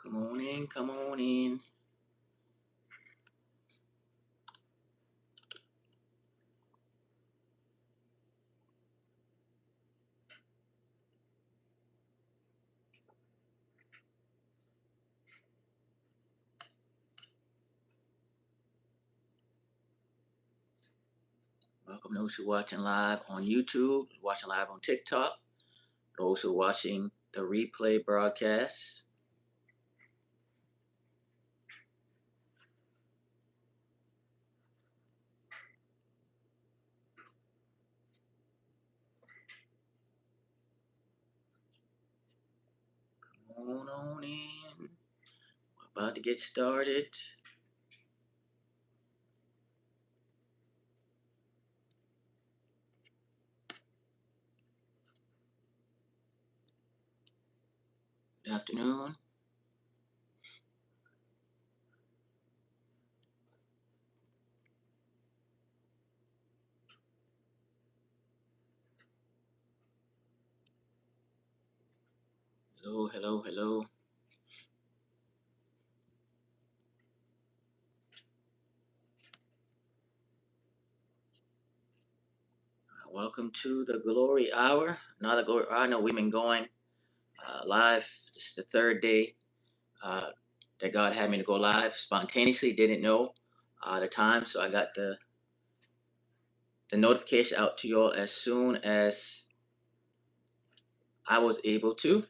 Come on in, come on in. Welcome those who are watching live on YouTube, watching live on TikTok, those who are watching the replay broadcast. Come on in. We're about to get started. Good afternoon. Hello, hello, hello. Welcome to the Glory Hour. Another Glory Hour. I know we've been going live. This is the third day that God had me to go live spontaneously. Didn't know the time, so I got the notification out to y'all as soon as I was able to.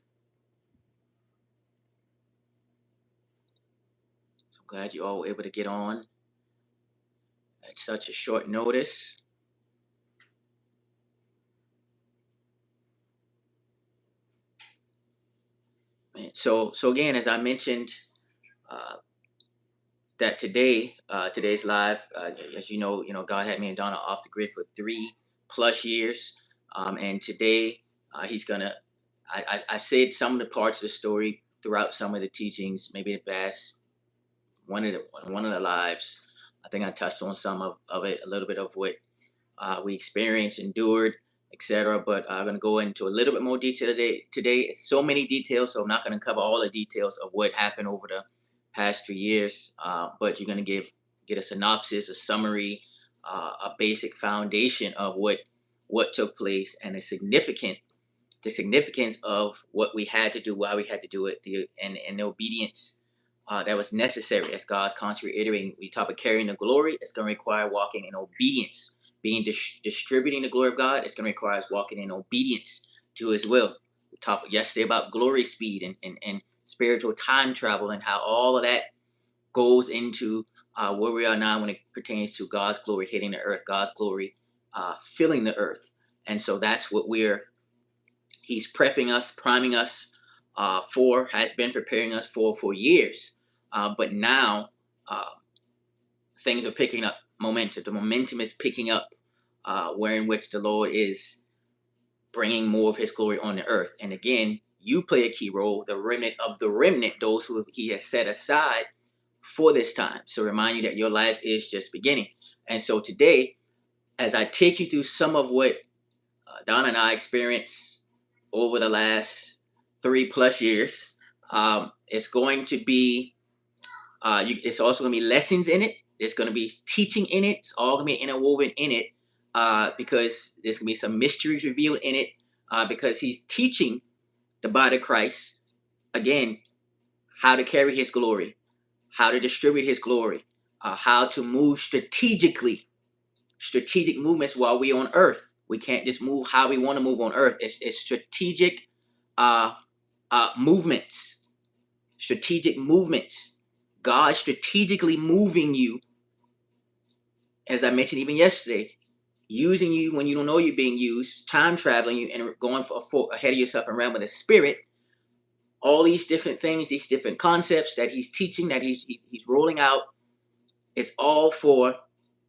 So I'm glad you all were able to get on at such a short notice. So again, as I mentioned, that today's live. As you know, God had me and Donna off the grid for 3+ years, and today He's gonna. I said some of the parts of the story throughout some of the teachings, maybe the past one of the lives. I think I touched on some of it, a little bit of what we experienced, endured, etc. But I'm going to go into a little bit more detail today. Today, it's so many details, so I'm not going to cover all the details of what happened over the past 3 years. But you're going to get a synopsis, a summary, a basic foundation of what took place, and the significance of what we had to do, why we had to do it, and the obedience that was necessary. As God's constantly reiterating, we talk about carrying the glory. It's going to require walking in obedience, being distributing the glory of God. It's going to require us walking in obedience to His will. We talked yesterday about glory speed and spiritual time travel, and how all of that goes into where we are now when it pertains to God's glory hitting the earth, God's glory filling the earth. And so that's what He's prepping us, priming us has been preparing us for years. But now things are picking up momentum. The momentum is picking up where in which the Lord is bringing more of His glory on the earth. And again, you play a key role, the remnant of the remnant, those who He has set aside for this time. So remind you that your life is just beginning. And so today, as I take you through some of what Don and I experienced over the last 3+ years, it's going to be, it's also going to be lessons in it. There's going to be teaching in it. It's all going to be interwoven in it because there's going to be some mysteries revealed in it because He's teaching the body of Christ, again, how to carry His glory, how to distribute His glory, how to move strategically, strategic movements while we're on earth. We can't just move how we want to move on earth. It's strategic movements. Strategic movements. God strategically moving you, as I mentioned even yesterday, using you when you don't know you're being used, time traveling you and going for ahead of yourself and realm of the spirit. All these different things, these different concepts that He's teaching, that he's rolling out, it's all for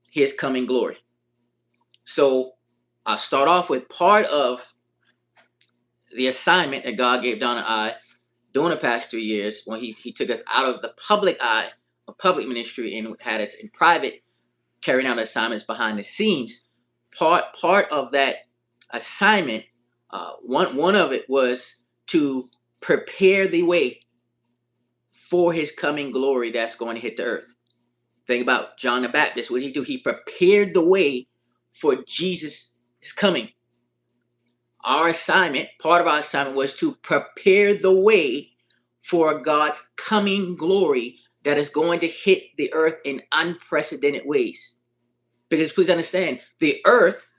His coming glory. So I'll start off with part of the assignment that God gave Don and I during the past 3 years when he took us out of the public eye of public ministry and had us in private carrying out assignments behind the scenes. Part of that assignment, one of it was to prepare the way for his coming glory that's going to hit the earth. Think about John the Baptist. What did he do? He prepared the way for Jesus' coming. Our assignment, part of our assignment, was to prepare the way for God's coming glory that is going to hit the earth in unprecedented ways. Because please understand, the earth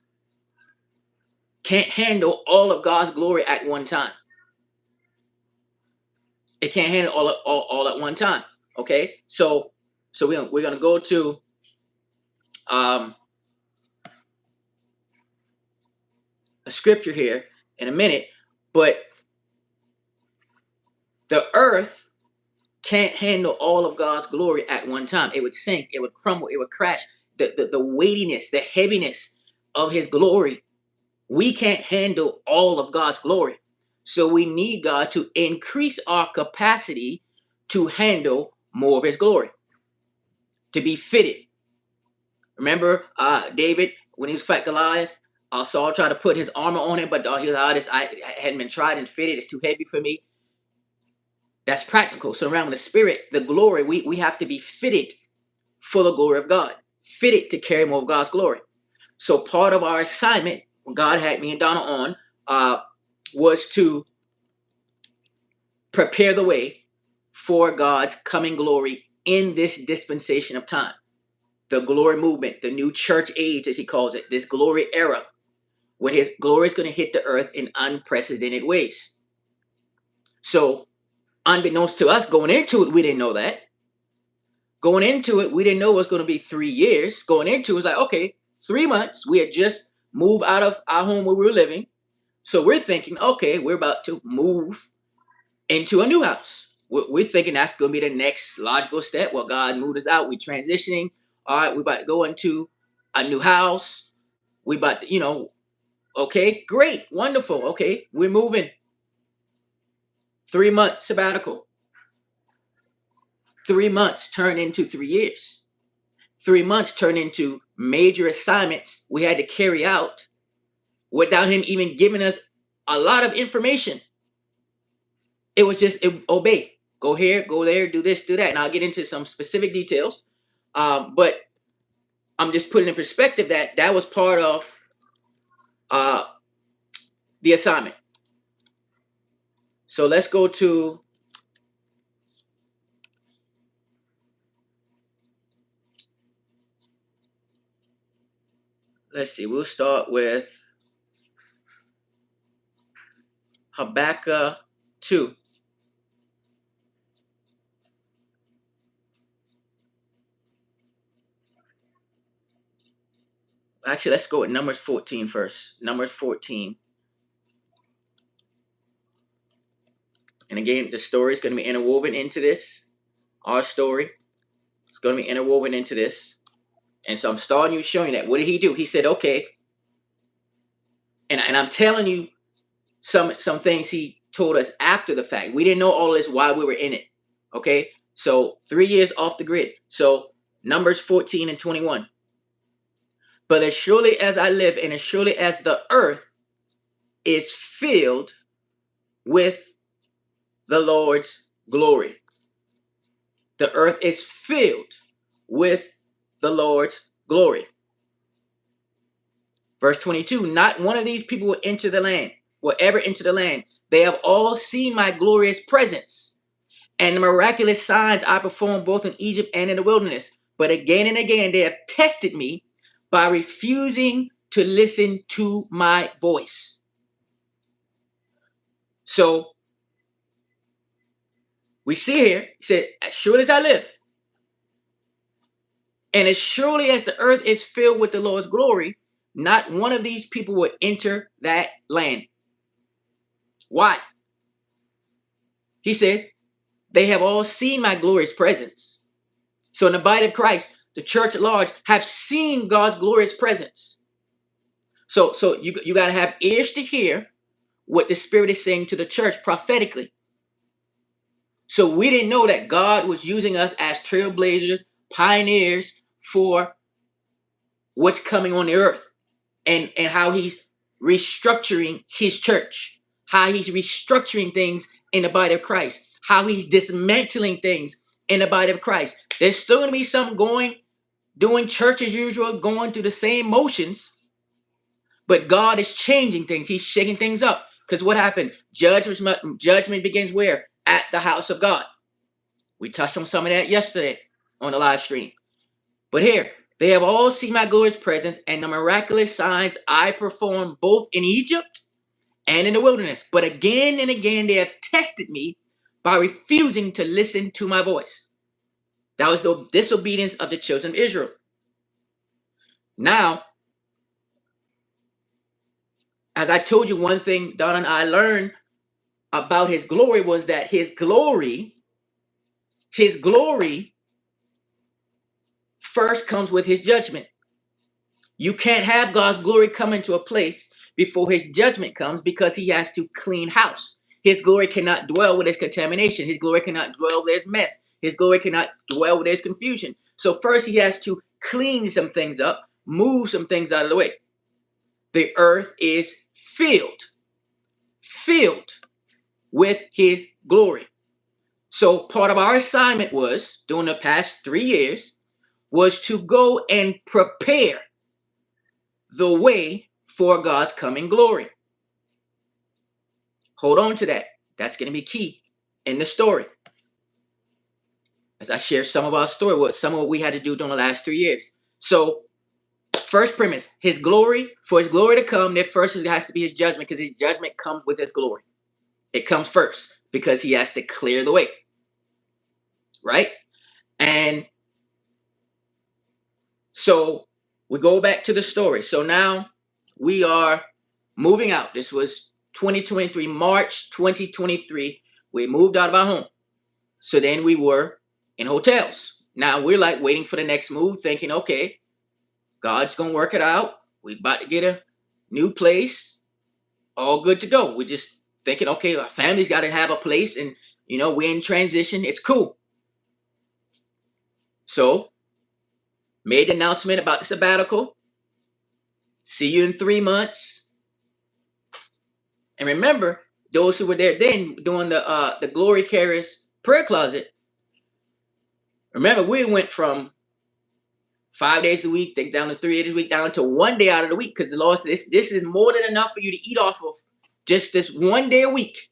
can't handle all of God's glory at one time. It can't handle all at one time. Okay, so we're gonna go to a scripture here in a minute, but the earth can't handle all of God's glory at one time. It would sink, it would crumble, it would crash. The weightiness, the heaviness of his glory, we can't handle all of God's glory. So we need God to increase our capacity to handle more of his glory, to be fitted. Remember David, when he was fighting Goliath, Saul tried to put his armor on him, but he was like, I hadn't been tried and fitted. It's too heavy for me. That's practical. So around the spirit, the glory, we have to be fitted for the glory of God, fitted to carry more of God's glory. So part of our assignment, when God had me and Donna on, was to prepare the way for God's coming glory in this dispensation of time. The glory movement, the new church age, as he calls it, this glory era, when his glory is going to hit the earth in unprecedented ways. So, unbeknownst to us, going into it, we didn't know that. Going into it, we didn't know it was going to be 3 years. Going into it, was like, okay, 3 months. We had just moved out of our home where we were living. So we're thinking, okay, we're about to move into a new house. We're thinking that's going to be the next logical step. Well, God moved us out. We're transitioning. All right, we're about to go into a new house. We about to, okay, great, wonderful. Okay, we're moving. 3 months sabbatical. 3 months turned into 3 years. 3 months turned into major assignments we had to carry out without him even giving us a lot of information. It was just obey. Go here, go there, do this, do that. And I'll get into some specific details. But I'm just putting in perspective that was part of the assignment. So let's go to let's see, we'll start with Habakkuk 2. Actually, let's go with Numbers 14 first. Numbers 14. And again, the story is going to be interwoven into this. Our story is going to be interwoven into this. And so I'm starting you showing that. What did he do? He said, okay. And I'm telling you some things he told us after the fact. We didn't know all this while we were in it. Okay? So 3 years off the grid. So Numbers 14 and 21. But as surely as I live and as surely as the earth is filled with the Lord's glory. The earth is filled with the Lord's glory. Verse 22, not one of these people will ever enter the land. They have all seen my glorious presence and the miraculous signs I performed both in Egypt and in the wilderness. But again and again, they have tested me by refusing to listen to my voice. So we see here, he said, as surely as I live, and as surely as the earth is filled with the Lord's glory, not one of these people will enter that land. Why? He says, they have all seen my glorious presence. So in the body of Christ, the church at large have seen God's glorious presence. So you got to have ears to hear what the Spirit is saying to the church prophetically. So we didn't know that God was using us as trailblazers, pioneers for what's coming on the earth and how he's restructuring his church, how he's restructuring things in the body of Christ, how he's dismantling things in the body of Christ. There's still going to be some doing church as usual, going through the same motions, but God is changing things. He's shaking things up. Because what happened? Judgment begins where? At the house of God. We touched on some of that yesterday on the live stream. But here, they have all seen my glorious presence and the miraculous signs I performed both in Egypt and in the wilderness. But again and again they have tested me by refusing to listen to my voice. That was the disobedience of the children of Israel. Now, as I told you, one thing Don and I learned about his glory was that his glory first comes with his judgment. You can't have God's glory come into a place before his judgment comes, because he has to clean house. His glory cannot dwell with his contamination. His glory cannot dwell with his mess. His glory cannot dwell with his confusion. So first he has to clean some things up, move some things out of the way. The earth is filled with his glory. So part of our assignment was, during the past 3 years, was to go and prepare the way for God's coming glory. Hold on to that. That's going to be key in the story. As I share some of our story, some of what we had to do during the last 3 years. So, first premise, his glory, for his glory to come, there first has to be his judgment, because his judgment comes with his glory. It comes first, because he has to clear the way. Right? And so, we go back to the story. So now we are moving out. This was 2023, March 2023. We moved out of our home. So then we were in hotels. Now we're like waiting for the next move, thinking, okay, God's going to work it out. We're about to get a new place. All good to go. We're just thinking, okay, our family's got to have a place, and, we're in transition. It's cool. So, made the announcement about the sabbatical. See you in 3 months. And remember, those who were there then doing the Glory Carriers prayer closet, remember, we went from 5 days a week, down to 3 days a week, down to 1 day out of the week, because the Lord says this is more than enough for you to eat off of. Just this 1 day a week.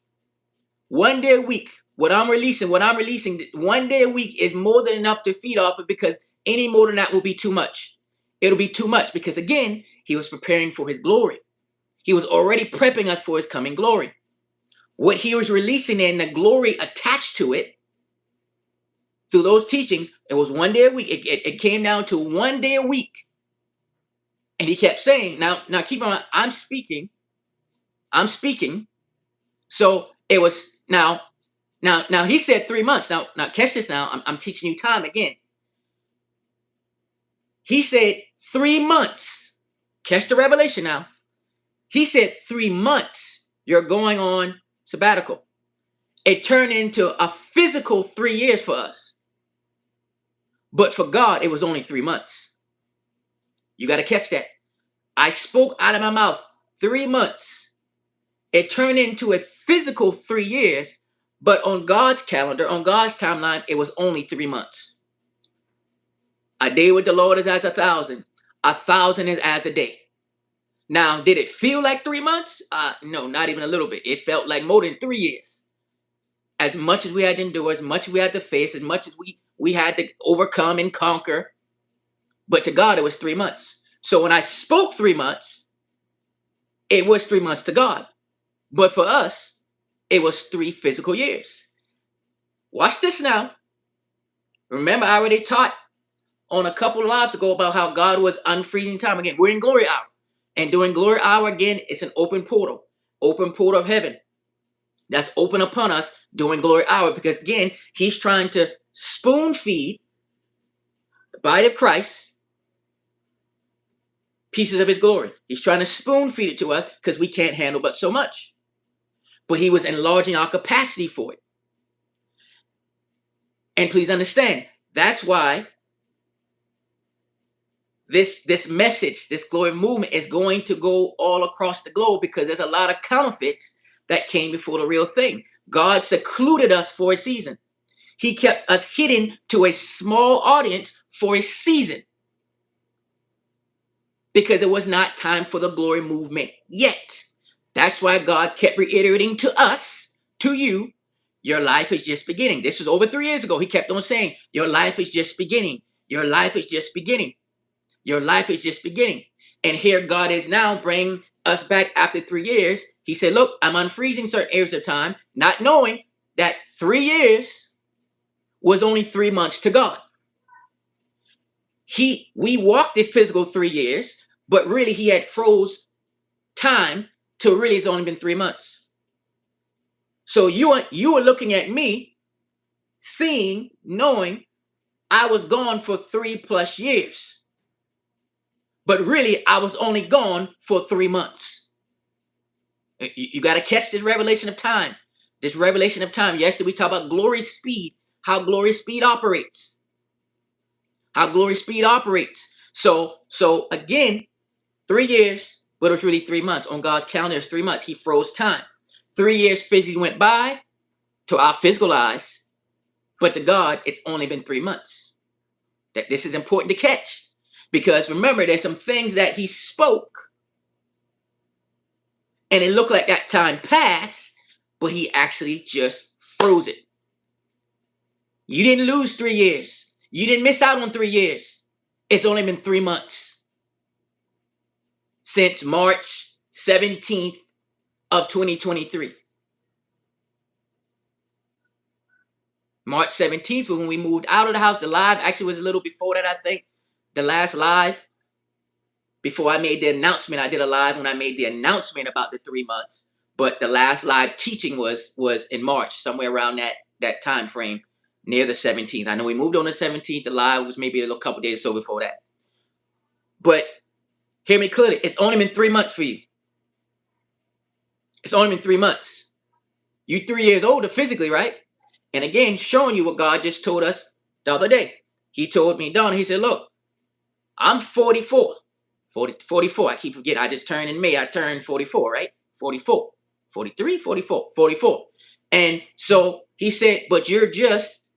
1 day a week. What I'm releasing, 1 day a week is more than enough to feed off of, because any more than that will be too much. It'll be too much, because again, he was preparing for his glory. He was already prepping us for his coming glory. What he was releasing and the glory attached to it, through those teachings, it was 1 day a week. It came down to 1 day a week. And he kept saying, now keep in mind, I'm speaking. So it was now he said 3 months. Now catch this now. I'm teaching you time again. He said 3 months. Catch the revelation now. He said 3 months you're going on sabbatical. It turned into a physical 3 years for us. But for God, it was only 3 months. You got to catch that. I spoke out of my mouth 3 months. It turned into a physical 3 years, but on God's calendar, on God's timeline, it was only 3 months. A day with the Lord is as 1,000. 1,000 is as a day. Now, did it feel like 3 months? No, not even a little bit. It felt like more than 3 years. As much as we had to endure, as much as we had to face, as much as we had to overcome and conquer. But to God, it was 3 months. So when I spoke 3 months, it was 3 months to God. But for us, it was 3 physical years. Watch this now. Remember, I already taught on a couple of lives ago about how God was unfreezing time. Again, we're in glory hour. And during glory hour, again, it's an open portal of heaven. That's open upon us during glory hour, because again, he's trying to spoon feed the body of Christ pieces of his glory. He's trying to spoon feed it to us, because we can't handle but so much. But he was enlarging our capacity for it. And please understand, that's why this message, this glory movement is going to go all across the globe, because there's a lot of counterfeits that came before the real thing. God secluded us for a season. He kept us hidden to a small audience for a season because it was not time for the glory movement yet. That's why God kept reiterating to us, to you, your life is just beginning. This was over 3 years ago. He kept on saying, your life is just beginning. Your life is just beginning. Your life is just beginning. And here God is now bringing us back after 3 years. He said, look, I'm unfreezing certain areas of time, not knowing that 3 years was only 3 months to God. We walked the physical 3 years, but really he had froze time till really it's only been 3 months. So you were looking at me, seeing, knowing I was gone for 3+ years. But really I was only gone for 3 months. You got to catch this revelation of time. This revelation of time. Yesterday we talked about glory speed, how glory speed operates. How glory speed operates. So again, 3 years, but it was really 3 months. On God's calendar, it's 3 months. He froze time. 3 years physically went by to our physical eyes, but to God, it's only been 3 months. That this is important to catch. Because remember, there's some things that he spoke, and it looked like that time passed, but he actually just froze it. You didn't lose 3 years. You didn't miss out on 3 years. It's only been 3 months. Since March 17th of 2023. March 17th was when we moved out of the house. The live actually was a little before that, I think. The last live, before I made the announcement, I did a live when I made the announcement about the 3 months. But the last live teaching was in March, somewhere around that time frame, near the 17th. I know we moved on the 17th. The live was maybe a little couple days or so before that. But hear me clearly. It's only been 3 months for you. It's only been 3 months. You 3 years older physically, right? And again, showing you what God just told us the other day. He told me, Donna, he said, look, I'm 44. 44. I keep forgetting. I just turned in May. I turned 44, right? 44. 43, 44, 44. And so he said, but you're just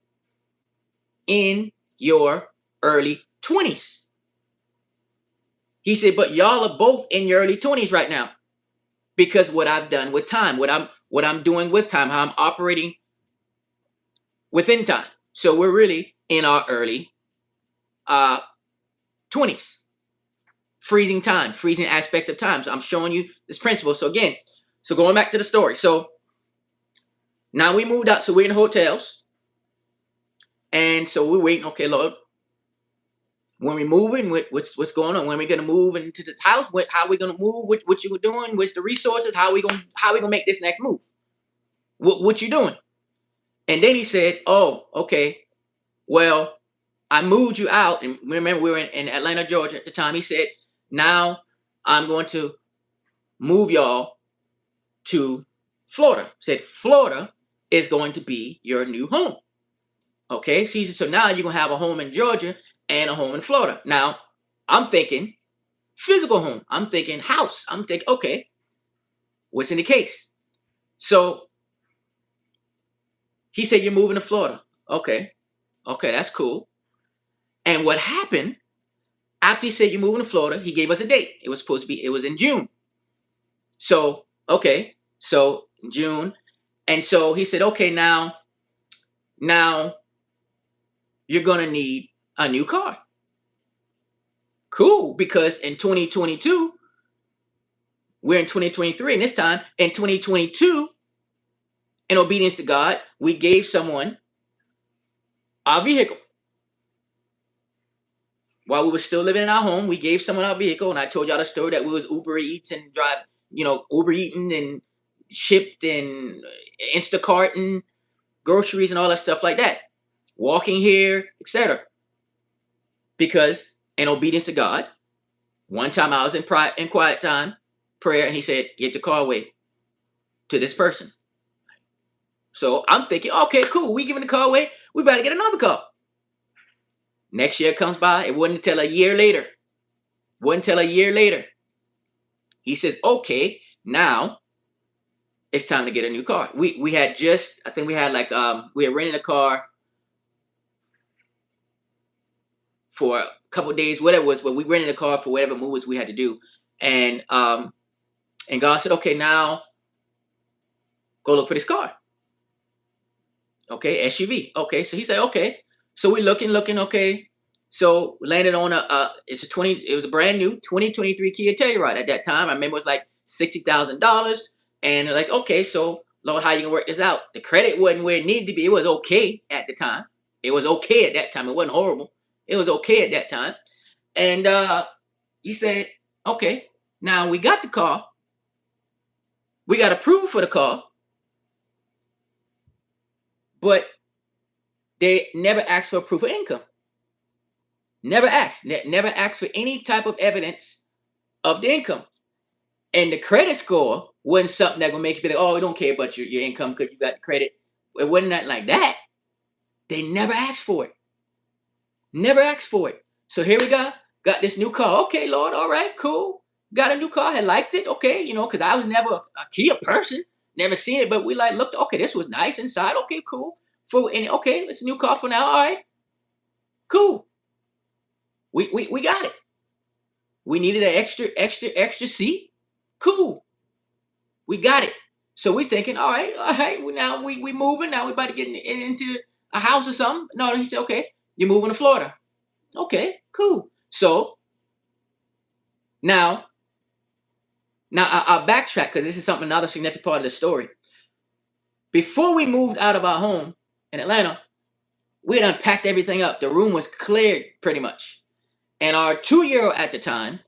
in your early 20s. He said, but y'all are both in your early 20s right now. Because what I've done with time, what I'm doing with time, how I'm operating within time. So we're really in our early 20s. Freezing time, freezing aspects of time. So I'm showing you this principle. So again, so going back to the story. So now we moved out. So we're in hotels. And so we're waiting. Okay, Lord, when we moving, what's going on? When we going to move into this house? How we going to move? What you were doing? What's the resources? How we going to make this next move? What you doing? And then he said, oh, okay, well, I moved you out. And remember, we were in Atlanta, Georgia at the time. He said, now I'm going to move y'all to Florida. Said Florida is going to be your new home. Okay, so now you're going to have a home in Georgia and a home in Florida. Now, I'm thinking physical home. I'm thinking house. I'm thinking, okay, what's in the case? So he said, you're moving to Florida. Okay, that's cool. And what happened, after he said you're moving to Florida, he gave us a date. It was in June. So, okay, so June. And so he said, okay, now you're going to need a new car. Cool, because in 2022, we're in 2023, and this time in 2022, in obedience to God, we gave someone our vehicle. While we were still living in our home, we gave someone our vehicle, and I told y'all the story that we was Uber Eats and Uber eating and shipped and Instacart and groceries and all that stuff like that. Walking here, etc. Because in obedience to God, one time I was in quiet time, prayer, and he said, give the car away to this person. So I'm thinking, okay, cool. We giving the car away. We better get another car. Next year comes by. It wasn't until a year later. He says, okay, now it's time to get a new car. We had just, I think we had like we had rented a car for a couple of days, whatever it was, but we rented a car for whatever moves we had to do. And God said, okay, now go look for this car. Okay, SUV. Okay, so he said, okay. So we're looking, okay. So we landed on it was a brand new 2023 Kia Telluride at that time. I remember it was like $60,000. And they're like, okay, so Lord, how you gonna work this out? The credit wasn't where it needed to be. It was okay at the time. It was okay at that time. It wasn't horrible. It was okay at that time. And he said, okay, now we got the car. We got approved for the car. But they never asked for proof of income. Never asked. Never asked for any type of evidence of the income. And the credit score wasn't something that would make you be like, oh, we don't care about your income because you got the credit. It wasn't nothing like that. They never asked for it. Never asked for it. So here we got this new car. Okay, Lord, all right, cool. Got a new car. I liked it. Okay, because I was never a Kia person. Never seen it, but we looked, okay, this was nice inside. Okay, cool. Okay, it's a new car for now. All right. Cool. We got it. We needed an extra seat. Cool. We got it. So we thinking, all right. Well, now we moving. Now we about to get into a house or something. No, he said, okay, you're moving to Florida. Okay, cool. So now I'll backtrack because this is another significant part of the story. Before we moved out of our home in Atlanta, we had unpacked everything up. The room was cleared pretty much. And our 2-year-old at the time,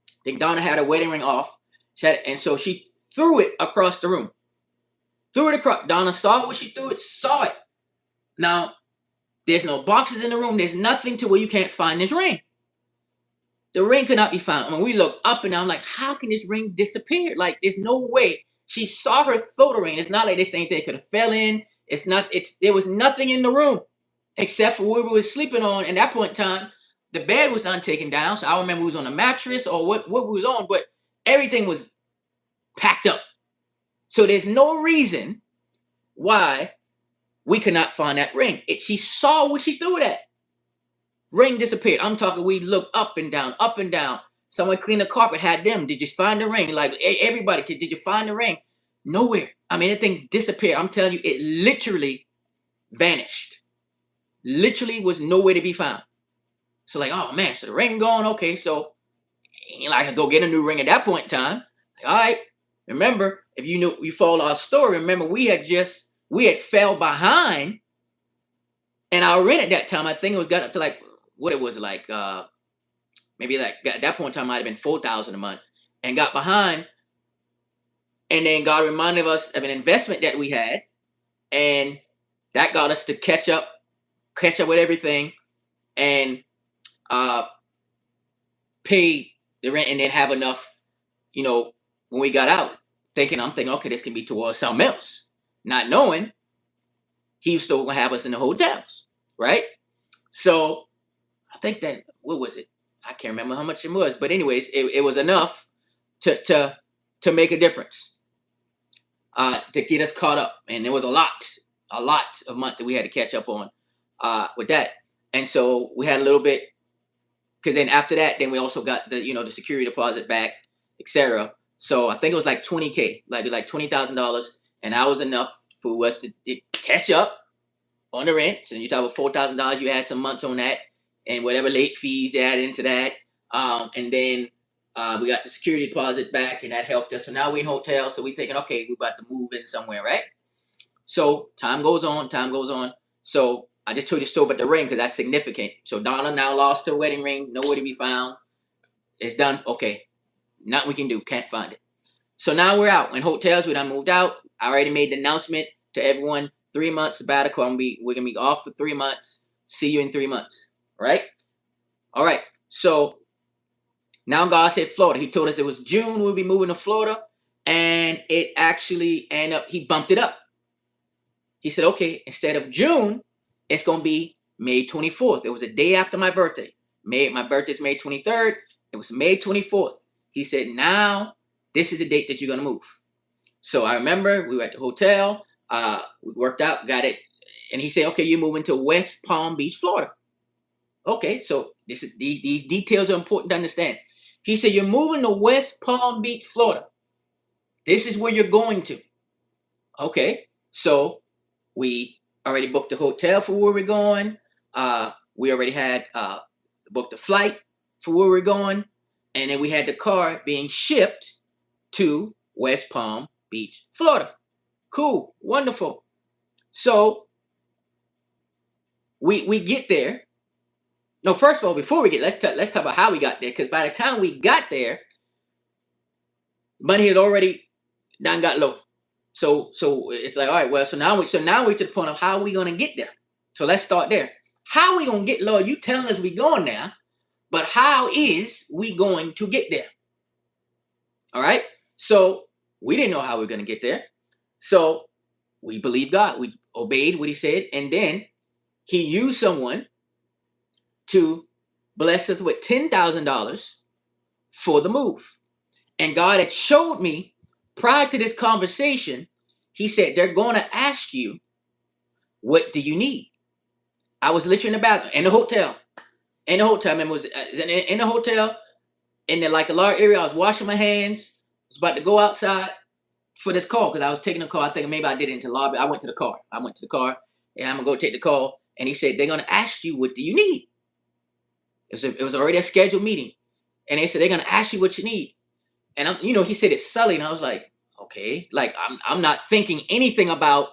I think Donna had her wedding ring off. And so she threw it across the room. Threw it across. Donna saw it when she threw it, saw it. Now, there's no boxes in the room. There's nothing to where you can't find this ring. The ring could not be found. I mean, we looked up and down like, how can this ring disappear? Like, there's no way. She saw her throw the ring. It's not like this ain't they could have fell in. There was nothing in the room except for where we were sleeping on. And at that point in time, the bed was untaken down. So I don't remember we was on a mattress or what we was on, but everything was packed up. So there's no reason why we could not find that ring. She saw what she threw it at. Ring disappeared. I'm talking, we looked up and down, up and down. Someone cleaned the carpet, had them. Did you find the ring? Like, everybody, did you find the ring? Nowhere. I mean, that thing disappeared. I'm telling you, it literally vanished. Literally was nowhere to be found. So like, oh man, so the ring gone. Okay, so I could go get a new ring at that point in time. Like, all right. Remember, if you follow our story, remember we had fell behind. And our rent at that time, I think it was got up to like, what it was like, maybe like at that point in time might have been $4,000 a month, and got behind. And then God reminded us of an investment that we had, and that got us to catch up with everything, and pay the rent, and then have enough, when we got out. I'm thinking, okay, this can be towards something else, not knowing he was still gonna have us in the hotels, right? So I think that, what was it? I can't remember how much it was, but anyways, it was enough to make a difference, to get us caught up. And there was a lot of month that we had to catch up on with that. And so we had a little bit, because then after that, then we also got the security deposit back, etc. So I think it was like $20K, like $20,000, and that was enough for us to catch up on the rent. So you talk about $4,000, you add some months on that, and whatever late fees add into that. And then we got the security deposit back, and that helped us. So now we're in hotel, so we're thinking, okay, we're about to move in somewhere, right? So time goes on. So I just told you the story about the ring because that's significant. So Donna now lost her wedding ring, nowhere to be found. It's done. Okay, nothing we can do. Can't find it. So now we're out in hotels. We done moved out. I already made the announcement to everyone. 3 months sabbatical. We're gonna be off for 3 months. See you in 3 months. Right? All right. So now God said Florida. He told us it was June we'll be moving to Florida, and it actually ended up, he bumped it up. He said, okay, instead of June, it's gonna be May 24th. It was a day after my birthday. My birthday's May 23rd. It was May 24th. He said, now this is the date that you're gonna move. So I remember we were at the hotel. We worked out, got it, and he said, "Okay, you're moving to West Palm Beach, Florida." Okay, so these details are important to understand. He said, "You're moving to West Palm Beach, Florida. This is where you're going to." Okay, so we already booked the hotel for where we're going. We already had booked the flight for where we're going, and then we had the car being shipped to West Palm Beach, Florida. Cool, wonderful. So we get there. No, first of all, before we get, let's talk about how we got there. Because by the time we got there, money had already done got low. So it's like, all right, well, so now we're to the point of how we gonna get there. So let's start there. How we gonna get, Lord? You telling us we going there, but how is we going to get there? All right. So we didn't know how we are gonna get there. So we believed God. We obeyed what He said, and then He used someone to bless us with $10,000 for the move. And God had showed me prior to this conversation. He said, they're going to ask you, what do you need? I was literally in the bathroom, in the hotel. In the hotel, I remember it was in the hotel, in the like the large area. I was washing my hands. I was about to go outside for this call because I was taking a call. I think maybe I did it into the lobby. I went to the car. And I'm gonna go take the call. And he said, they're gonna ask you, what do you need? It was already a scheduled meeting. And they said, they're gonna ask you what you need. And he said it's Sully, and I was like, okay, like I'm not thinking anything about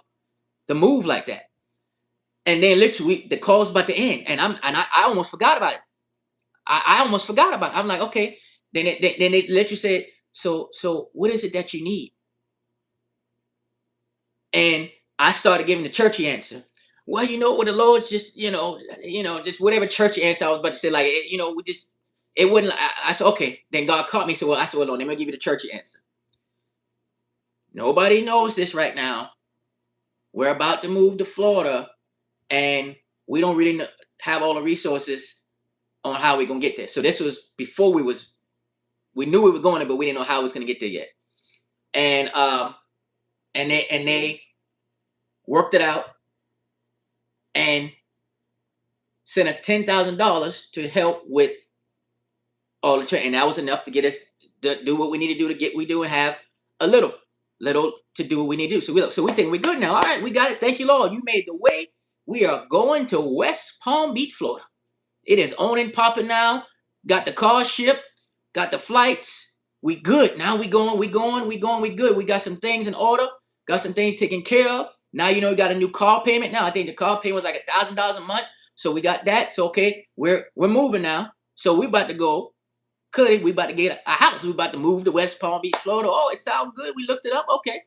the move like that. And then literally the call's about to end, and I almost forgot about it. I almost forgot about it. I'm like, okay. Then they literally said, so what is it that you need? And I started giving the churchy answer. Well, what the Lord's just, just whatever churchy answer I was about to say, like, we just, it wouldn't. I said, okay. Then God caught me. So I said, well, let me give you the churchy answer. Nobody knows this right now. We're about to move to Florida, and we don't really have all the resources on how we're gonna get there. So this was before we knew we were going there, but we didn't know how we was gonna get there yet. And they worked it out and sent us $10,000 to help with all the training. And that was enough to get us to do what we need to do to get we do and have a little to do what we need to do. So we think we're good now. All right, we got it. Thank you, Lord. You made the way. We are going to West Palm Beach, Florida. It is on and popping now. Got the car shipped. Got the flights. We good. Now we going. We good. We got some things in order. Got some things taken care of. Now we got a new car payment. Now I think the car payment was like $1,000 a month. So we got that. So okay, we're moving now. So we about to go. We about to get a house. We about to move to West Palm Beach, Florida. Oh, it sounds good. We looked it up. Okay.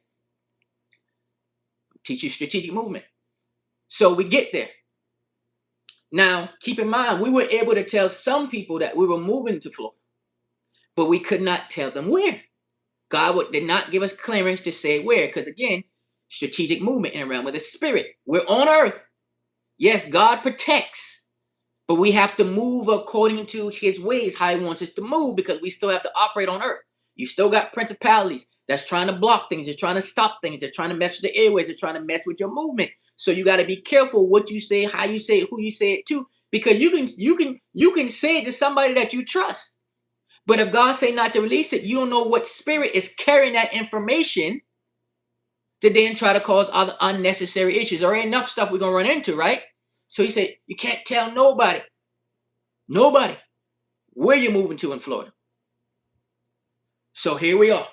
Teach you strategic movement. So we get there. Now, keep in mind, we were able to tell some people that we were moving to Florida, but we could not tell them where. God did not give us clearance to say where, because again, strategic movement in the realm of the spirit. We're on earth. Yes, God protects, but we have to move according to His ways, how He wants us to move, because we still have to operate on earth. You still got principalities that's trying to block things, they're trying to stop things, they're trying to mess with the airways, they're trying to mess with your movement. So you got to be careful what you say, how you say it, who you say it to, because you can say it to somebody that you trust. But if God say not to release it, you don't know what spirit is carrying that information to then try to cause other unnecessary issues. Or enough stuff we're gonna run into, right? So He said you can't tell nobody where you're moving to in Florida. So here we are.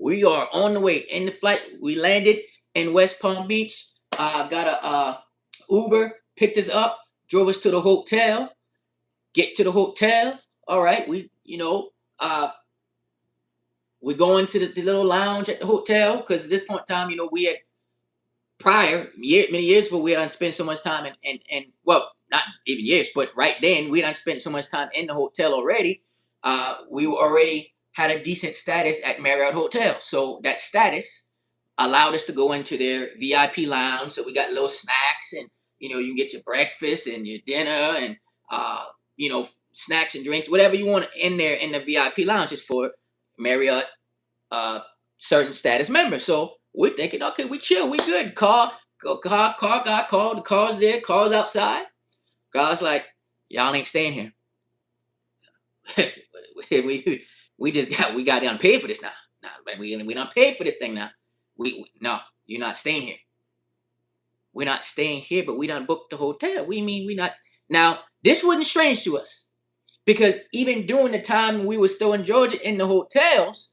We are on the way in the flight. We landed in West Palm Beach. Got a Uber, picked us up, drove us to the hotel. Get to the hotel. All right, we're going to the little lounge at the hotel because at this point in time, we had many years ago, we had spent so much time and well, not even years, but right then we had spent so much time in the hotel already. We already had a decent status at Marriott Hotel, so that status allowed us to go into their VIP lounge. So we got little snacks, and you can get your breakfast and your dinner, and snacks and drinks, whatever you want in there in the VIP lounges for Marriott certain status members. So we're thinking, okay, we chill, we good. Car got called. The car's there. Car's outside. God's like, y'all ain't staying here. we got done paid for this now. Nah, we done paid for this thing now. No, you're not staying here. We're not staying here, but we done booked the hotel. We mean we not. Now this wasn't strange to us because even during the time we were still in Georgia in the hotels,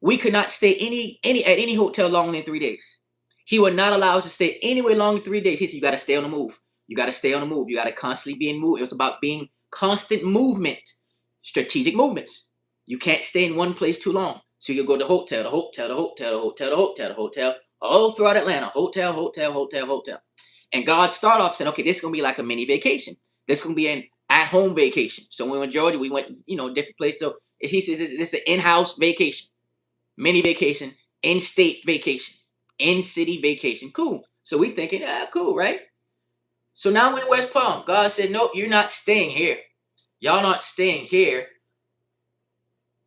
we could not stay at any hotel longer than 3 days. He would not allow us to stay anywhere longer than 3 days. He said, you got to stay on the move. You got to stay on the move. You got to constantly be in move. It was about being constant movement, strategic movements. You can't stay in one place too long. So you go to hotel, the hotel, the hotel, the hotel, the hotel, the hotel, all throughout Atlanta. Hotel, hotel, hotel, hotel. And God started off saying, okay, this is going to be like a mini vacation. This is going to be an at-home vacation. So when we were in Georgia, we went, different places. So he says this is an in-house vacation. Mini vacation, in-state vacation, in-city vacation. Cool. So we thinking, cool, right? So now we're in West Palm. God said, nope, you're not staying here. Y'all not staying here.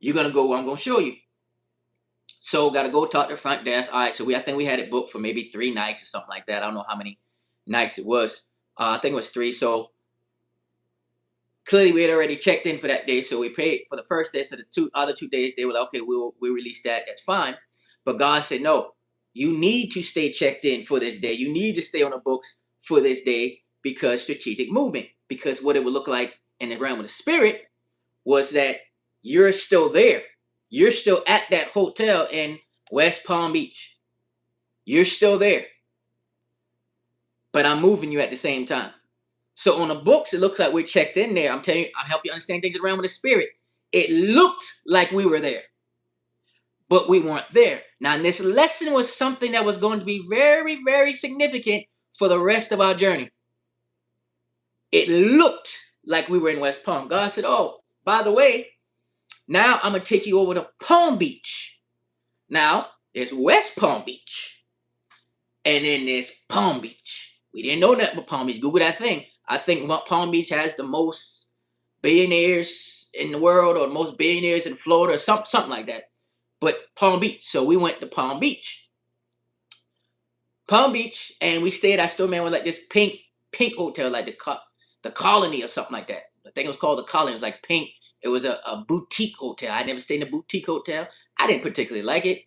You're going to go where I'm going to show you. So got to go talk to the front desk. All right, so I think we had it booked for maybe 3 nights or something like that. I don't know how many nights it was. I think it was 3. So clearly we had already checked in for that day, so we paid for the first day. So the other 2 days, they were like, okay, we'll release that. That's fine. But God said, no, you need to stay checked in for this day. You need to stay on the books for this day because strategic movement. Because what it would look like in the realm of the spirit was that you're still there. You're still at that hotel in West Palm Beach. You're still there. But I'm moving you at the same time. So on the books, it looks like we're checked in there. I'm telling you, I'll help you understand things around with the spirit. It looked like we were there, but we weren't there. Now, this lesson was something that was going to be very, very significant for the rest of our journey. It looked like we were in West Palm. God said, oh, by the way, now I'm going to take you over to Palm Beach. Now, there's West Palm Beach, and then there's Palm Beach. We didn't know that but Palm Beach. Google that thing. I think Palm Beach has the most billionaires in the world or most billionaires in Florida or something like that. But Palm Beach. So we went to Palm Beach. Palm Beach, and we stayed, I still remember, like this pink hotel, like the Colony or something like that. I think it was called the Colony. It was like pink. It was a boutique hotel. I never stayed in a boutique hotel. I didn't particularly like it.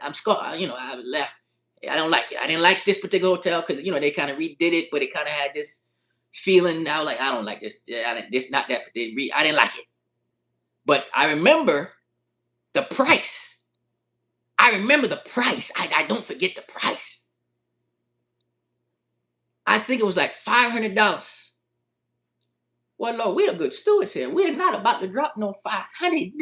I'm scared, I left. I don't like it. I didn't like this particular hotel because, they kind of redid it, but it kind of had this feeling. I was like, I don't like this. This not that. I didn't like it. But I remember the price. I don't forget the price. I think it was like $500. Well, Lord, we're good stewards here. We're not about to drop no 500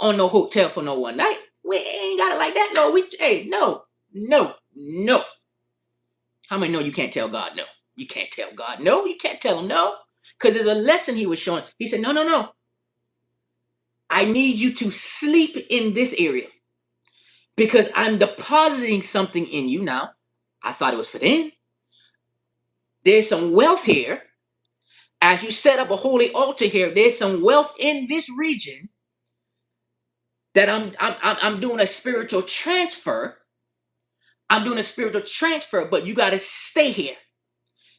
on no hotel for no one night. We ain't got it like that. No, no. How many know you can't tell God no? You can't tell God no. You can't tell him no. Because there's a lesson he was showing. He said, no. I need you to sleep in this area. Because I'm depositing something in you now. I thought it was for them. There's some wealth here. As you set up a holy altar here, there's some wealth in this region that I'm doing a spiritual transfer. I'm doing a spiritual transfer, but you got to stay here.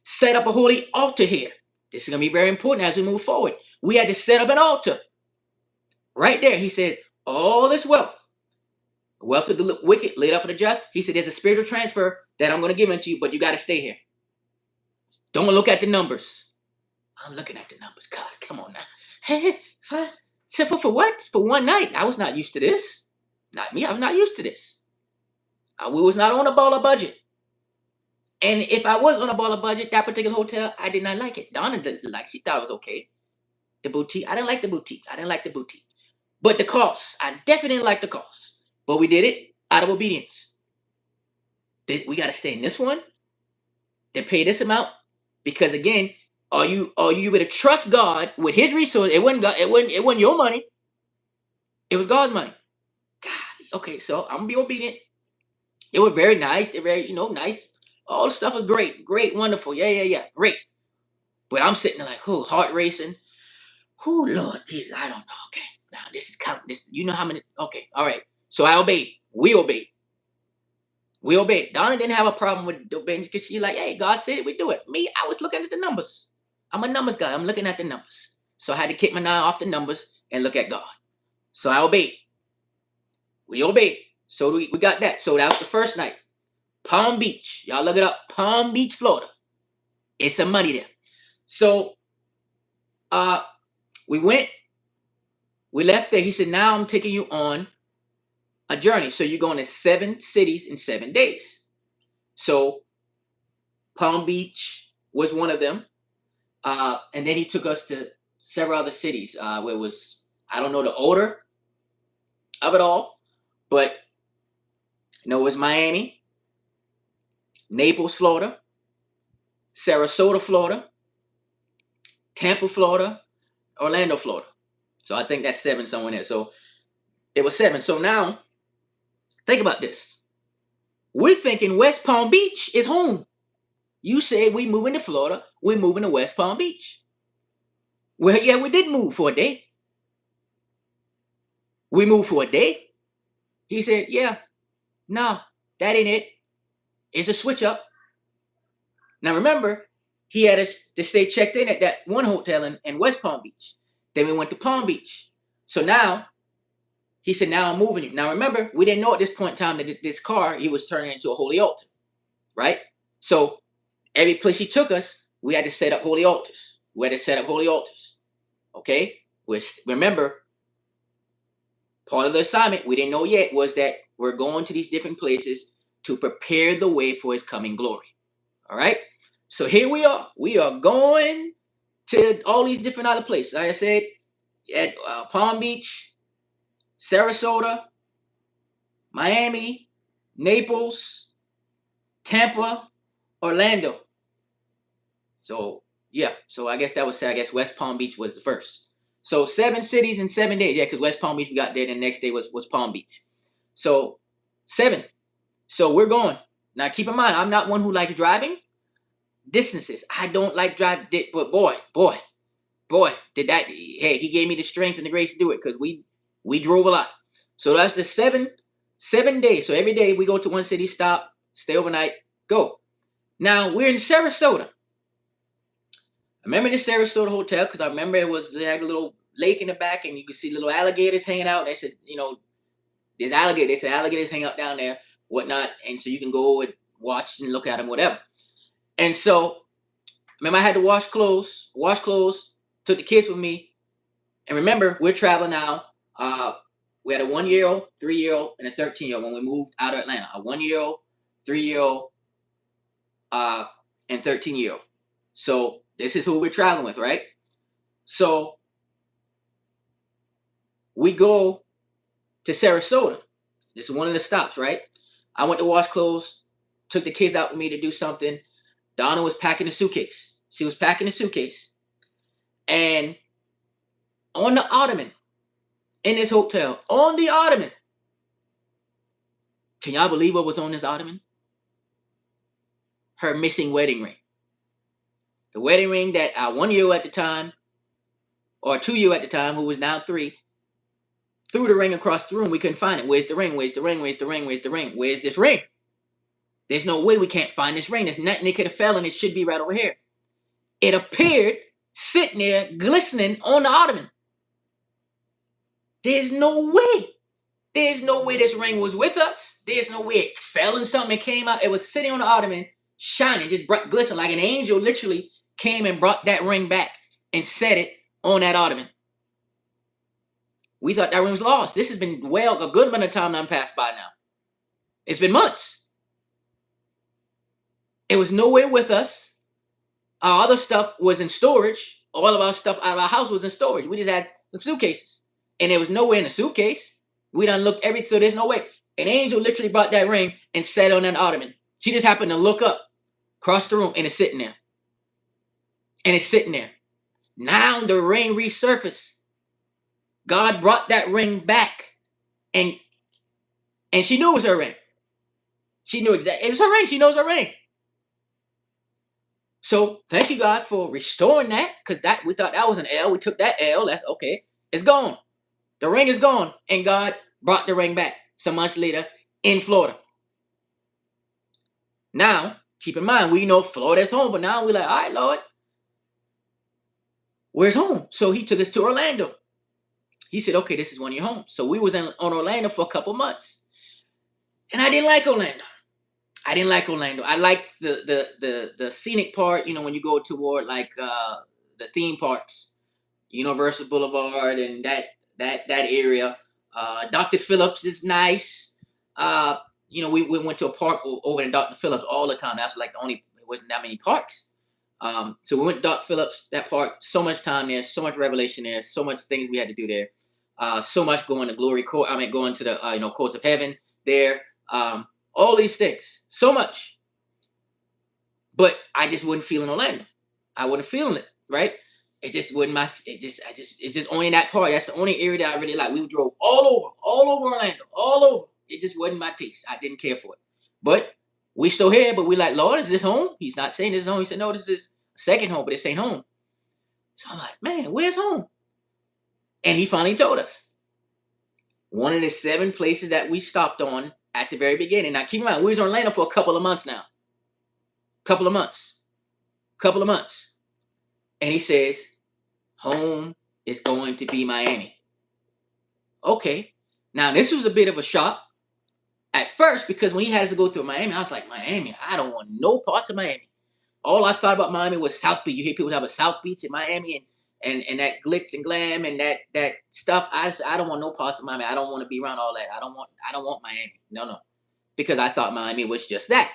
Set up a holy altar here. This is going to be very important as we move forward. We had to set up an altar. Right there, he said, all this wealth of the wicked laid up for the just. He said, there's a spiritual transfer that I'm going to give into you, but you got to stay here. Don't look at the numbers. I'm looking at the numbers. God, come on now. Hey, so for what? For one night. I was not used to this. Not me. I'm not used to this. We was not on a baller budget. And if I was on a baller budget, that particular hotel, I did not like it. Donna didn't like. She thought it was okay. The boutique. I didn't like the boutique. But the cost. I definitely didn't like the cost. But we did it out of obedience. We got to stay in this one. Then pay this amount. Because again, are you able to trust God with his resources? It wasn't your money. It was God's money. God, okay, so I'm gonna be obedient. They were very nice. They're very, nice. All the stuff was great, wonderful. Yeah, great. But I'm sitting there like, heart racing. Lord Jesus, I don't know. Okay, Now this is count. This, you know how many? Okay, all right. So I obeyed. We obeyed. We obeyed. Donna didn't have a problem with obeying because she like, hey, God said it, we do it. Me, I was looking at the numbers. I'm a numbers guy. I'm looking at the numbers. So I had to kick my eye off the numbers and look at God. So I obeyed. We obeyed. So we got that. So that was the first night. Palm Beach. Y'all look it up. Palm Beach, Florida. It's some money there. So we went. We left there. He said, now I'm taking you on a journey. So you're going to 7 cities in 7 days. So Palm Beach was one of them. And then he took us to several other cities where it was, I don't know the order of it all, but you know, it was Miami, Naples, Florida, Sarasota, Florida, Tampa, Florida, Orlando, Florida. So I think that's 7 somewhere there. So it was 7. So now, think about this. We're thinking West Palm Beach is home. You said we moving to Florida. We're moving to West Palm Beach. Well, yeah, we did move for a day. We moved for a day. He said, yeah, no, that ain't it. It's a switch up. Now remember, he had us to stay checked in at that one hotel in West Palm Beach. Then we went to Palm Beach. So now, he said, now I'm moving you. Now remember, we didn't know at this point in time that this car, he was turning into a holy altar. Right? So every place he took us, we had to set up holy altars. We had to set up holy altars. Okay? Remember, part of the assignment we didn't know yet was that we're going to these different places to prepare the way for his coming glory. All right? So here we are. We are going to all these different other places. Like I said, at Palm Beach, Sarasota, Miami, Naples, Tampa, Orlando. So yeah, so I guess West Palm Beach was the first. So 7 cities in 7 days. Yeah, because West Palm Beach we got there, and the next day was Palm Beach. So 7. So we're going. Now keep in mind, I'm not one who likes driving distances. I don't like driving, but boy, did that. Hey, he gave me the strength and the grace to do it because we drove a lot. So that's the 7 days. So every day we go to one city, stop, stay overnight, go. Now we're in Sarasota. I remember the Sarasota hotel because I remember they had a little lake in the back and you could see little alligators hanging out. They said, you know, there's alligators. They said alligators hang out down there, whatnot, and so you can go and watch and look at them, whatever. And so, remember I had to wash clothes, took the kids with me. And remember, we're traveling now. We had a 1-year-old, 3-year-old, and a 13-year-old when we moved out of Atlanta. A 1-year-old, 3-year-old, and 13-year-old. So this is who we're traveling with, right? So we go to Sarasota. This is one of the stops, right? I went to wash clothes, took the kids out with me to do something. Donna was packing a suitcase. She was packing a suitcase. And on the ottoman in this hotel, on the ottoman, can y'all believe what was on this ottoman? Her missing wedding ring. The wedding ring that our 1-year-old at the time, or 2-year-old at the time, who was now 3, threw the ring across the room. We couldn't find it. Where's the ring? Where's the ring? Where's the ring? Where's the ring? Where's this ring? There's no way we can't find this ring. There's nothing that could have fell and it should be right over here. It appeared sitting there glistening on the ottoman. There's no way. There's no way this ring was with us. There's no way it fell in something and came out. It was sitting on the ottoman, shining, just glistening like an angel literally came and brought that ring back and set it on that ottoman. We thought that ring was lost. This has been a good amount of time that I'm passed by now. It's been months. It was nowhere with us. Our other stuff was in storage. All of our stuff out of our house was in storage. We just had some suitcases. And there was nowhere in the suitcase. We done looked so there's no way. An angel literally brought that ring and set it on that ottoman. She just happened to look up, across the room, and it's sitting there. And it's sitting there. Now the ring resurfaced. God brought that ring back. And she knew it was her ring. She knew exactly. It was her ring. She knows her ring. So thank you, God, for restoring that. Because we thought that was an L. We took that L. That's okay. It's gone. The ring is gone. And God brought the ring back some months later in Florida. Now, keep in mind, we know Florida's home, but now we're like, all right, Lord, where's home? So he took us to Orlando. He said, okay, this is one of your homes. So we was on Orlando for a couple months. And I didn't like Orlando. I liked the scenic part, when you go toward like the theme parks, Universal Boulevard and that area. Dr. Phillips is nice. We went to a park over in Dr. Phillips all the time. That's like it wasn't that many parks. So we went to Dr. Phillips, that park, so much time there, so much revelation there, so much things we had to do there. So much going to glory court. Going to the courts of heaven there. All these things, so much. But I just wasn't feeling Orlando. I wasn't feeling it, right? It just wasn't it's just only that part. That's the only area that I really like. We drove all over Orlando, all over. It just wasn't my taste. I didn't care for it. But we still here, but we like, Lord, is this home? He's not saying this is home. He said, no, this is second home, but this ain't home. So I'm like, man, where's home? And he finally told us. One of the 7 places that we stopped on at the very beginning. Now, keep in mind, we was in Orlando for a couple of months now. Couple of months. And he says, home is going to be Miami. Okay. Now, this was a bit of a shock at first, because when he had us to go to Miami, I was like, Miami, I don't want no parts of Miami. All I thought about Miami was South Beach. You hear people talk about South Beach in Miami and that glitz and glam and that stuff. I don't want no parts of Miami. I don't want to be around all that. I don't want Miami. No. Because I thought Miami was just that.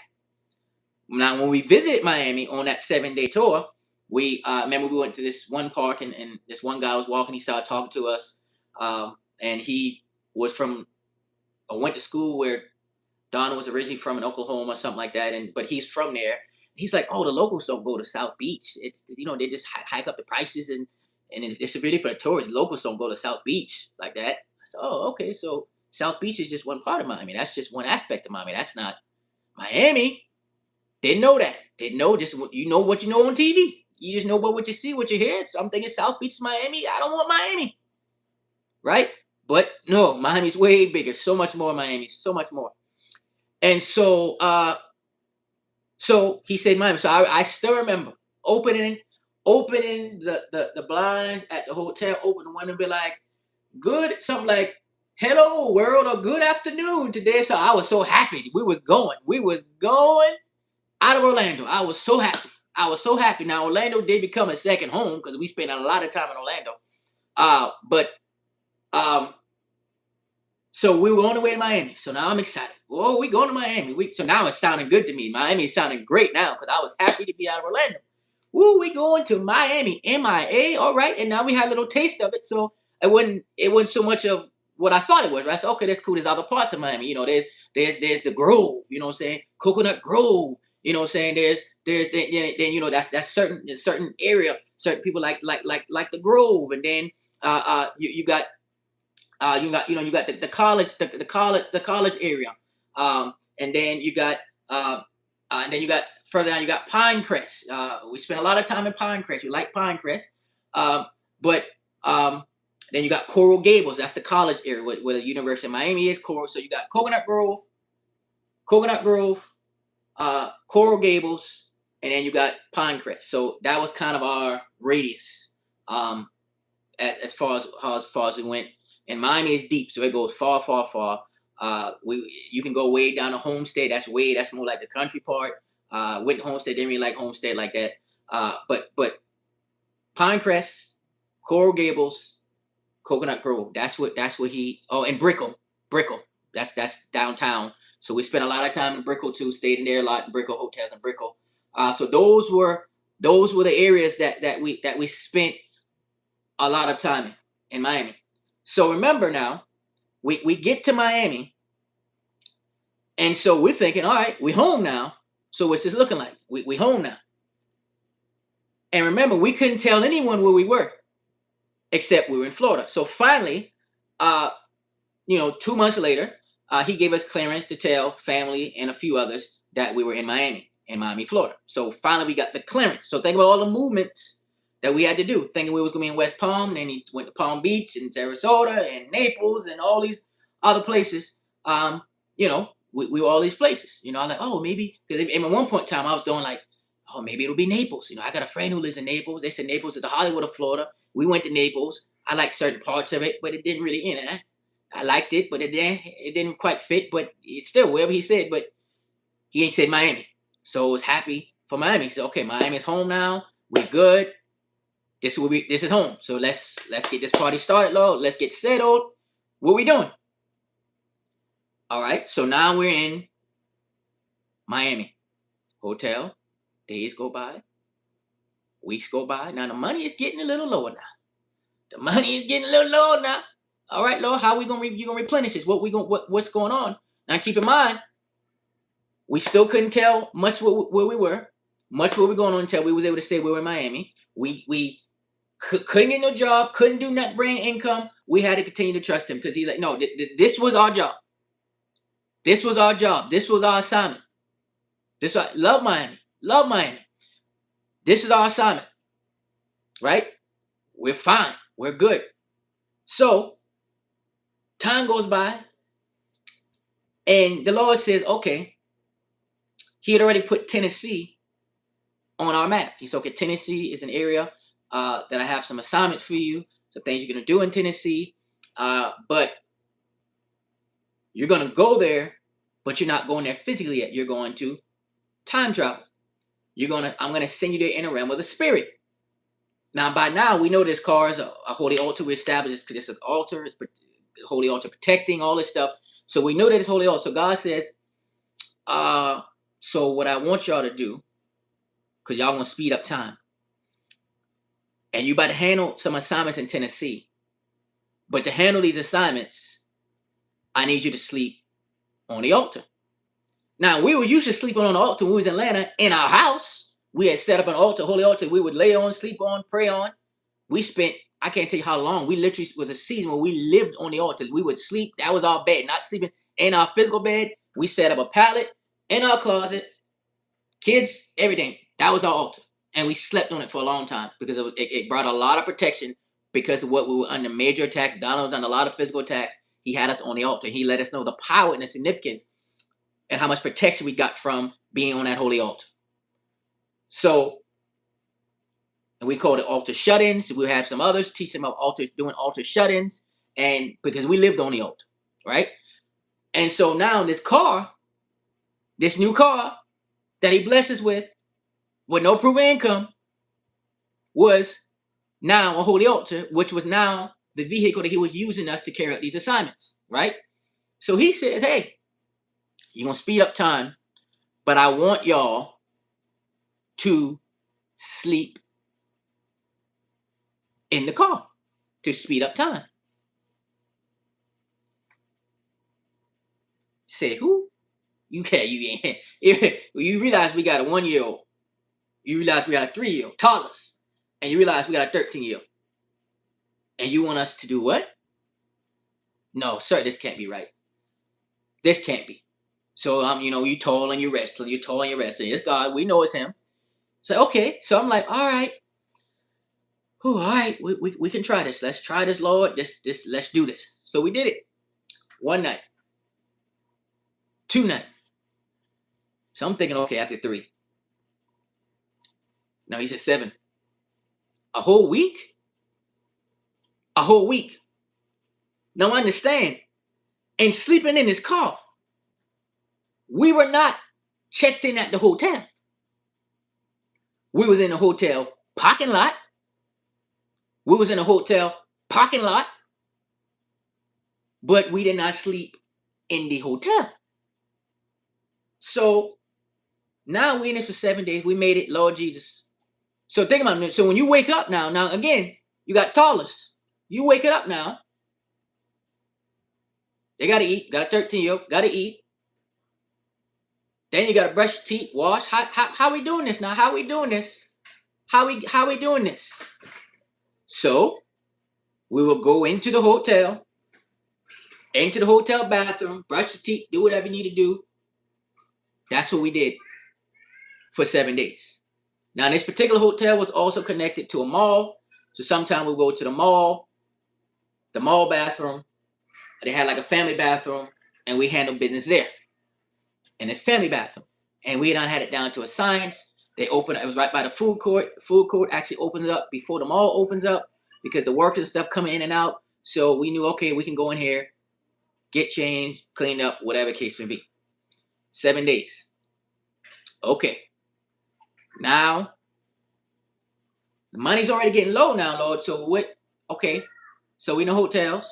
Now, when we visited Miami on that 7-day tour, we remember we went to this one park and this one guy was walking. He started talking to us, and he was went to school where Donna was originally from, in Oklahoma or something like that. But he's from there. He's like, oh, the locals don't go to South Beach. It's they just hike up the prices and it's really for the tourists. Locals don't go to South Beach like that. I said, oh, okay, so South Beach is just one part of Miami. That's just one aspect of Miami. That's not Miami. Didn't know that. Didn't know. Just what you know on TV. You just know about what you see, what you hear. So I'm thinking South Beach, Miami. I don't want Miami, right? But no, Miami's way bigger. So much more Miami. So much more. And so, so he said Miami. So I still remember opening the blinds at the hotel. Open the window and be like, good, something like, hello world, or good afternoon today. So I was so happy. We was going out of Orlando. I was so happy. Now, Orlando did become a second home because we spent a lot of time in Orlando. So we were on the way to Miami. So now I'm excited. Oh, we going to Miami. So now it's sounding good to me. Miami is sounding great now because I was happy to be out of Orlando. Woo, we going to Miami. MIA, all right. And now we had a little taste of it. So it wasn't so much of what I thought it was, right? So, okay, that's cool. There's other parts of Miami. There's the Grove, you know what I'm saying? Coconut Grove. You know what I'm saying? That's certain area, certain people like the Grove, and then you got the college area, and then you got further down you got Pinecrest. We spent a lot of time in Pinecrest. We like Pinecrest, but then you got Coral Gables. That's the college area where the University of Miami is. So you got Coconut Grove. Coral Gables, and then you got Pinecrest. So that was kind of our radius, as far as it went. And Miami is deep, so it goes far. You can go way down to Homestead. That's more like the country part. Went to Homestead, didn't really like Homestead like that. But Pinecrest, Coral Gables, Coconut Grove. That's what he. Oh, and Brickell. That's downtown. So we spent a lot of time in Brickell too. Stayed in there a lot in Brickell, hotels in Brickell. So those were the areas that we spent a lot of time in Miami. So remember now, we get to Miami, and so we're thinking, all right, we home now. So what's this looking like? We home now. And remember, we couldn't tell anyone where we were, except we were in Florida. So finally, 2 months later, he gave us clearance to tell family and a few others that we were in Miami, Florida. So finally we got the clearance. So think about all the movements that we had to do, thinking we was going to be in West Palm. Then he went to Palm Beach and Sarasota and Naples and all these other places. We were all these places. I was like, oh, maybe. Because at one point in time, I was doing like, oh, maybe it'll be Naples. I got a friend who lives in Naples. They said Naples is the Hollywood of Florida. We went to Naples. I liked certain parts of it, but it didn't really, I liked it, but it didn't quite fit. But it's still wherever he said, but he ain't said Miami. So I was happy for Miami. He said, okay, Miami's home now. We're good. This is home. So let's get this party started, Lord. Let's get settled. What we doing? All right. So now we're in Miami. Hotel. Days go by. Weeks go by. Now the money is getting a little lower now. The money is getting a little lower now. All right, Lord, how we gonna you gonna replenish this? What's going on? Now keep in mind, we still couldn't tell much where we were, much where we going on until we was able to say we were in Miami. We couldn't get no job, couldn't do nothing, bring income. We had to continue to trust him because he's like, no, this was our job. This was our job. This was our assignment. Love Miami. Love Miami. This is our assignment. Right? We're fine. We're good. So, time goes by, and the Lord says, okay, he had already put Tennessee on our map. He said, okay, Tennessee is an area that I have some assignments for you, some things you're going to do in Tennessee, but you're going to go there, but you're not going there physically yet. You're going to time travel. I'm going to send you there in a realm of the spirit. Now, by now, we know this car is a holy altar. We established this altar, it's holy altar protecting, all this stuff. So we know that it's holy altar. So God says, so what I want y'all to do, because y'all want to speed up time, and you about to handle some assignments in Tennessee, but to handle these assignments, I need you to sleep on the altar. Now, we were used to sleeping on the altar when we was in Atlanta in our house. We had set up an altar, holy altar, we would lay on, sleep on, pray on. We spent, I can't tell you how long, we literally was a season where we lived on the altar. We would sleep, that was our bed, not sleeping in our physical bed. We set up a pallet in our closet, kids, everything. That was our altar. And we slept on it for a long time because it brought a lot of protection because of what we were under major attacks. Donald was under a lot of physical attacks. He had us on the altar. He let us know the power and the significance and how much protection we got from being on that holy altar. So, and we called it altar shut-ins. We have some others teaching about doing altar shut-ins, and because we lived on the altar, right? And so now this new car that he blessed us with no proof of income, was now a holy altar, which was now the vehicle that he was using us to carry out these assignments, right? So he says, hey, you're going to speed up time, but I want y'all to sleep in the car to speed up time. Say, who? You realize we got a 1-year-old. You realize we got a 3-year-old, toddlers. And you realize we got a 13-year-old. And you want us to do what? No, sir, this can't be right. This can't be. So, you toil and you wrestling. You toil and you wrestling. It's God. We know it's him. So, okay. So, I'm like, all right. All right. We can try this. Let's try this, Lord. Let's do this. So, we did it. One night. 2 nights. So, I'm thinking, okay, after 3. No, he said 7. A whole week? A whole week. Now, understand. And sleeping in his car. We were not checked in at the hotel. We was in the hotel parking lot. We was in a hotel parking lot. But we did not sleep in the hotel. So now we in this for 7 days. We made it, Lord Jesus. So think about it. So when you wake up now again, you got toddlers. You wake it up now. They got to eat. Got a 13-year-old. Got to eat. Then you got to brush your teeth, wash. How we doing this now? How we doing this? How we doing this? So we will go into the hotel bathroom, brush your teeth, do whatever you need to do. That's what we did for 7 days. Now, this particular hotel was also connected to a mall. So sometimes we go to the mall bathroom. They had like a family bathroom, and we handle business there in this family bathroom. And we done had it down to a science. They opened it was right by the food court. The food court actually opens up before the mall opens up because the workers and stuff coming in and out. So we knew, okay, we can go in here, get changed, cleaned up, whatever case may be. 7 days. Okay. Now, the money's already getting low now, Lord. So what? Okay. So we in the hotels.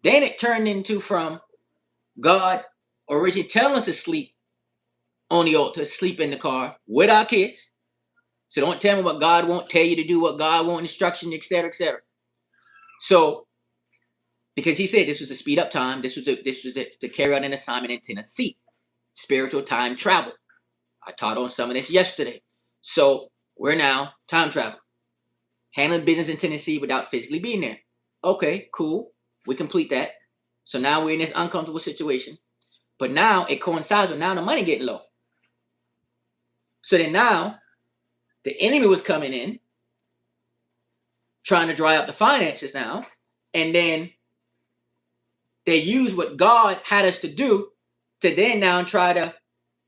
Then it turned into from God originally telling us to sleep on the altar, sleep in the car with our kids. So don't tell me what God won't tell you to do, what God won't instruction, etc., etc. So because he said this was a speed up time, this was to carry out an assignment in Tennessee, spiritual time travel. I taught on some of this yesterday. So we're now time travel, handling business in Tennessee without physically being there. Okay, cool. We complete that. So now we're in this uncomfortable situation. But now it coincides with now the money getting low. So then now the enemy was coming in, trying to dry up the finances now. And then they use what God had us to do to then now try to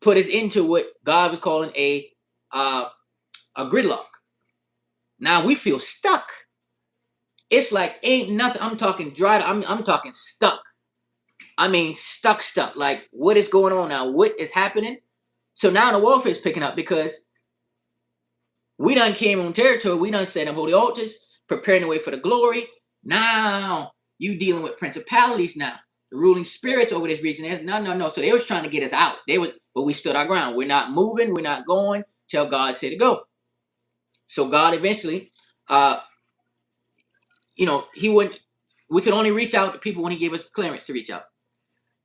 put us into what God was calling a gridlock. Now we feel stuck. It's like ain't nothing. I'm talking dry. I'm talking stuck. I mean stuck. Like what is going on now? What is happening? So now the warfare is picking up because we done came on territory. We done set up holy altars, preparing the way for the glory. Now you dealing with principalities now. The ruling spirits over this region. No. So they was trying to get us out. But we stood our ground. We're not moving. We're not going till God said to go. So God eventually, he wouldn't. We could only reach out to people when he gave us clearance to reach out.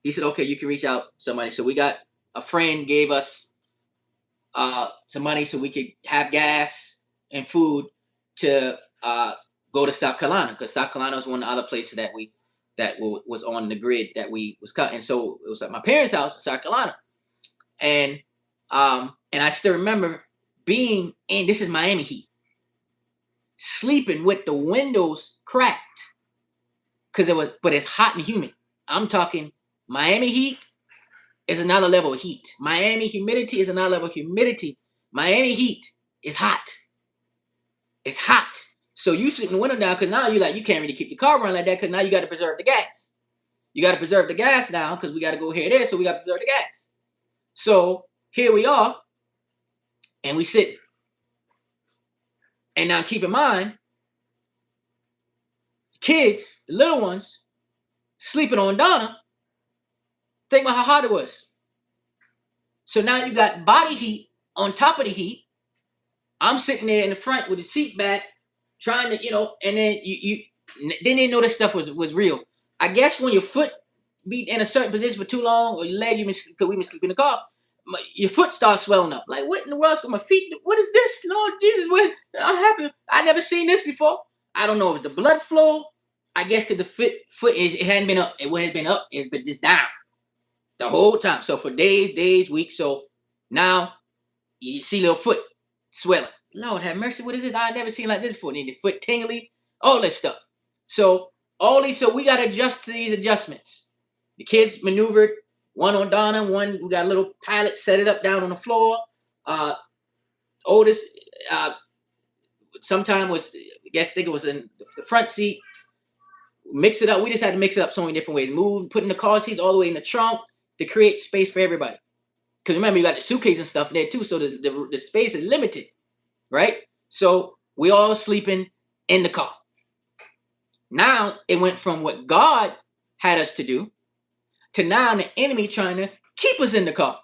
He said, okay, you can reach out to somebody. So we got a friend gave us some money so we could have gas and food to go to South Carolina, because South Carolina was one of the other places that was on the grid that we was cut. And so it was at my parents' house in South Carolina. And I still remember being in, this is Miami heat, sleeping with the windows cracked but it's hot and humid. I'm talking Miami heat is another level of heat. Miami humidity is another level of humidity. Miami heat is hot. It's hot. So you sitting the window down because now you can't really keep the car running like that because now you got to preserve the gas. You got to preserve the gas now because we got to go here and there, so we got to preserve the gas. So here we are, and we sit. And now keep in mind, kids, the little ones, sleeping on Donna. Think about how hot it was. So now you got body heat on top of the heat. I'm sitting there in the front with the seat back, trying to, and then you then they know this stuff was real. I guess when your foot be in a certain position for too long, or your leg, because we been sleeping in the car, your foot starts swelling up. Like, what in the world's got my feet? What is this? Lord Jesus, what? I'm happy. I never seen this before. I don't know if the blood flow. I guess because the foot it hadn't been up. It wouldn't have been up. It's been just down the whole time. So for days, weeks. So now you see little foot swelling. Lord have mercy. What is this? I never seen like this before. Then your foot tingly, all this stuff. So we got to adjust to these adjustments. The kids maneuvered. One on Donna, one we got a little pallet, set it up down on the floor. Oldest, sometime was, I think it was in the front seat. Mix it up. We just had to mix it up so many different ways. Move, putting the car seats all the way in the trunk to create space for everybody. Because remember, you got the suitcase and stuff there too, so the space is limited, right? So we all sleeping in the car. Now it went from what God had us to do to now the enemy trying to keep us in the car.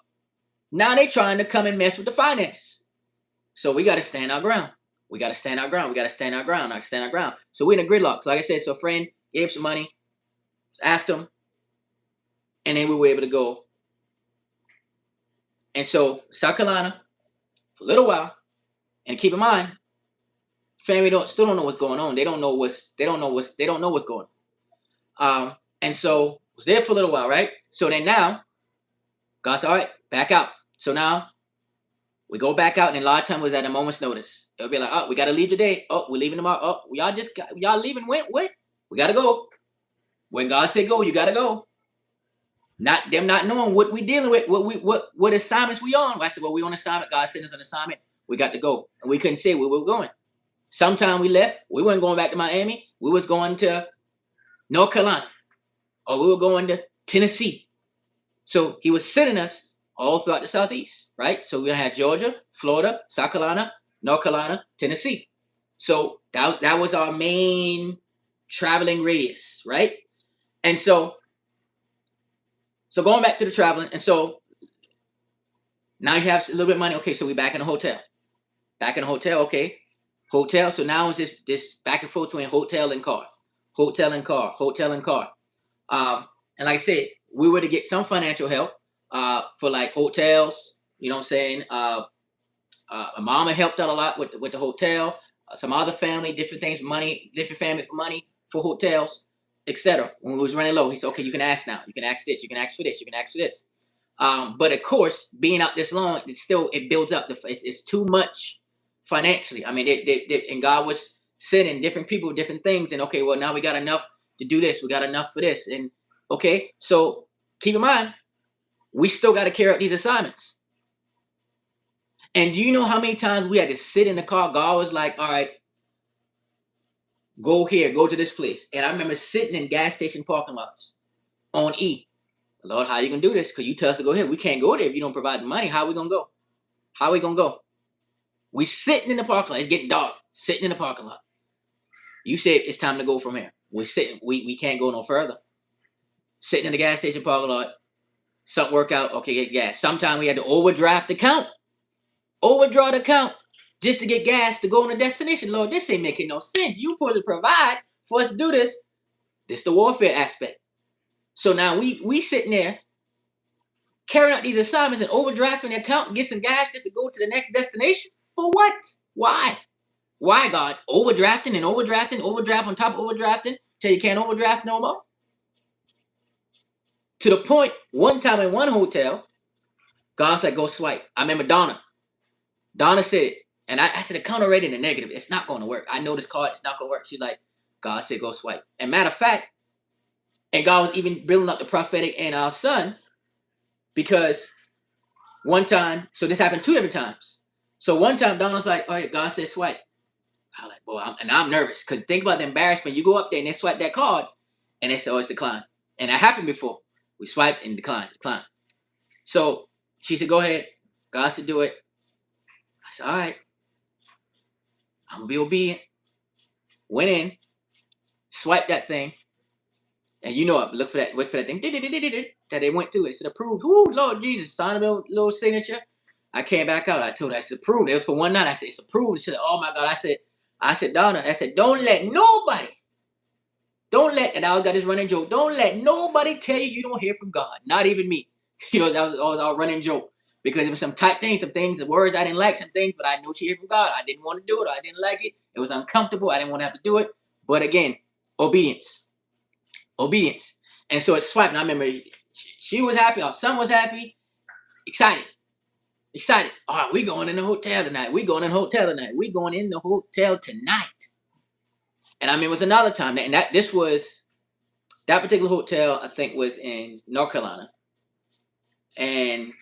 Now they trying to come and mess with the finances. So we got to stand our ground. We got to stand our ground. So we're in a gridlock. So like I said, so a friend gave some money, asked them, and then we were able to go. And so South Carolina for a little while, and keep in mind, family still don't know what's going on. They don't know what's going on. And so was there for a little while, right? So then now, God said, all right, back out. So now We go back out, and a lot of time was at a moment's notice. It'll be like, oh, we got to leave today. Oh, we're leaving tomorrow. Oh, y'all leaving? When? What? We got to go. When God said go, you got to go. Not them not knowing what we dealing with, what assignments we on. I said, well, we on assignment. God sent us an assignment. We got to go, and we couldn't say where we were going. Sometime we left. We weren't going back to Miami. We was going to North Carolina, or we were going to Tennessee. So he was sending us all throughout the Southeast, right? So we had Georgia, Florida, South Carolina, North Carolina, Tennessee. So that was our main traveling radius, right? And so going back to the traveling, and so now you have a little bit of money. Okay, so we back in the hotel. Back in the hotel, okay. Hotel. So now it's this back and forth between hotel and car. Hotel and car. Hotel and car. And like I said, we were to get some financial help for like hotels. You know what I'm saying? My mama helped out a lot with the hotel. Some other family, different things, money, different family for money for hotels, etc. When we was running low, he said, okay, you can ask now. You can ask this. You can ask for this. You can ask for this. But of course, being out this long, it builds up. It's too much financially. I mean, and God was sending different people, different things. And okay, well, now we got enough to do this. We got enough for this. And okay, so keep in mind, we still got to carry out these assignments. And do you know how many times we had to sit in the car? God was like, all right, go here, go to this place. And I remember sitting in gas station parking lots on E. Lord, how you gonna do this? Because you tell us to go here. We can't go there if you don't provide the money. How are we gonna go? How are we gonna go? We sitting in the parking lot. It's getting dark. Sitting in the parking lot. You say it's time to go from here. We're sitting. We can't go no further. Sitting in the gas station parking lot. Something work out. Okay, get gas. Sometimes we had to overdraft the account. Overdraw the account just to get gas to go on a destination. Lord, this ain't making no sense. You supposed to provide for us to do this. This the warfare aspect. So now we sitting there carrying out these assignments and overdrafting the account and get some gas just to go to the next destination? For what? Why? Why, God? Overdrafting and overdrafting, overdraft on top of overdrafting till you can't overdraft no more? To the point, one time in one hotel, God said, go swipe. I remember Donna. Donna said, and I said, the counter rating is negative. It's not going to work. I know this card. It's not going to work. She's like, God said, go swipe. And matter of fact, and God was even building up the prophetic and our son because one time, so this happened 2 different times. So one time, Donna's like, all right, God said swipe. I'm like, boy, I'm nervous because think about the embarrassment. You go up there and they swipe that card and they say, oh, it's declined. And that happened before. We swiped and declined. So she said, go ahead. God said, do it. I said, all right. I'm going to be obedient. Went in, swiped that thing. And you know, look for that thing. That they went through. It said approved. Woo, Lord Jesus, signed a little signature. I came back out. I told her, I said, approved. It was for one night. I said, it's approved. She said, oh my God. I said, Donna, I said, don't let nobody, and I got this running joke. Don't let nobody tell you don't hear from God. Not even me. You know, that was always our running joke. Because there was some tight things, the words I didn't like, some things, but I know she heard from God. I didn't want to do it. I didn't like it. It was uncomfortable. I didn't want to have to do it. But again, obedience. And so it swiped. And I remember she was happy. Our son was happy. Excited. All right, we going in the hotel tonight. We going in the hotel tonight. And I mean, it was another time. And that particular hotel, I think, was in North Carolina. And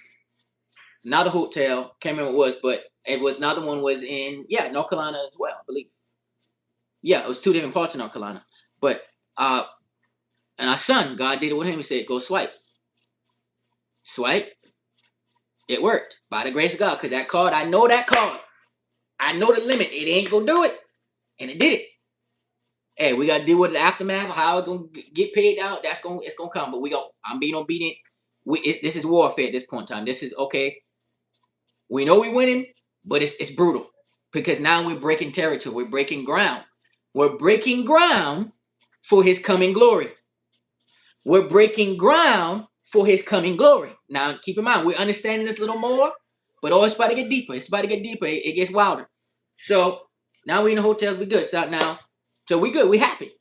another hotel, can't remember what it was, but it was another one was in, North Carolina as well, I believe. Yeah, it was 2 different parts of North Carolina. But, and our son, God did it with him. He said, go swipe. Swipe. It worked by the grace of God. Because that card, I know that card. I know the limit. It ain't going to do it. And it did it. Hey, we got to deal with the aftermath of how it's going to get paid out. It's going to come. But I'm being obedient. This is warfare at this point in time. This is, okay, we know we're winning, but it's brutal. Because now we're breaking territory. We're breaking ground. We're breaking ground for his coming glory. We're breaking ground for his coming glory. Now, keep in mind, we're understanding this a little more, but it's about to get deeper. It gets wilder. So now we're in the hotels. We're good. So we're good. We're happy.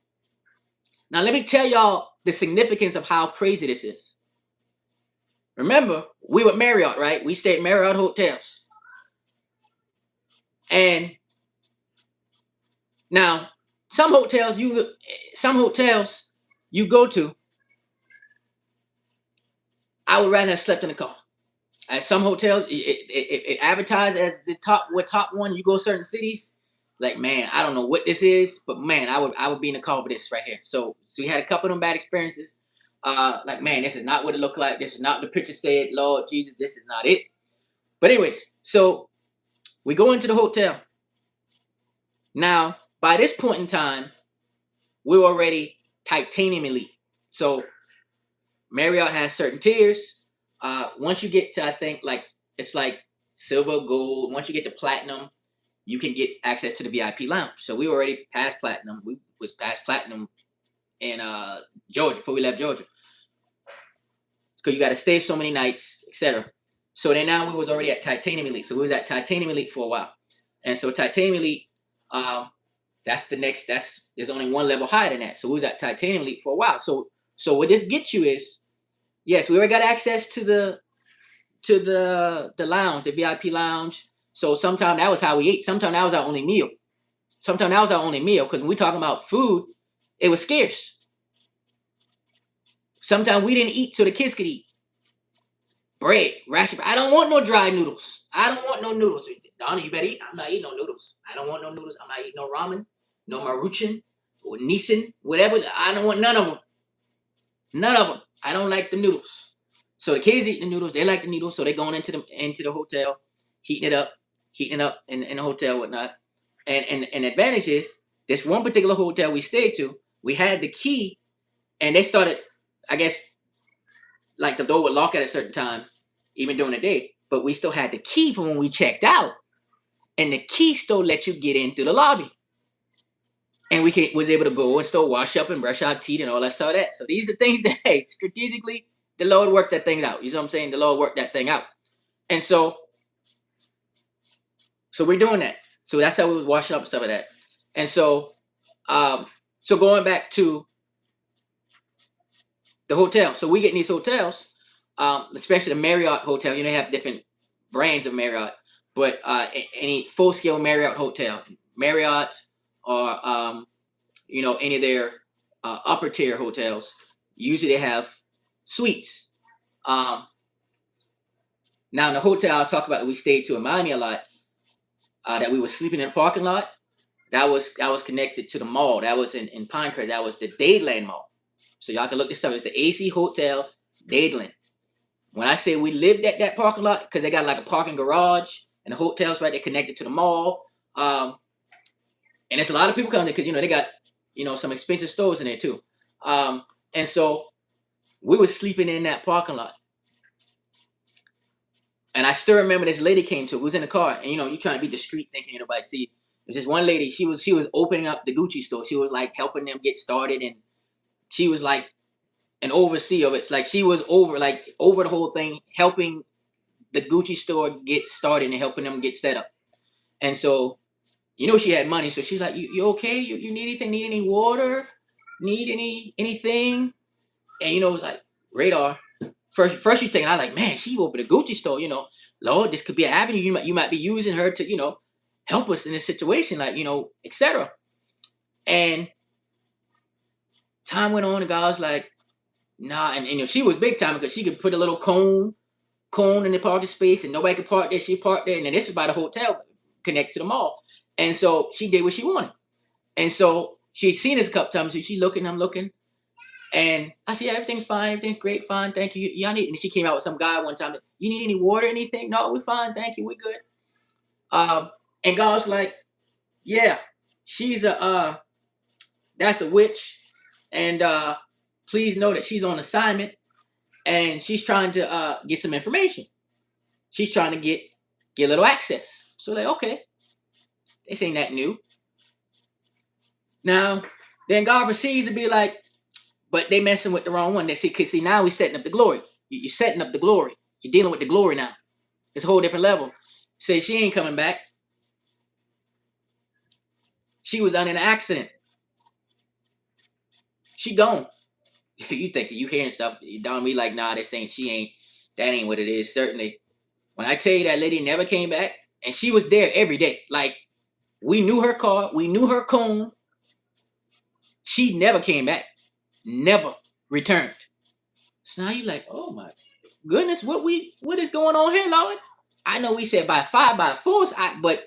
Now, let me tell y'all the significance of how crazy this is. Remember, we were Marriott, right? We stayed at Marriott hotels. And now some hotels you go to, I would rather have slept in the car. At some hotels, it advertised as the top one. You go to certain cities, like, man, I don't know what this is, but man, I would be in the car for this right here. So we had a couple of them bad experiences. Like, man, this is not what it looked like. This is not what the picture said. Lord Jesus, this is not it. But anyways, so we go into the hotel. Now, by this point in time, we're already titanium elite. So Marriott has certain tiers. Once you get to, I think, like, it's like silver, gold. Once you get to platinum, you can get access to the VIP lounge. So we were already past platinum. We was past platinum in Georgia before we left Georgia, because you got to stay so many nights, etc. So then now we was already at titanium elite. So we was at titanium elite for a while, and so titanium elite, that's the next. There's only one level higher than that. So we was at titanium elite for a while. So what this gets you is, yes, we already got access to the lounge, the VIP lounge. So sometimes that was how we ate. Sometimes that was our only meal. Because when we talking about food, it was scarce. Sometimes we didn't eat so the kids could eat. Bread, ration. I don't want no dry noodles. I don't want no noodles. Donna, you better eat. I'm not eating no noodles. I don't want no noodles. I'm not eating no ramen, no maruchan, or Nissan, whatever. I don't want none of them. None of them. I don't like the noodles. So the kids eat the noodles. They like the noodles. So they're going into the hotel, heating it up in the hotel, whatnot. And advantage is, this one particular hotel we stayed to, we had the key, and they started, I guess, like the door would lock at a certain time, even during the day. But we still had the key for when we checked out, and the key still let you get in through the lobby. And we was able to go and still wash up and brush our teeth and all that stuff. So these are things that, hey, strategically, the Lord worked that thing out. You know what I'm saying? The Lord worked that thing out. And so we're doing that. So that's how we was washing up and stuff like that. And so going back to the hotel. So we get in these hotels, especially the Marriott hotel. You know, they have different brands of Marriott, but any full-scale Marriott hotel, Marriott, or any of their upper tier hotels, usually they have suites. Now in the hotel I'll talk about that we stayed to in Miami a lot, that we were sleeping in the parking lot, that was connected to the mall. That was in Pinecrest. That was the Dadeland Mall. So y'all can look this up. It's the AC Hotel Dadeland. When I say we lived at that parking lot, because they got like a parking garage and the hotel's right there connected to the mall. And there's a lot of people coming there because they got some expensive stores in there too. And so we were sleeping in that parking lot. And I still remember this lady came to, who was in the car, and you're trying to be discreet, thinking nobody see. There's this one lady. She was opening up the Gucci store. She was like helping them get started, and she was like an overseer of it. It's like she was over the whole thing, helping the Gucci store get started and helping them get set up. And so, she had money. So she's like, you okay? You need anything? Need any water? Need anything? And it was like, radar. First you thinking, I was like, man, she opened a Gucci store. Lord, this could be an avenue. You might be using her to help us in this situation, like etc. And time went on, and God was like, nah. And she was big time because she could put a little cone in the parking space, and nobody could park there. She parked there, and then this is by the hotel connected to the mall. And so she did what she wanted. And so she'd seen us a couple times. So she looking, I'm looking. And I said, yeah, everything's fine. Everything's great. Fine. Thank you. Y'all need, and she came out with some guy one time. You need any water or anything? No, we're fine. Thank you. We're good. And God was like, yeah, she's that's a witch. And please know that she's on assignment, and she's trying to get some information. She's trying to get a little access. So like, okay, this ain't that new. Now, then God proceeds to be like, but they messing with the wrong one. They see, cause now we're setting up the glory. You're setting up the glory. You're dealing with the glory now. It's a whole different level. Say she ain't coming back. She was done in an accident. She gone. You thinking you hearing stuff? You don't be like, nah, that ain't what it is. Certainly, when I tell you that lady never came back, And she was there every day. Like, we knew her car, we knew her cone. She never came back, never returned. So now you're like, oh my goodness, what is going on here, Lord? I know we said by fire, by force, but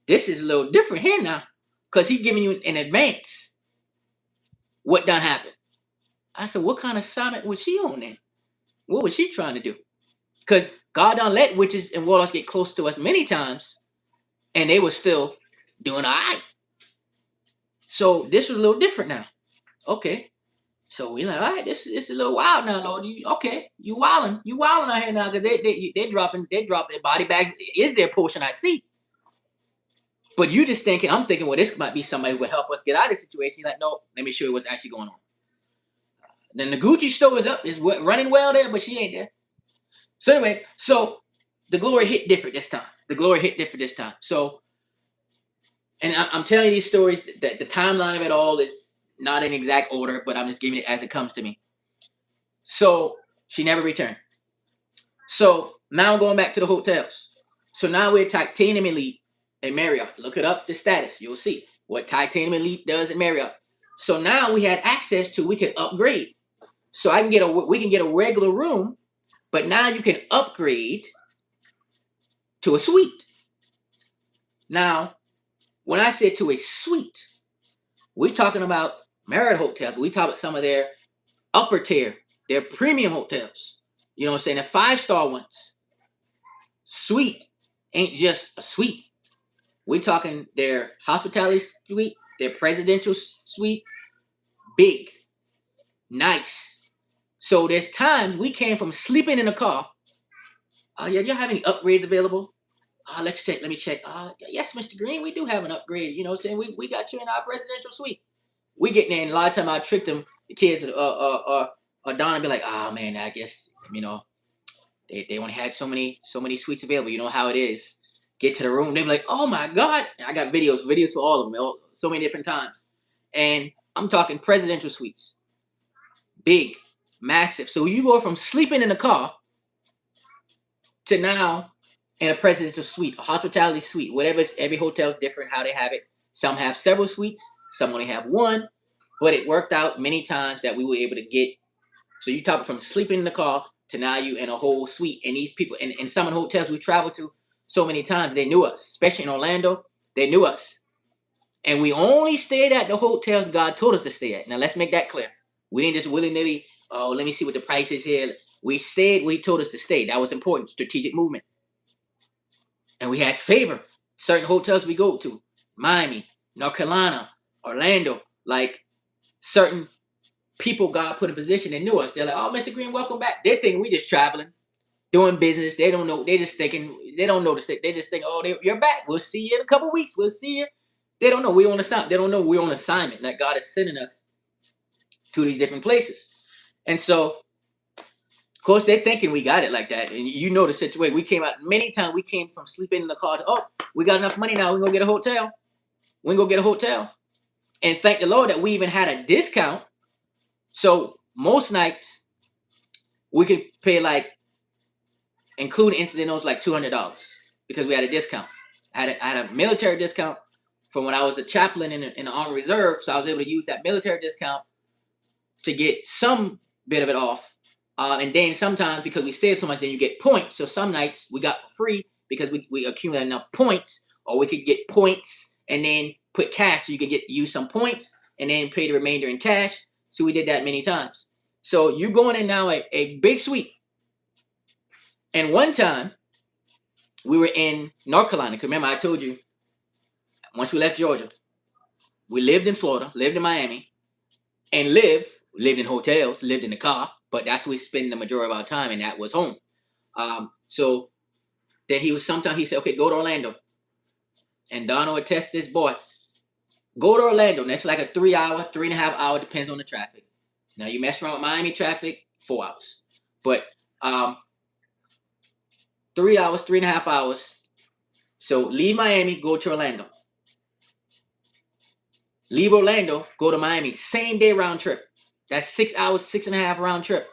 this is a little different here now, because He's giving you in advance what done happened. I said, what kind of assignment was she on then? What was she trying to do? Because God done let witches and warlocks get close to us many times, and they were still doing all right. So this was a little different now. Okay. So we like, all right, this is a little wild now, Lord. You wilding out here now, because they're dropping their body bags is their portion. I see, but you just thinking, I'm thinking, well, this might be somebody who would help us get out of the situation. You're like, no, let me show you what's actually going on. Then the Gucci store is up, is running well there, but she ain't there. So anyway, so the glory hit different this time. So, and I'm telling you these stories that the timeline of it all is not in exact order, but I'm just giving it as it comes to me. So she never returned. So now I'm going back to the hotels. So now we're Titanium Elite and Marriott. Look it up, the status. You'll see what Titanium Elite does at Marriott. So now we had access to, we can upgrade. So we can get a regular room, but now you can upgrade to a suite. Now, when I say to a suite, we're talking about Marriott hotels. We talk about some of their upper tier, their premium hotels. You know what I'm saying? The 5-star ones. Suite ain't just a suite. We're talking their hospitality suite, their presidential suite, big, nice. So there's times we came from sleeping in a car. Yeah, do you have any upgrades available? Let's check. Let me check. Yes, Mr. Green, we do have an upgrade. You know what I'm saying? We got you in our presidential suite. We get there, and a lot of time I tricked them, the kids, or Donna be like, oh man, I guess, they only had so many suites available. You know how it is. Get to the room, they be like, oh my God. I got videos for all of them, so many different times. And I'm talking presidential suites. Big, massive. So you go from sleeping in a car to now in a presidential suite, a hospitality suite, whatever. Every hotel is different how they have it. Some have several suites, some only have one, but it worked out many times that we were able to get. So you talk from sleeping in the car to now you in a whole suite. And these people, in some of the hotels we traveled to so many times, they knew us, especially in Orlando, they knew us. And we only stayed at the hotels God told us to stay at. Now let's make that clear. We didn't just willy-nilly, oh, let me see what the price is here. We stayed where He told us to stay. That was important, strategic movement. And we had favor. Certain hotels we go to, Miami, North Carolina, Orlando, like certain people God put in position that knew us. They're like, oh, Mr. Green, welcome back. They're thinking we just traveling, doing business. They don't know. They just thinking, they don't know the state. They just think, oh, you're back. We'll see you in a couple weeks. We'll see you. They don't know we on assignment. They don't know we're on assignment. That God is sending us to these different places. And so, of course, they're thinking we got it like that. And you know the situation. We came out many times. We came from sleeping in the car to, oh, we got enough money now. We're going to get a hotel. And thank the Lord that we even had a discount. So most nights we could pay, like, including incidentals, like $200 because we had a discount. I had a military discount from when I was a chaplain in the Army Reserve, so I was able to use that military discount to get some bit of it off. And then sometimes, because we stayed so much, then you get points. So some nights we got for free because we accumulated enough points, or we could get points and then put cash, so you could use some points and then pay the remainder in cash. So we did that many times. So you going in now a big suite. And one time we were in North Carolina. Because remember, I told you, once we left Georgia, we lived in Florida, lived in Miami, and lived in hotels, lived in the car. But that's where we spend the majority of our time, and that was home. So then sometimes he said, okay, go to Orlando. And Donna would test this, boy, go to Orlando. And that's like a 3.5 hour, depends on the traffic. Now you mess around with Miami traffic, 4 hours. But 3 hours, 3.5 hours. So leave Miami, go to Orlando. Leave Orlando, go to Miami. Same day round trip. That's 6 hours, 6.5 round trip.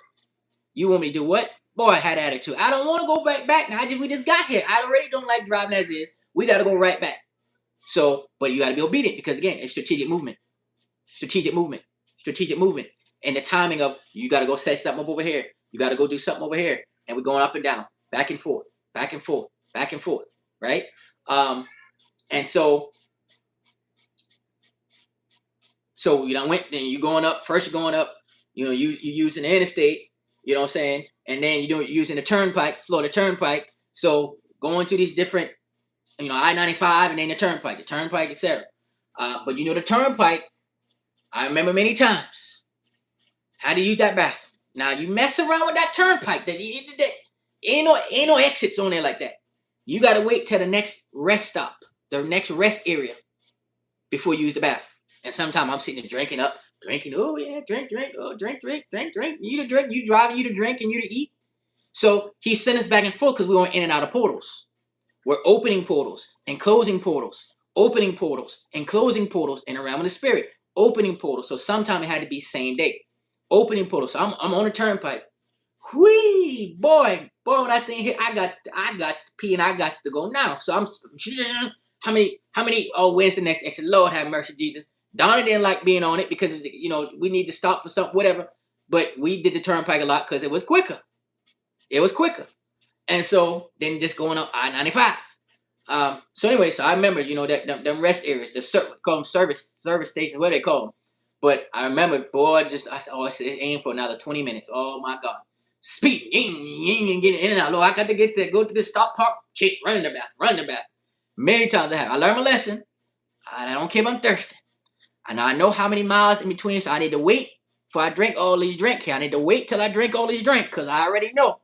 You want me to do what? Boy, I had attitude. I don't want to go back now. We just got here. I already don't like driving as is. we got to go right back. So, but you got to be obedient because again, it's strategic movement, strategic movement, strategic movement, and the timing of you got to go set something up over here, you got to go do something over here, and we're going up and down, back and forth, back and forth, back and forth, right? And so you know, went then you going up first. You're going up. You know, you using the interstate. You know what I'm saying? And then you're using the turnpike, Florida Turnpike. So going to these different, you know, I-95 and then the turnpike, etc. But you know, the turnpike. I remember many times how to use that bathroom. Now you mess around with that turnpike. That ain't no exits on there like that. You got to wait till the next rest stop, the next rest area, before you use the bathroom. And sometimes I'm sitting there drinking. Oh yeah, drink. Oh, drink. You to drink, you driving, you to drink, and you to eat. So he sent us back and forth because we were in and out of portals. We're opening portals and closing portals, opening portals and closing portals in the realm of the spirit, opening portals. So sometimes it had to be same day, opening portals. So I'm on the turnpike. Whee, boy, when that thing hit, I got to pee and I got to go now. So I'm how many? Oh, where's the next exit? Lord have mercy, Jesus. Donna didn't like being on it because you know we need to stop for something, whatever. But we did the turnpike a lot because it was quicker. It was quicker, and so then just going up I-95. So anyway, so I remember, you know, that them rest areas, call them service stations, what they call them. But I remember, boy, I said, aim for another 20 minutes. Oh my God, speeding, getting in and out. Lord, I got to go to the stop park, chase, run in the bath. Many times I have. I learned my lesson. I don't care if I'm thirsty. And I know how many miles in between, so I need to wait before I drink all these drinks. I need to wait till I drink all these drinks, because I already know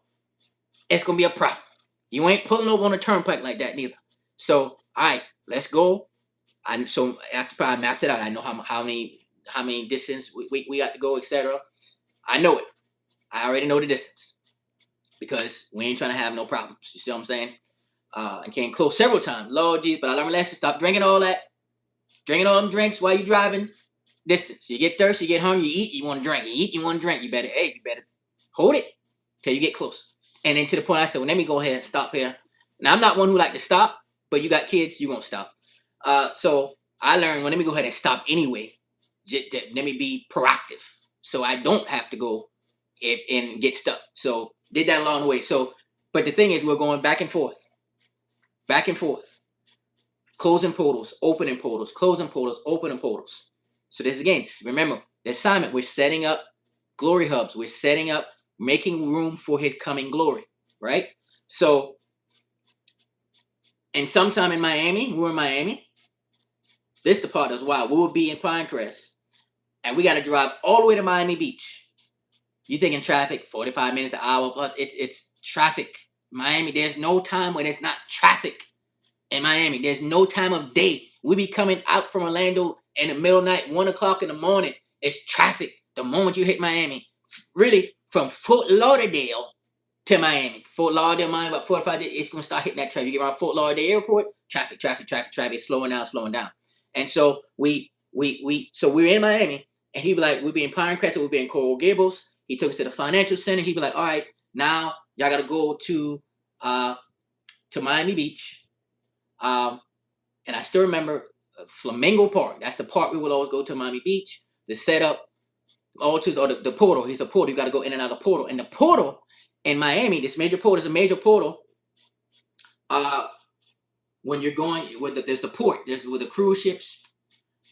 it's going to be a problem. You ain't pulling over on a turnpike like that neither. So, all right, let's go. So after I mapped it out, I know how many distance we got to go, etc. I know it. I already know the distance because we ain't trying to have no problems. You see what I'm saying? I came close several times. Lord Jesus, but I learned my lesson. Stop drinking all that. Drinking all them drinks while you driving. Distance. You get thirsty, you get hungry, you eat, you want to drink. You eat, you want to drink. You better hold it till you get close. And then to the point I said, well, let me go ahead and stop here. Now, I'm not one who like to stop, but you got kids, you won't stop. So I learned, well, let me go ahead and stop anyway. Let me be proactive so I don't have to go and get stuck. So did that along the way. So, but the thing is, we're going back and forth. Closing portals, opening portals, closing portals, opening portals. So this again, remember, the assignment, we're setting up glory hubs. We're setting up, making room for his coming glory, right? So, and sometime in Miami, we were in Miami. This is the part that's wild. We will be in Pinecrest, and we got to drive all the way to Miami Beach. You thinking traffic, 45 minutes, an hour plus. It's traffic. Miami, there's no time where there's not traffic. In Miami, there's no time of day. We be coming out from Orlando in the middle of the night, 1 o'clock in the morning. It's traffic the moment you hit Miami. Really, from Fort Lauderdale to Miami. Fort Lauderdale, Miami, about 4 or 5 days, it's going to start hitting that traffic. You get around Fort Lauderdale Airport, traffic. It's slowing down. And so so we're in Miami, and he'd be like, we'll be in Pinecrest, we'll be in Coral Gables. He took us to the financial center. He'd be like, all right, now y'all got to go to Miami Beach. And I still remember Flamingo Park. That's the park we would always go to Miami Beach. The setup, all to the portal. He's a portal. You got to go in and out of the portal. And the portal in Miami, this major portal is a major portal. When you're going, there's the port. There's where the cruise ships.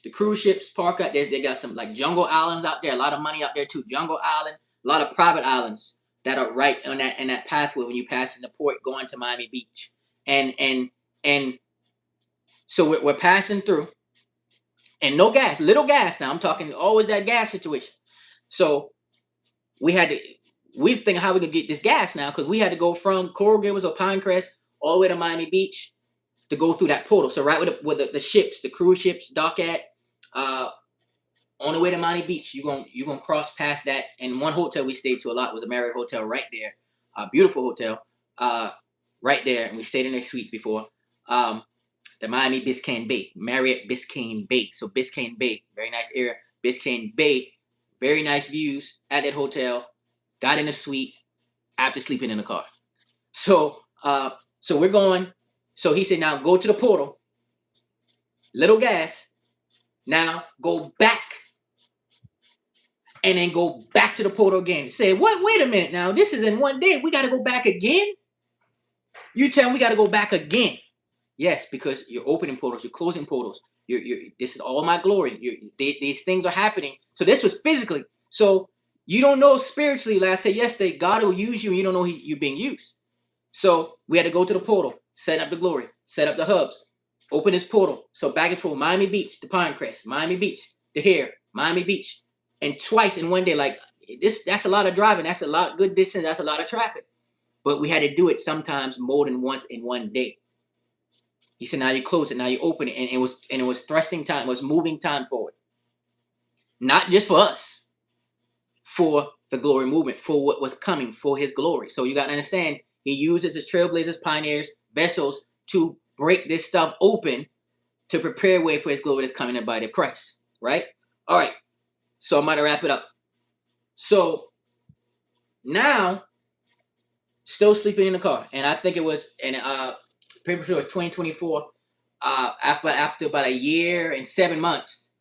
The cruise ships park out there. They got some like jungle islands out there. A lot of money out there too. Jungle Island. A lot of private islands that are right on that pathway when you pass in the port going to Miami Beach. And so we're passing through, and no gas, little gas. Now I'm talking always that gas situation. So we thinking how we could get this gas now, because we had to go from Coral Gables or Pinecrest all the way to Miami Beach to go through that portal. So right with the ships, the cruise ships dock at, on the way to Miami Beach, you're gonna cross past that. And one hotel we stayed to a lot was a Marriott hotel right there, a beautiful hotel, right there, and we stayed in their suite before. The Miami Biscayne Bay, Marriott Biscayne Bay. So Biscayne Bay, very nice area. Biscayne Bay, very nice views at that hotel. Got in a suite after sleeping in the car. So we're going. So he said, now go to the portal, little gas. Now go back and then go back to the portal again. Say, what? Wait a minute now. This is in one day. We got to go back again? You tell me we got to go back again. Yes, because you're opening portals, you're closing portals. This is all my glory. These things are happening. So this was physically. So you don't know spiritually, like I said yesterday, God will use you and you don't know you're being used. So we had to go to the portal, set up the glory, set up the hubs, open this portal. So back and forth, Miami Beach, the Pinecrest, Miami Beach, the Hare, Miami Beach. And twice in one day, like that's a lot of driving. That's a lot good distance. That's a lot of traffic. But we had to do it sometimes more than once in one day. He said, now you close it, now you open it. And it was thrusting time, it was moving time forward. Not just for us, for the glory movement, for what was coming, for his glory. So you got to understand, he uses his trailblazers, pioneers, vessels to break this stuff open to prepare way for his glory that's coming in the body of Christ. Right? All right. So I'm going to wrap it up. So now, still sleeping in the car. And I think it was, pretty sure it was 2024. After about a year and 7 months,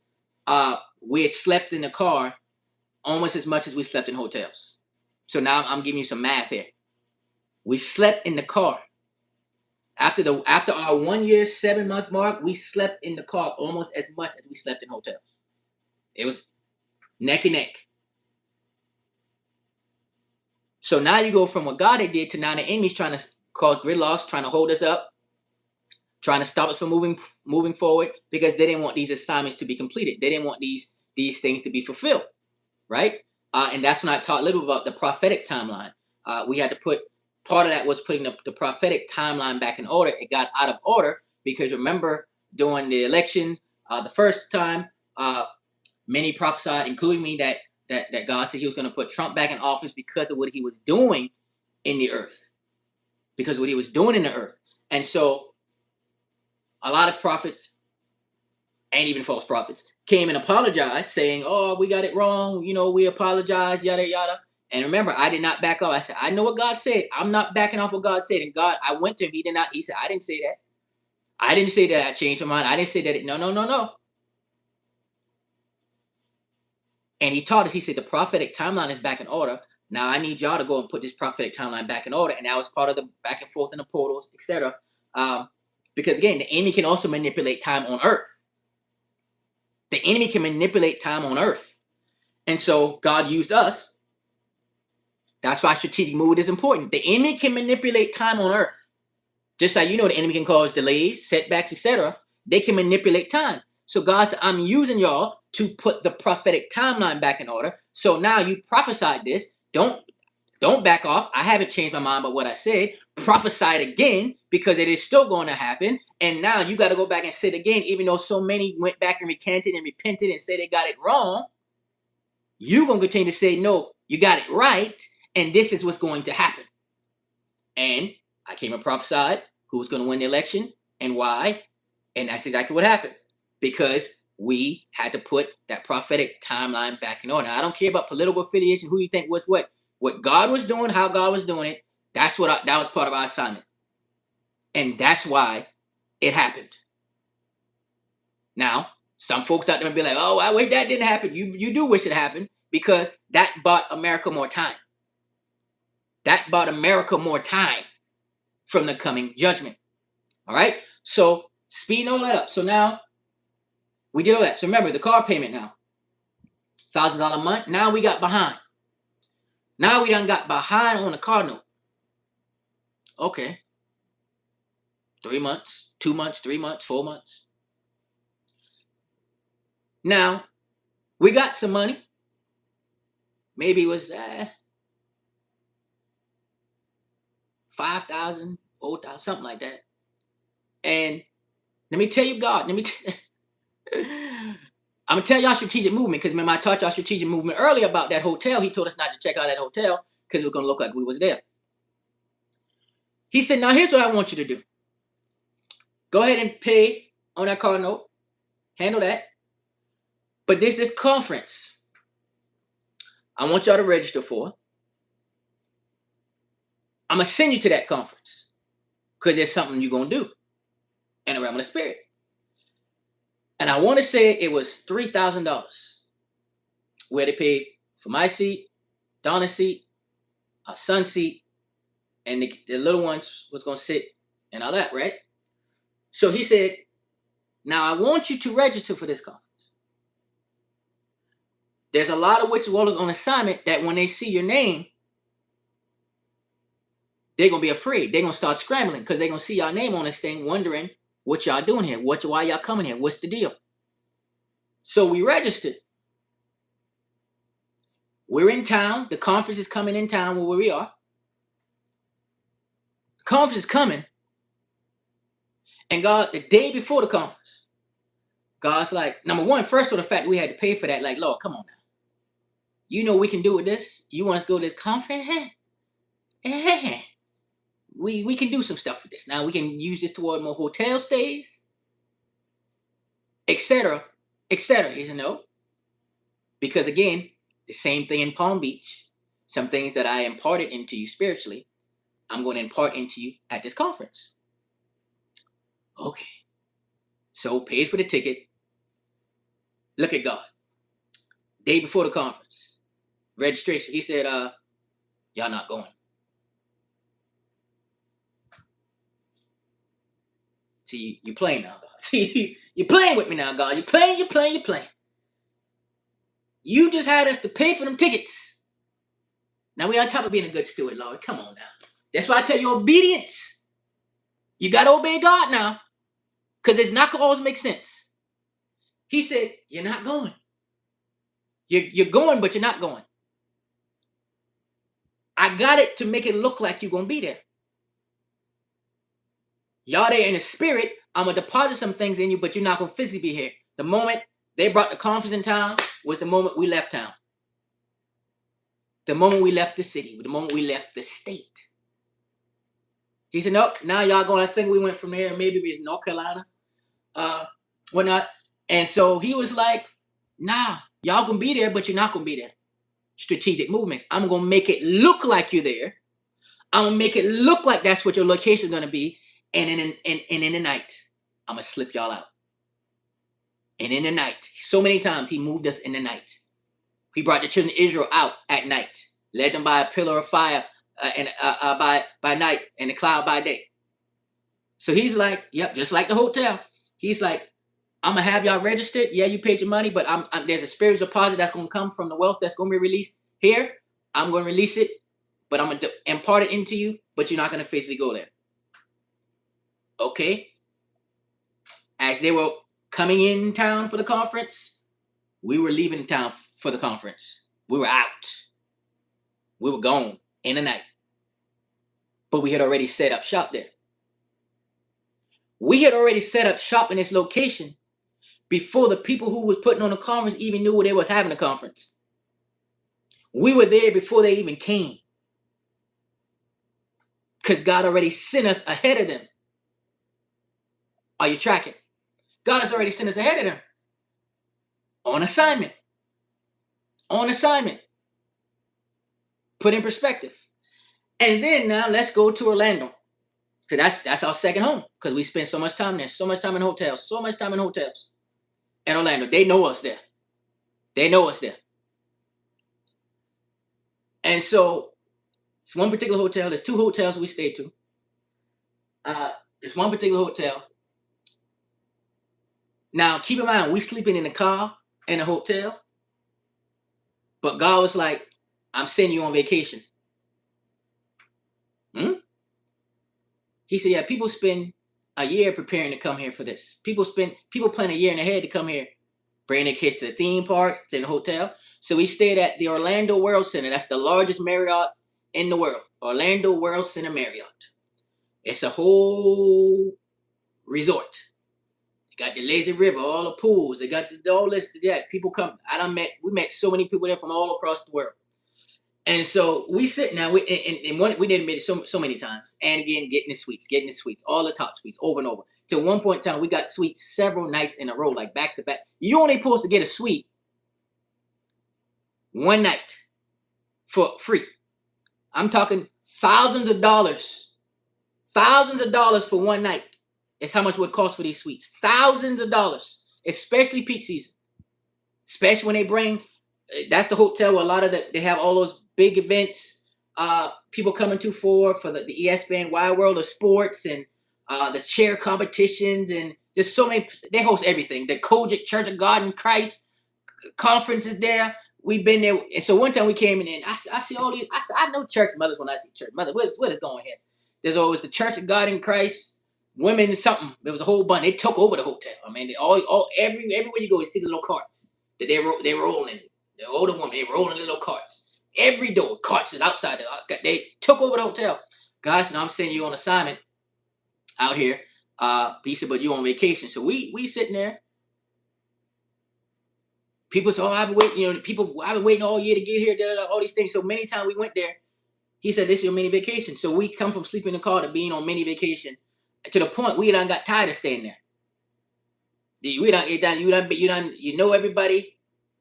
we had slept in the car almost as much as we slept in hotels. So now I'm giving you some math here. We slept in the car. After our 1 year, 7 month mark, we slept in the car almost as much as we slept in hotels. It was neck and neck. So now you go from what God had did to now the enemy's trying to cause gridlocks, trying to hold us up, trying to stop us from moving forward because they didn't want these assignments to be completed. They didn't want these things to be fulfilled, right? And that's when I taught a little bit about the prophetic timeline. We had to put, part of that was putting the prophetic timeline back in order. It got out of order because remember during the election, the first time, many prophesied, including me, that God said he was going to put Trump back in office because of what he was doing in the earth. Because of what he was doing in the earth. And so a lot of prophets, and even false prophets, came and apologized, saying, oh, we got it wrong. You know, we apologize, yada, yada. And remember, I did not back off. I said, I know what God said. I'm not backing off what God said. And God, I went to him. He did not. He said, I didn't say that. I didn't say that I changed my mind. I didn't say that. No. And he taught us, he said, the prophetic timeline is back in order. Now I need y'all to go and put this prophetic timeline back in order. And that was part of the back and forth in the portals, etc. Because again, the enemy can also manipulate time on earth. The enemy can manipulate time on earth. And so God used us. That's why strategic movement is important. The enemy can manipulate time on earth. Just like, the enemy can cause delays, setbacks, etc. They can manipulate time. So God said, I'm using y'all to put the prophetic timeline back in order. So now you prophesied this. Don't back off. I haven't changed my mind about what I said. Prophesy it again because it is still going to happen. And now you got to go back and say it again, even though so many went back and repented and said they got it wrong. You're going to continue to say, no, you got it right. And this is what's going to happen. And I came and prophesied who's going to win the election and why. And that's exactly what happened. Because we had to put that prophetic timeline back in order. Now, I don't care about political affiliation, who you think was what. What God was doing, how God was doing it, that was part of our assignment. And that's why it happened. Now, some folks out there will be like, oh, I wish that didn't happen. You do wish it happened because that bought America more time. That bought America more time from the coming judgment. All right? So, speeding all that up. So now, we did all that. So remember, the car payment now, $1,000 a month. Now we got behind. Now we done got behind on the car note. Okay. 3 months, 2 months, 3 months, 4 months. Now, we got some money. Maybe it was 5,000, 4,000, something like that. And let me tell you, God, I'm going to tell y'all strategic movement because remember I taught y'all strategic movement earlier about that hotel. He told us not to check out that hotel because it was going to look like we was there. He said, now here's what I want you to do. Go ahead and pay on that car note. Handle that. But there's this conference I want y'all to register for. I'm going to send you to that conference because there's something you're going to do. in the realm of the spirit. And I want to say it was $3,000 where they paid for my seat, Donna's seat, our son's seat, and the little ones was going to sit and all that, right? So he said, now I want you to register for this conference. There's a lot of witches on assignment that when they see your name, they're going to be afraid. They're going to start scrambling because they're going to see your name on this thing, wondering what y'all doing here. Why y'all coming here? What's the deal? So we registered. We're in town. The conference is coming in town where we are. The conference is coming. And God, the day before the conference, God's like, number one, first of the fact we had to pay for that, like, Lord, come on now. You know we can do with this. You want us to go to this conference? We can do some stuff with this. Now we can use this toward more hotel stays, etc., etc. He said, no. Because again, the same thing in Palm Beach. Some things that I imparted into you spiritually, I'm going to impart into you at this conference. Okay. So paid for the ticket. Look at God. Day before the conference. Registration. He said, y'all not going. See, you're playing now, God. See, you're playing with me now, God. You're playing. You just had us to pay for them tickets. Now we on top of being a good steward, Lord. Come on now. That's why I tell you obedience. You got to obey God now. Because it's not going to always make sense. He said, you're not going. You're going, but you're not going. I got it to make it look like you're going to be there. Y'all there in the spirit, I'm going to deposit some things in you, but you're not going to physically be here. The moment they brought the conference in town was the moment we left town. The moment we left the city. The moment we left the state. He said, nope, now y'all going, I think we went from there, maybe it was North Carolina, whatnot. And so he was like, nah, y'all going to be there, but you're not going to be there. Strategic movements. I'm going to make it look like you're there. I'm going to make it look like that's what your location is going to be. And in the night, I'm going to slip y'all out. And in the night, so many times he moved us in the night. He brought the children of Israel out at night, led them by a pillar of fire by night and a cloud by day. So he's like, yep, just like the hotel. He's like, I'm going to have y'all registered. Yeah, you paid your money, but there's a spiritual deposit that's going to come from the wealth that's going to be released here. I'm going to release it, but I'm going to impart it into you, but you're not going to physically go there. Okay. As they were coming in town for the conference, we were leaving town for the conference. We were out. We were gone in the night. But we had already set up shop there. We had already set up shop in this location before the people who was putting on the conference even knew they was having a conference. We were there before they even came. Because God already sent us ahead of them. Are you tracking? God has already sent us ahead of them. On assignment. On assignment. Put in perspective. And then now let's go to Orlando. Because that's our second home. Because we spend so much time there. So much time in hotels. So much time in hotels. In Orlando. They know us there. They know us there. And so, it's one particular hotel. There's two hotels we stayed to. There's one particular hotel. Now, keep in mind, we sleeping in the car in a hotel. But God was like, I'm sending you on vacation. He said, yeah, people spend a year preparing to come here for this. People plan a year and a half to come here. Bring their kids to the theme park, to the hotel. So we stayed at the Orlando World Center. That's the largest Marriott in the world. Orlando World Center Marriott. It's a whole resort. They got the lazy river, all the pools. They got all this. Yeah, people come. We met so many people there from all across the world. And so we sit now. We didn't meet so many times. And again, getting the suites, all the top suites over and over. Till one point in time, we got suites several nights in a row, like back to back. You only supposed to get a suite one night for free. I'm talking thousands of dollars for one night. It's how much it would cost for these suites. Thousands of dollars, especially peak season. Especially when they bring, that's the hotel where a lot of they have all those big events. People coming to for the ESPN Wide World of Sports and the chair competitions and just so many. They host everything. The Kojic Church of God in Christ conference is there. We've been there, and so one time we came in, and I see all these. I know church mothers when I see church mother. What is going here? There's always the Church of God in Christ, women something. There was a whole bunch. They took over the hotel. I mean, everywhere you go, you see the little carts that they rolling. The older women, they rolling little carts. Every door, carts is outside. They took over the hotel. God said, "I'm sending you on assignment out here." He said, "But you on vacation." So we sitting there. People say, "Oh, I've been waiting." I've been waiting all year to get here. All these things. So many times we went there. He said, "This is your mini vacation." So we come from sleeping in the car to being on mini vacation, to the point we done got tired of staying there. You know everybody.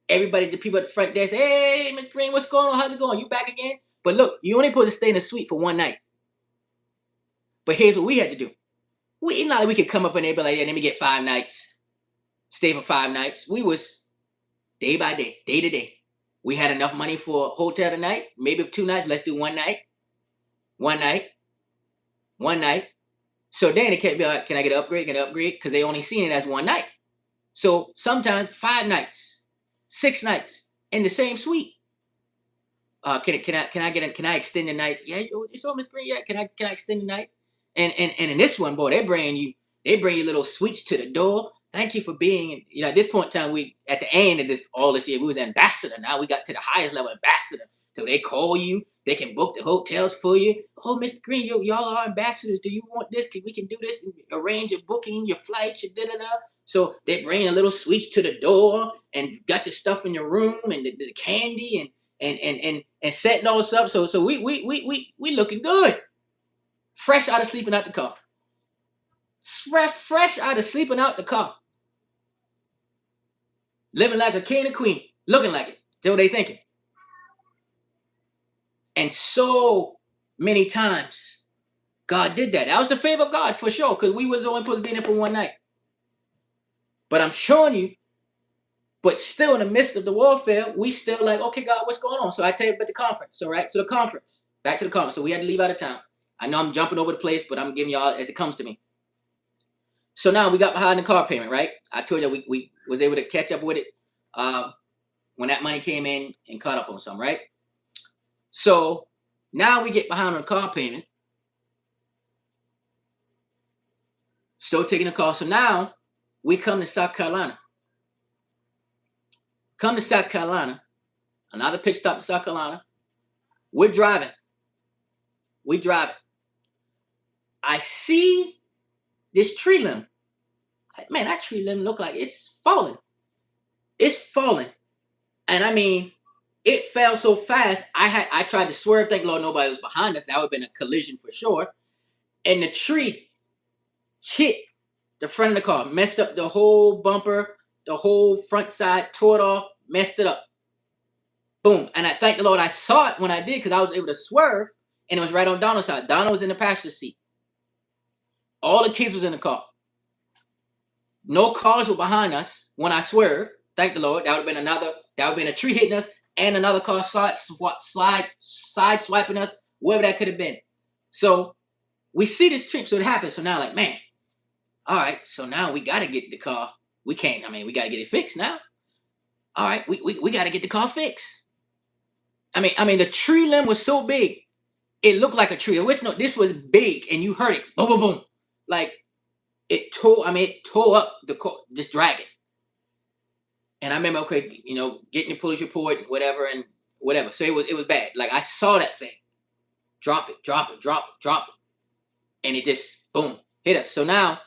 Everybody, the people at the front desk, "Hey, Miss Green, what's going on? How's it going? You back again?" But look, you only supposed to stay in a suite for one night. But here's what we had to do. Not like we could come up in there and be like, "Yeah, let me get 5 nights. Stay for 5 nights." We was day by day, day to day. We had enough money for a hotel tonight. Maybe 2 nights. Let's do one night. One night. One night. So then it can't be like, "Can I get an upgrade? Get an upgrade?" Because they only seen it as one night. So sometimes 5 nights, 6 nights in the same suite. Can I extend the night? Yeah, it's all Miss Green. Yeah, can I extend the night? And in this one, boy, they bring you little sweets to the door. Thank you for being. At this point in time, we at the end of this year, we was ambassador. Now we got to the highest level ambassador. So they call you. They can book the hotels for you. "Oh, Mr. Green, y'all are ambassadors. Do you want this? We can do this. And arrange your booking, your flights, your da da da." So they bring a little sweets to the door and got the stuff in your room and the candy and setting all this up. So we looking good. Fresh out of sleeping out the car. Fresh out of sleeping out the car. Living like a king and queen. Looking like it. That's what they thinking. And so many times, God did that. That was the favor of God for sure, because we was only supposed to be in there for one night. But I'm showing you, but still in the midst of the warfare, we still like, "Okay, God, what's going on?" So I tell you about the conference. So right, so the conference. Back to the conference. So we had to leave out of town. I know I'm jumping over the place, but I'm giving y'all as it comes to me. So now we got behind the car payment, right? I told you we was able to catch up with it when that money came in and caught up on some, right? So now we get behind on the car payment. Still taking the car. So now we come to South Carolina. Come to South Carolina. Another pit stop in South Carolina. We're driving. I see this tree limb. Man, that tree limb look like it's falling. It's falling. And I mean, it fell so fast. I tried to swerve, thank Lord nobody was behind us. That would have been a collision for sure. And the tree hit the front of the car, messed up the whole bumper, the whole front side, tore it off, messed it up. Boom. And I thank the Lord I saw it when I did, because I was able to swerve, and it was right on Donald's side. Donald was in the passenger seat. All the kids was in the car. No cars were behind us when I swerved. Thank the Lord. That would have been a tree hitting us and another car side swiping us, wherever that could have been. So we see this trip. So it happens. So now, like, man, all right. So now we got to get the car. We got to get it fixed now. All right. We got to get the car fixed. I mean, the tree limb was so big. It looked like a tree. This was big, and you heard it. Boom, boom, boom. Like, it tore up the car, just dragging. And I remember, okay, getting the police report, whatever. So it was bad. Like, I saw that thing. Drop it. And it just, boom, hit us. So now,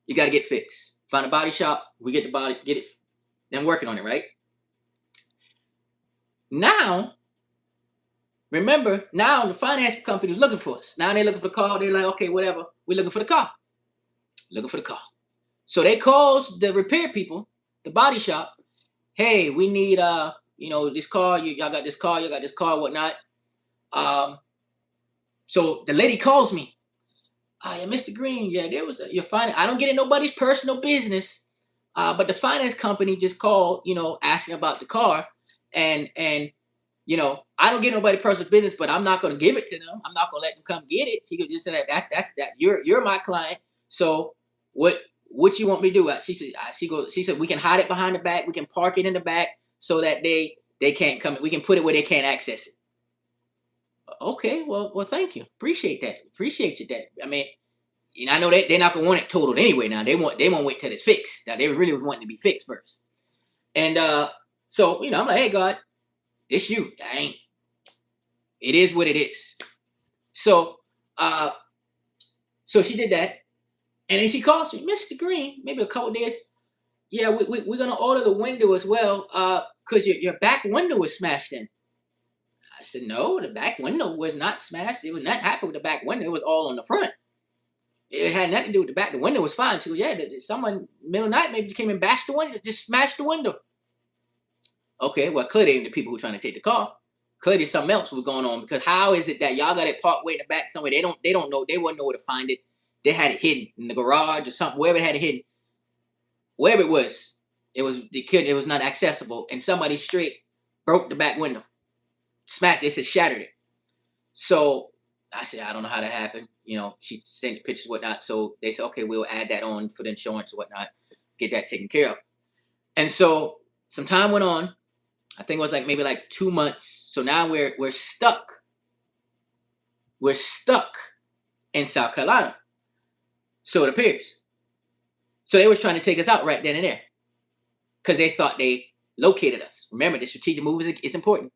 you got to get fixed. Find a body shop. We get the body, get it. Then working on it, right? Now, remember, now the finance company is looking for us. Now they're looking for the car. They're like, okay, whatever. We're looking for the car. So they calls the repair people, the body shop. Hey, we need this car. Y'all got this car, whatnot. So the lady calls me. Oh yeah, Mr. Green, yeah, there was your finance. I don't get in nobody's personal business, but the finance company just called, asking about the car, and I don't get nobody personal business, but I'm not going to give it to them. I'm not going to let them come get it. She could just say that that's that you're my client. So what you want me to do? She said we can hide it behind the back. We can park it in the back so that they can't come. We can put it where they can't access it. Okay, well, thank you. Appreciate that. Appreciate you that. I mean, I know they're not gonna want it totaled anyway. Now they want to wait till it's fixed. Now they really was wanting to be fixed first. And so I'm like, hey God, this you. I ain't. It is what it is. So uh so she did that, and then she calls me, Mr. Green, maybe a couple days. Yeah, we're gonna order the window as well, because your back window was smashed in. I said, no, the back window was not smashed. It was not happened with the back window. It was all on the front. It had nothing to do with the back. The window was fine. She goes, yeah, someone middle of the night maybe just came and bashed the window, just smashed the window. Okay, well, clearly ain't the people who are trying to take the car. Clearly something else was going on, because how is it that y'all got it parked way in the back somewhere? They don't know. They wouldn't know where to find it. They had it hidden in the garage or something, wherever they had it hidden. Wherever it was not accessible, and somebody straight broke the back window, smacked it, said shattered it. So I said, I don't know how that happened. She sent the pictures, whatnot. So they said, okay, we'll add that on for the insurance or whatnot, get that taken care of. And so some time went on. I think it was maybe 2 months. So now we're stuck. We're stuck in South Carolina. So it appears. So they was trying to take us out right then and there, because they thought they located us. Remember, the strategic move is important.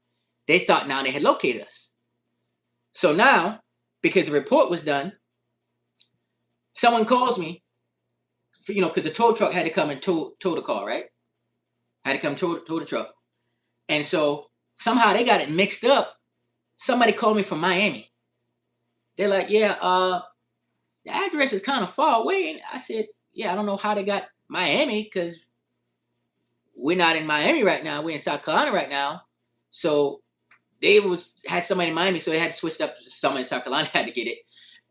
They thought now they had located us. So now, because the report was done, someone calls me, because the tow truck had to come and tow the car, right? Had to come tow the truck. And so somehow they got it mixed up. Somebody called me from Miami. They're like, yeah, the address is kind of far away. And I said, yeah, I don't know how they got Miami, because we're not in Miami right now. We're in South Carolina right now. So they had somebody in Miami, so they had to switch up. Someone in South Carolina had to get it.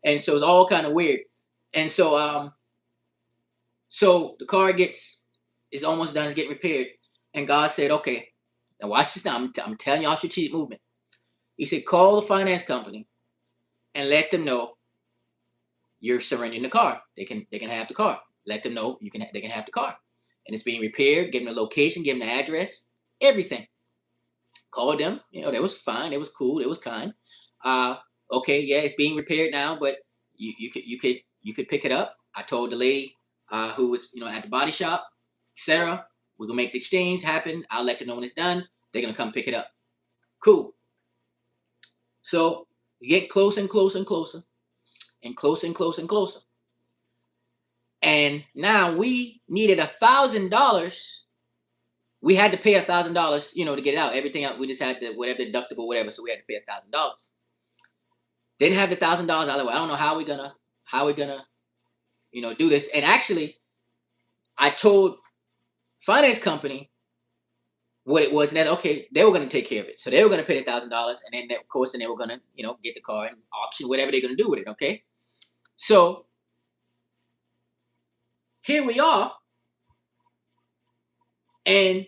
And so it's all kind of weird. And so so the car is almost done, it's getting repaired. And God said, okay, now watch this now. I'm telling y'all strategic movement. He said, call the finance company and let them know you're surrendering the car. They can have the car. Let them know they can have the car. And it's being repaired. Give them the location, give them the address, everything. Called them. They was fine. They was cool. They was kind. Okay, yeah, it's being repaired now, but you could pick it up. I told the lady who was at the body shop, etc. We're gonna make the exchange happen. I'll let them know when it's done. They're gonna come pick it up. Cool. So we get closer and closer and closer, and closer and closer and closer. And now we needed $1,000. We had to pay $1,000, to get it out. Everything else, we just had to whatever deductible, whatever. So we had to pay $1,000. Didn't have the $1,000. I don't know how we're gonna do this. And actually, I told finance company what it was, and that okay, they were gonna take care of it. So they were gonna pay $1,000, and then of course, they were gonna get the car and auction whatever they're gonna do with it. Okay, so here we are, and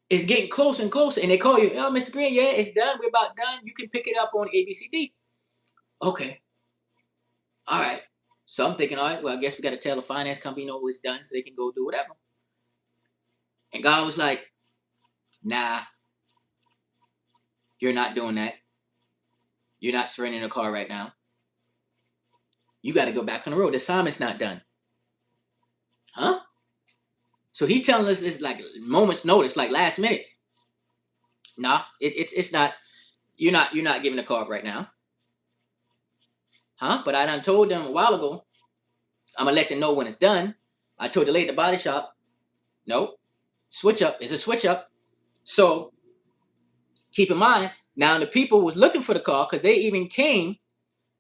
it's getting closer and closer, and they call you, oh, Mr. Green, yeah, it's done. We're about done. You can pick it up on ABCD. Okay, all right. So I'm thinking, all right, well, I guess we got to tell the finance company, it's done, so they can go do whatever. And God was like, nah, you're not doing that. You're not surrendering the car right now. You got to go back on the road. The assignment's not done. Huh? So he's telling us this moments notice, last minute. Nah, it's not. You're not giving the car up right now. Huh? But I done told them a while ago, I'm gonna let them know when it's done. I told the lady at the body shop, no, switch up. It's a switch up. So keep in mind, now the people was looking for the car, because they even came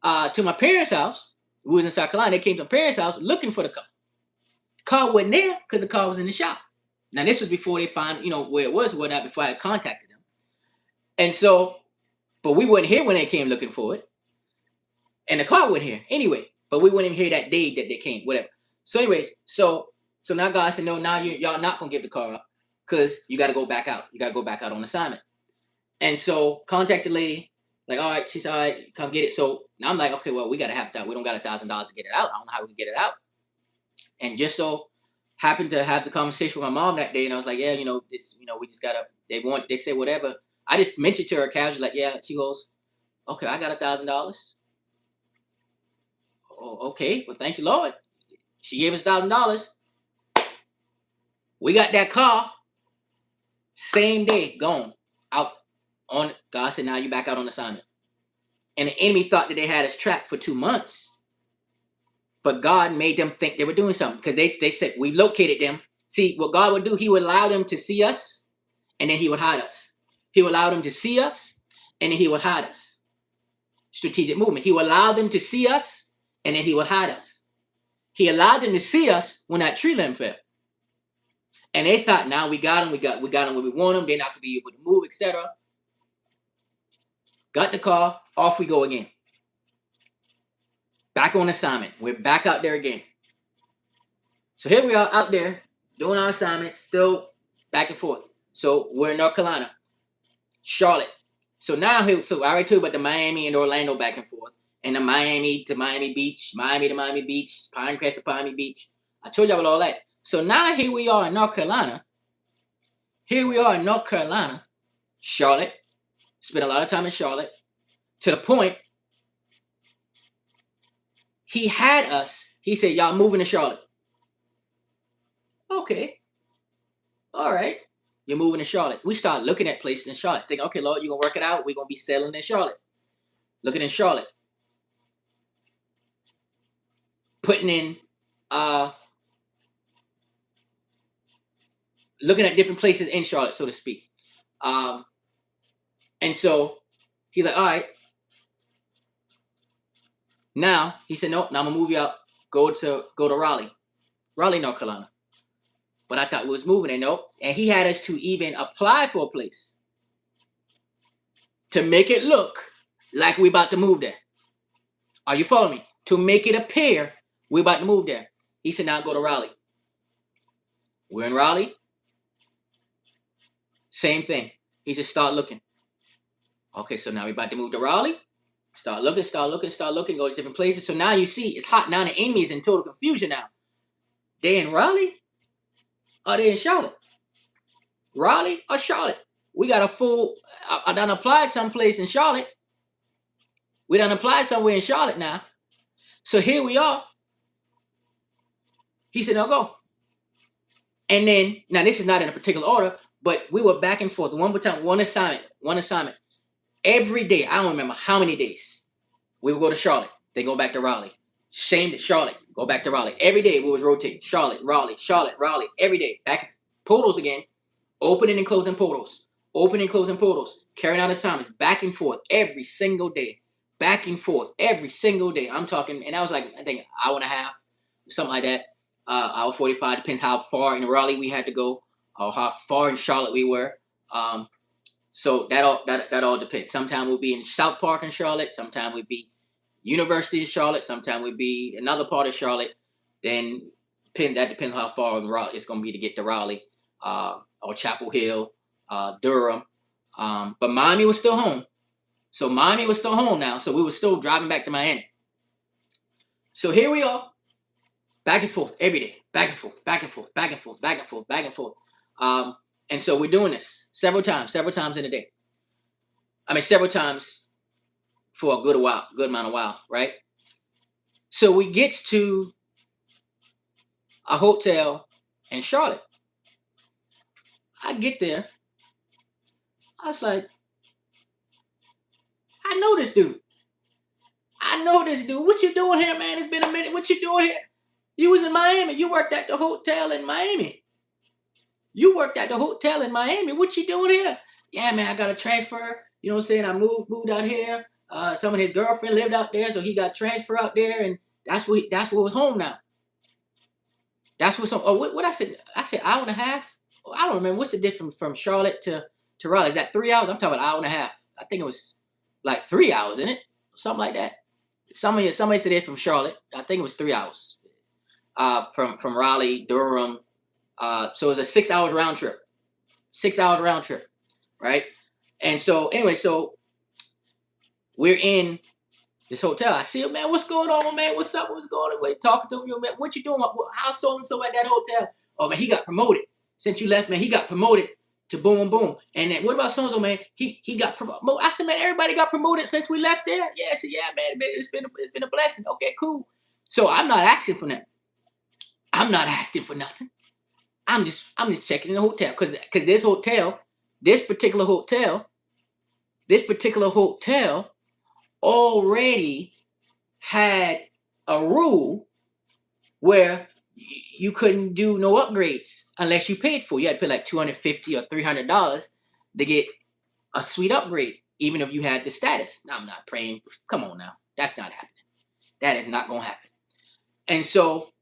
to my parents' house. We was in South Carolina. They came to my parents' house looking for the car. The car wasn't there because the car was in the shop. Now this was before they found where it was or whatnot, before I had contacted them. And so, but we weren't here when they came looking for it. and the car went here anyway. But we wouldn't even hear that day that they came, whatever. So, anyways, so now God said, no, now y'all not gonna give the car up because you got to go back out. You got to go back out on assignment. And so contact the lady, like, all right, she's all right, come get it. So now I'm like, okay, well, we got to have that. We don't got $1,000 to get it out. I don't know how we can get it out. And just so happened to have the conversation with my mom that day, and I was like, yeah, this, we just gotta. They say whatever. I just mentioned to her casually, like, yeah. She goes, okay, I got $1,000. Oh, okay, well, thank you, Lord. She gave us $1,000. We got that car. Same day, gone out on. God said, now you back out on assignment. And the enemy thought that they had us trapped for 2 months, but God made them think they were doing something because they said we located them. See, what God would do, He would allow them to see us, and then He would hide us. He would allow them to see us, and then He would hide us. Strategic movement. He would allow them to see us, and then He would hide us. He allowed them to see us when that tree limb fell. And they thought, now we got them, we got them where we want them, they're not going to be able to move, etc. Got the car, off we go again. Back on assignment. We're back out there again. So here we are out there doing our assignments, still back and forth. So we're in North Carolina, Charlotte. So now, so I already told you about the Miami and Orlando back and forth, and the Miami to Miami Beach, Miami to Miami Beach, Pinecrest to Miami Beach. I told you about all that. So now here we are in North Carolina. Charlotte. Spent a lot of time in Charlotte, to the point He had us. He said, y'all moving to Charlotte. Okay. All right. You're moving to Charlotte. We start looking at places in Charlotte. Thinking, okay, Lord, you're going to work it out. We're going to be settling in Charlotte. Looking in Charlotte. Putting in, looking at different places in Charlotte, so to speak. And so He's like, all right. Now, He said, no, now I'm going to move you out. Go to Raleigh, North Carolina. But I thought we was moving there. Nope. And He had us to even apply for a place to make it look like we about to move there. Are you following me? To make it appear we're about to move there. He said, now go to Raleigh. We're in Raleigh. Same thing. He said, start looking. Okay, so now we're about to move to Raleigh. Start looking, go to different places. So now you see it's hot. Now the enemy is in total confusion now. They in Raleigh? Or they in Charlotte? Raleigh or Charlotte? We got a full, I done applied someplace in Charlotte. We done applied somewhere in Charlotte now. So here we are. He said, now go. And then, now this is not in a particular order, but we were back and forth. One assignment. Every day, I don't remember how many days, we would go to Charlotte. They go back to Raleigh. Same to Charlotte, go back to Raleigh. Every day we was rotating. Charlotte, Raleigh, every day. Back portals again. Opening and closing portals. Carrying out assignments. Back and forth every single day. I'm talking, and that was like, I think, an hour and a half, something like that. Hour 45, depends how far in Raleigh we had to go, or how far in Charlotte we were. So that all depends. Sometimes we'll be in South Park in Charlotte. Sometimes we'll be University in Charlotte. Sometimes we'll be another part of Charlotte. Then that depends how far in Raleigh it's going to be to get to Raleigh, or Chapel Hill, Durham. But Miami was still home. So Miami was still home now. So we were still driving back to Miami. So here we are. Back and forth every day. Back and forth. And so we're doing this several times in a day. I mean, several times for a good amount of while, right? So we get to a hotel in Charlotte. I get there. I was like, I know this dude. What you doing here, man? It's been a minute. What you doing here? You was in Miami. You worked at the hotel in Miami. What you doing here? Yeah, man, I got a transfer. You know what I'm saying? I moved out here. Some of his girlfriend lived out there, so he got transferred out there, and that's what was home now. That's what what I said. I said hour and a half. I don't remember. What's the difference from Charlotte to Raleigh? Is that 3 hours? I'm talking about hour and a half. I think it was like 3 hours, isn't it? Something like that. somebody said they're from Charlotte. I think it was 3 hours. From Raleigh, Durham. So it was a 6 hours round trip. 6 hours round trip, right? And so anyway, so we're in this hotel. I see him, man. What's going on, man? What's up? What's going on? Talking to him, man. What you doing? How's so and so at that hotel? Oh man, he got promoted since you left, man. He got promoted to boom, boom. And then what about so and so, man? He got promoted. I said, man, everybody got promoted since we left there. Yeah, I said, yeah, man. It's been a blessing. Okay, cool. So I'm not asking for nothing. I'm not asking for nothing. I'm just checking in the hotel because this particular hotel already had a rule where you couldn't do no upgrades unless you paid for it. You had to pay like $250 or $300 to get a suite upgrade, even if you had the status. Now I'm not praying. Come on now, that's not happening. That is not gonna happen. And so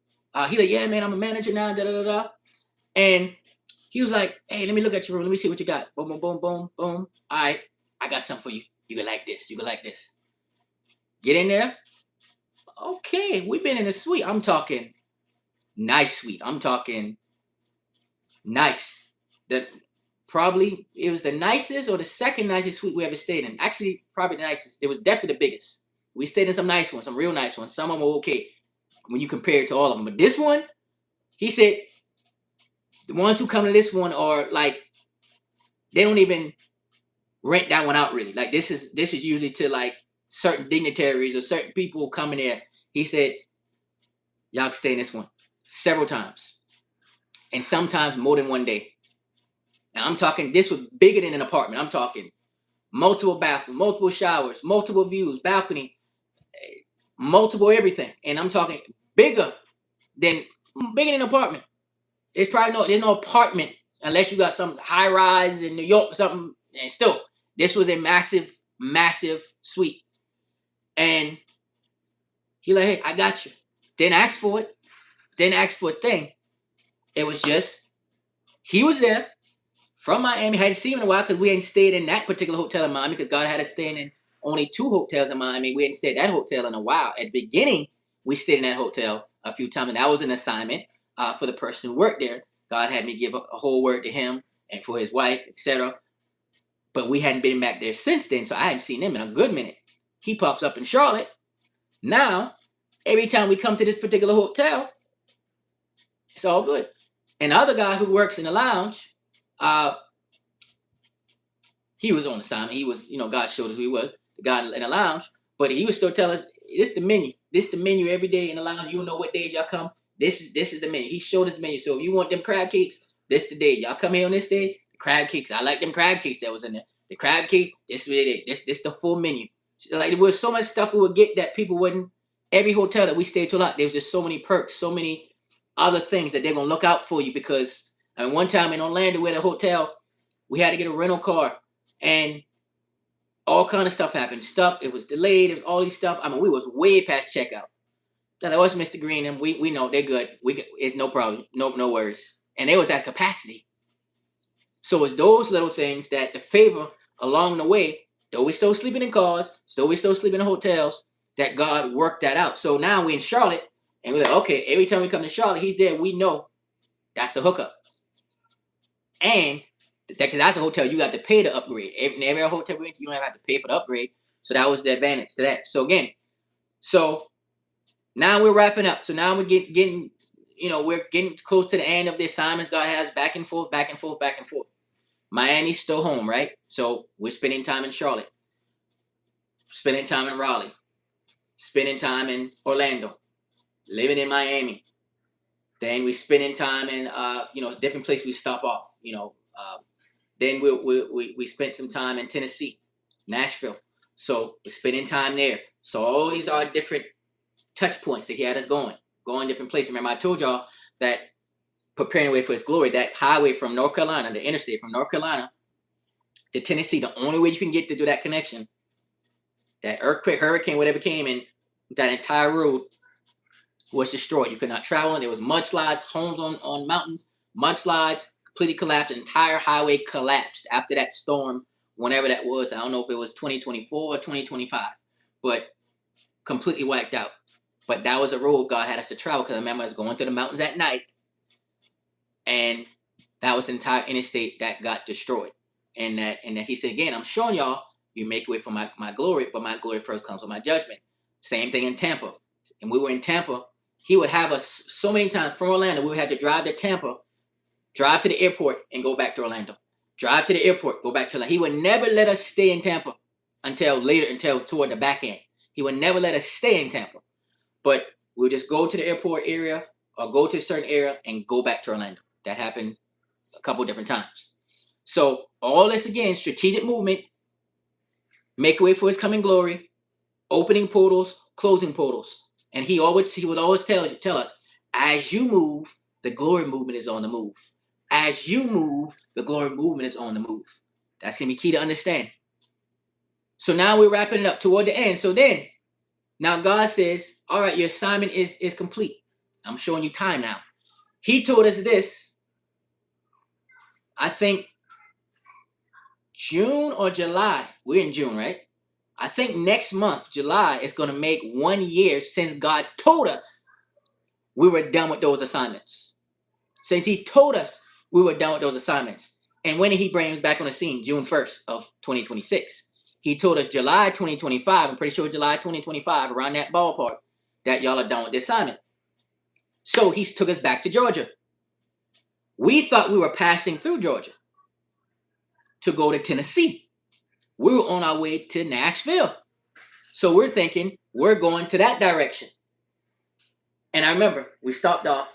he like, yeah, man, I'm a manager now. Da da da da. And he was like, hey, let me look at your room. Let me see what you got. Boom, boom, boom, boom, boom. All right, I got something for you. You can like this. You can like this. Get in there. Okay, we've been in a suite. I'm talking nice suite. I'm talking nice. That probably it was the nicest or the second nicest suite we ever stayed in. Actually, probably the nicest. It was definitely the biggest. We stayed in some nice ones, some real nice ones. Some of them were okay when you compare it to all of them. But this one, he said, the ones who come to this one are like, they don't even rent that one out really. Like this is usually to like certain dignitaries or certain people coming there. He said, y'all can stay in this one several times. And sometimes more than one day. Now I'm talking, this was bigger than an apartment. I'm talking multiple bathrooms, multiple showers, multiple views, balcony, multiple everything. And I'm talking bigger than an apartment. There's no apartment unless you got some high rise in New York or something. And still, this was a massive, massive suite. And he like, hey, I got you. Didn't ask for it. Didn't ask for a thing. It was just, he was there from Miami. Hadn't seen him in a while because we hadn't stayed in that particular hotel in Miami because God had us staying in only 2 hotels in Miami. We hadn't stayed at that hotel in a while. At the beginning, we stayed in that hotel a few times, and that was an assignment for the person who worked there. God had me give a whole word to him and for his wife, etc. But we hadn't been back there since then, so I hadn't seen him in a good minute. He pops up in Charlotte. Now, every time we come to this particular hotel, it's all good. And the other guy who works in the lounge, he was on assignment. He was, God showed us who he was, the guy in the lounge. But he would still tell us, this is the menu. This is the menu every day in the lounge. You know what days y'all come. This is the menu. He showed us the menu. So if you want them crab cakes, this the day. Y'all come here on this day, the crab cakes. I like them crab cakes that was in there. The crab cake, this is it. This the full menu. Like there was so much stuff we would get that people wouldn't. Every hotel that we stayed to a lot, there was just so many perks, so many other things that they're gonna look out for you because one time in Orlando, we're at a hotel, we had to get a rental car, and all kind of stuff happened. It was delayed. It was all these stuff. I mean, we was way past checkout. That was Mr. Green, and we know they're good. It's no problem, no worries. And they was at capacity. So it's those little things that the favor along the way, though we still sleeping in cars, though we still sleeping in hotels, that God worked that out. So now we're in Charlotte, and we're like, okay, every time we come to Charlotte, he's there. We know that's the hookup. And because that's a hotel, you got to pay to upgrade. Every hotel we went to, you don't have to pay for the upgrade. So that was the advantage to that. So again, now we're wrapping up. So now we're getting we're getting close to the end of the assignments God has, back and forth, back and forth, back and forth. Miami's still home, right? So we're spending time in Charlotte, spending time in Raleigh, spending time in Orlando, living in Miami. Then we spending time in different places we stop off. Then we spent some time in Tennessee, Nashville. So we're spending time there. So all these are different touch points that he had us going different places. Remember, I told y'all that preparing the way for his glory, that highway from North Carolina, the interstate from North Carolina to Tennessee, the only way you can get to do that connection, that earthquake, hurricane, whatever came in, that entire road was destroyed. You could not travel, and there was mudslides, homes on mountains, mudslides, completely collapsed. The entire highway collapsed after that storm, whenever that was. I don't know if it was 2024 or 2025, but completely wiped out. But that was a road God had us to travel, because I remember I was going through the mountains at night, and that was the entire interstate that got destroyed. And that he said, again, I'm showing y'all, you make way for my glory, but my glory first comes with my judgment. Same thing in Tampa. And we were in Tampa. He would have us so many times from Orlando. We would have to drive to Tampa, drive to the airport, and go back to Orlando. Drive to the airport, go back to Orlando. He would never let us stay in Tampa until toward the back end. He would never let us stay in Tampa. But we'll just go to the airport area or go to a certain area and go back to Orlando. That happened a couple different times. So all this, again, strategic movement, make a way for his coming glory, opening portals, closing portals. And he would always tell us, as you move, the glory movement is on the move. As you move, the glory movement is on the move. That's going to be key to understand. So now we're wrapping it up toward the end. So then, now God says, all right, your assignment is complete. I'm showing you time now. He told us this, I think, June or July. We're in June, right? I think next month, July, is going to make 1 year since God told us we were done with those assignments. Since he told us we were done with those assignments. And when did he bring us back on the scene? June 1st of 2026. He told us July 2025, I'm pretty sure July 2025, around that ballpark, that y'all are done with the assignment. So he took us back to Georgia. We thought we were passing through Georgia to go to Tennessee. We were on our way to Nashville. So we're thinking we're going to that direction. And I remember we stopped off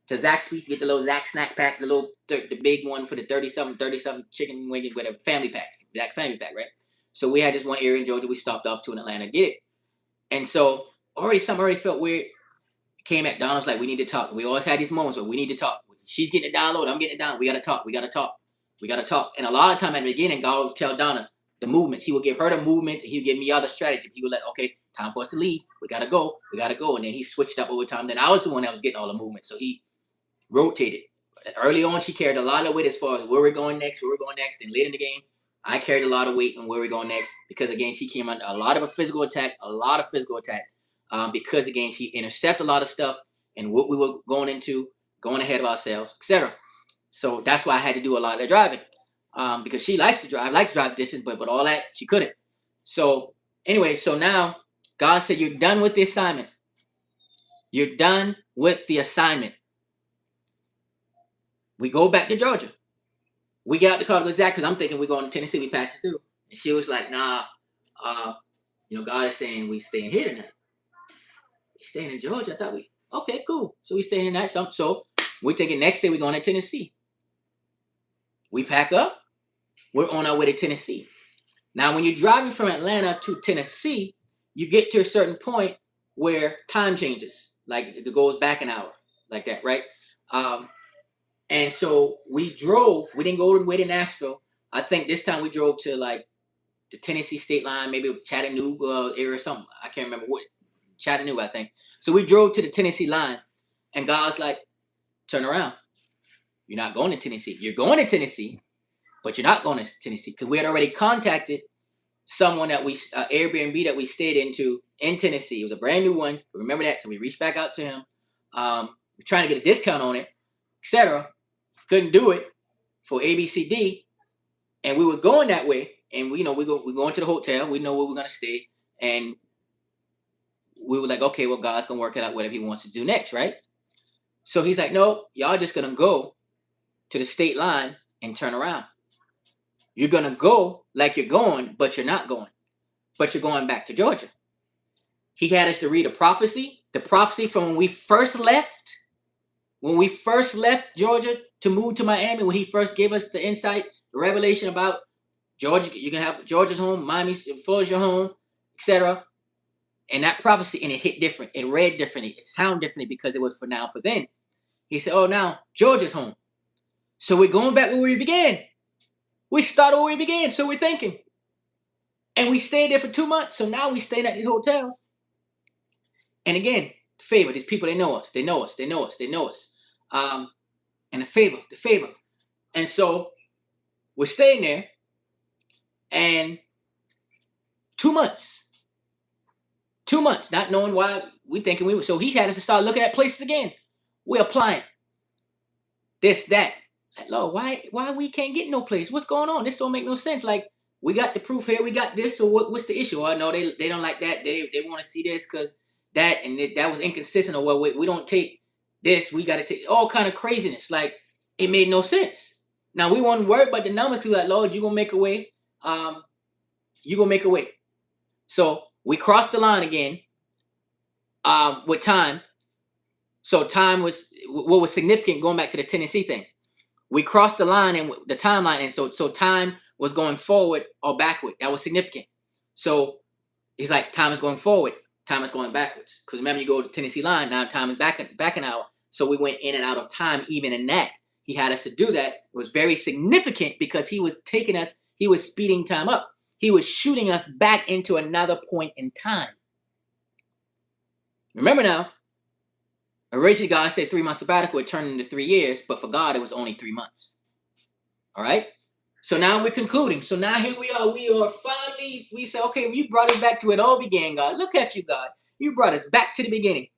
to Zaxby's to get the little Zax snack pack, the big one for the 30-something chicken wing, whatever, family pack, that family pack, right? So we had this one area in Georgia we stopped off to in Atlanta to get it. And so something already felt weird. Came at Donald's like, we need to talk. We always had these moments where we need to talk. She's getting it downloaded, I'm getting it down. We got to talk. And a lot of time at the beginning, God would tell Donna the movements. He would give her the movements, and he would give me other strategies. He would let, okay, time for us to leave. We got to go. And then he switched up over time. Then I was the one that was getting all the movements. So he rotated. Early on, she carried a lot of weight as far as where we're going next. And later in the game, I carried a lot of weight on where we're going next. Because, again, she came under a lot of physical attack. Because, again, she intercepted a lot of stuff and what we were going into, going ahead of ourselves, etc. So that's why I had to do a lot of the driving. Because she likes to drive distance, but all that, she couldn't. So, anyway, so now God said, you're done with the assignment. You're done with the assignment. We go back to Georgia. We get out the car to go Zach, because I'm thinking we're going to Tennessee, we pass it through. And she was like, nah, God is saying we staying here tonight. We staying in Georgia. I thought okay, cool. So we staying in that. So we're thinking next day we're going to Tennessee. We pack up. We're on our way to Tennessee. Now, when you're driving from Atlanta to Tennessee, you get to a certain point where time changes. Like, it goes back an hour. Like that, right? And so we drove. We didn't go all the way to Nashville. I think this time we drove to, like, the Tennessee state line, maybe Chattanooga area or something. I can't remember what. Chattanooga, I think. So we drove to the Tennessee line, and God's like, turn around. You're not going to Tennessee. You're going to Tennessee, but you're not going to Tennessee, because we had already contacted someone that Airbnb that we stayed in Tennessee. It was a brand new one. Remember that? So we reached back out to him. We're trying to get a discount on it, etc. Couldn't do it for ABCD, and we were going that way. And we're going to the hotel. We know where we're gonna stay, and we were like, okay, well, God's gonna work it out whatever He wants to do next, right? So He's like, no, y'all just gonna go to the state line and turn around. You're gonna go like you're going, but you're not going. But you're going back to Georgia. He had us to read the prophecy from when we first left Georgia to move to Miami, when He first gave us the insight, the revelation about Georgia. You can have Georgia's home, Miami, Florida's your home, etc. And that prophecy, and it hit different. It read differently. It sounded differently because it was for now, for then. He said, oh, now Georgia's home. So we're going back where we began. We started where we began, so we're thinking. And we stayed there for 2 months, so now we staying at the hotel. And again, the favor, these people, they know us. And the favor. And so we're staying there, and 2 months. 2 months, not knowing why we thinking we were. So he had us to start looking at places again. We're applying this, that. Like, Lord, why we can't get no place? What's going on? This don't make no sense. Like, we got the proof here, we got this. So what's the issue? Oh no, they don't like that. They want to see this because that and that was inconsistent. Or well, we don't take this. We got to take all kind of craziness. Like, it made no sense. Now we want to worry about the numbers. To like, Lord, you gonna make a way. You gonna make a way. So we crossed the line again. With time. So time was what was significant. Going back to the Tennessee thing, we crossed the line and the timeline, and so time was going forward or backward. That was significant. So he's like, time is going forward, time is going backwards. Because remember, you go to the Tennessee line, now time is back an hour. So we went in and out of time, even in that. He had us to do that. It was very significant because he was taking us, he was speeding time up. He was shooting us back into another point in time. Remember now, originally God said 3 months sabbatical would turn into 3 years, but for God, it was only 3 months. All right? So now we're concluding. So now here we are. We are finally, we say, okay, you brought us back to it all began, God. Look at you, God. You brought us back to the beginning.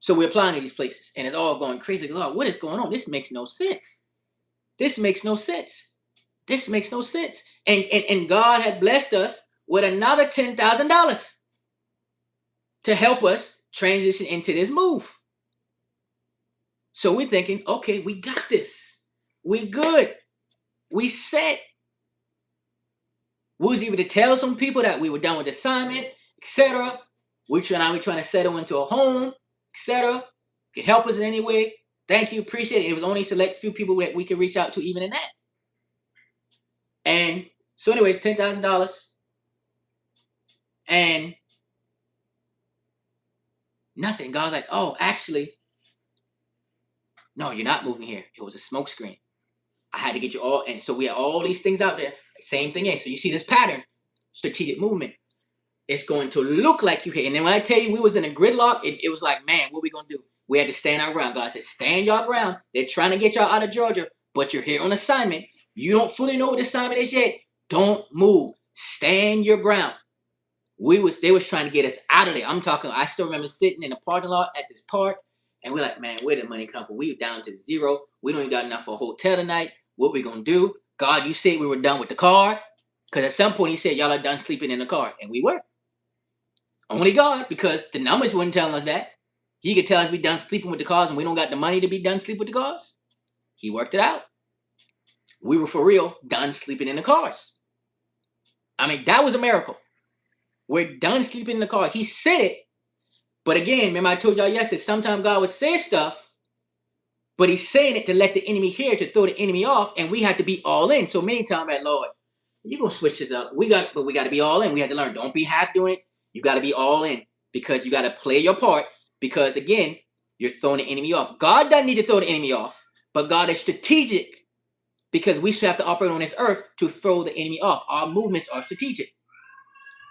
So we're applying to these places, and it's all going crazy. Lord, what is going on? This makes no sense. This makes no sense. This makes no sense. And God had blessed us with another $10,000 to help us transition into this move. So we're thinking, okay, we got this. We good. We set. We was able to tell some people that we were done with the assignment, etc. We're trying to settle into a home, etc. Can help us in any way. Thank you, appreciate it. It was only a select few people that we could reach out to, even in that. And so, anyways, $10,000, and nothing. God's like, oh, actually, no, you're not moving here. It was a smoke screen. I had to get you all, and so we had all these things out there. Same thing is. So you see this pattern, strategic movement. It's going to look like you hit. And then when I tell you we was in a gridlock, it was like, man, what are we going to do? We had to stand our ground. God said, stand your ground. They're trying to get y'all out of Georgia, but you're here on assignment. You don't fully know what the assignment is yet. Don't move. Stand your ground. They was trying to get us out of there. I still remember sitting in the parking lot at this park, and we're like, man, where did money come from? We were down to zero. We don't even got enough for a hotel tonight. What we going to do? God, you said we were done with the car. Because at some point he said, y'all are done sleeping in the car. And we were. Only God, because the numbers wouldn't tell us that. He could tell us we done sleeping with the cars and we don't got the money to be done sleeping with the cars. He worked it out. We were for real done sleeping in the cars. I mean, that was a miracle. We're done sleeping in the car. He said it. But again, remember I told y'all yesterday, sometimes God would say stuff, but he's saying it to let the enemy hear, to throw the enemy off, and we have to be all in. So many times, Lord, you're going to switch this up. But we got to be all in. We have to learn. Don't be half doing it. You got to be all in because you got to play your part because, again, you're throwing the enemy off. God doesn't need to throw the enemy off, but God is strategic because we should have to operate on this earth to throw the enemy off. Our movements are strategic.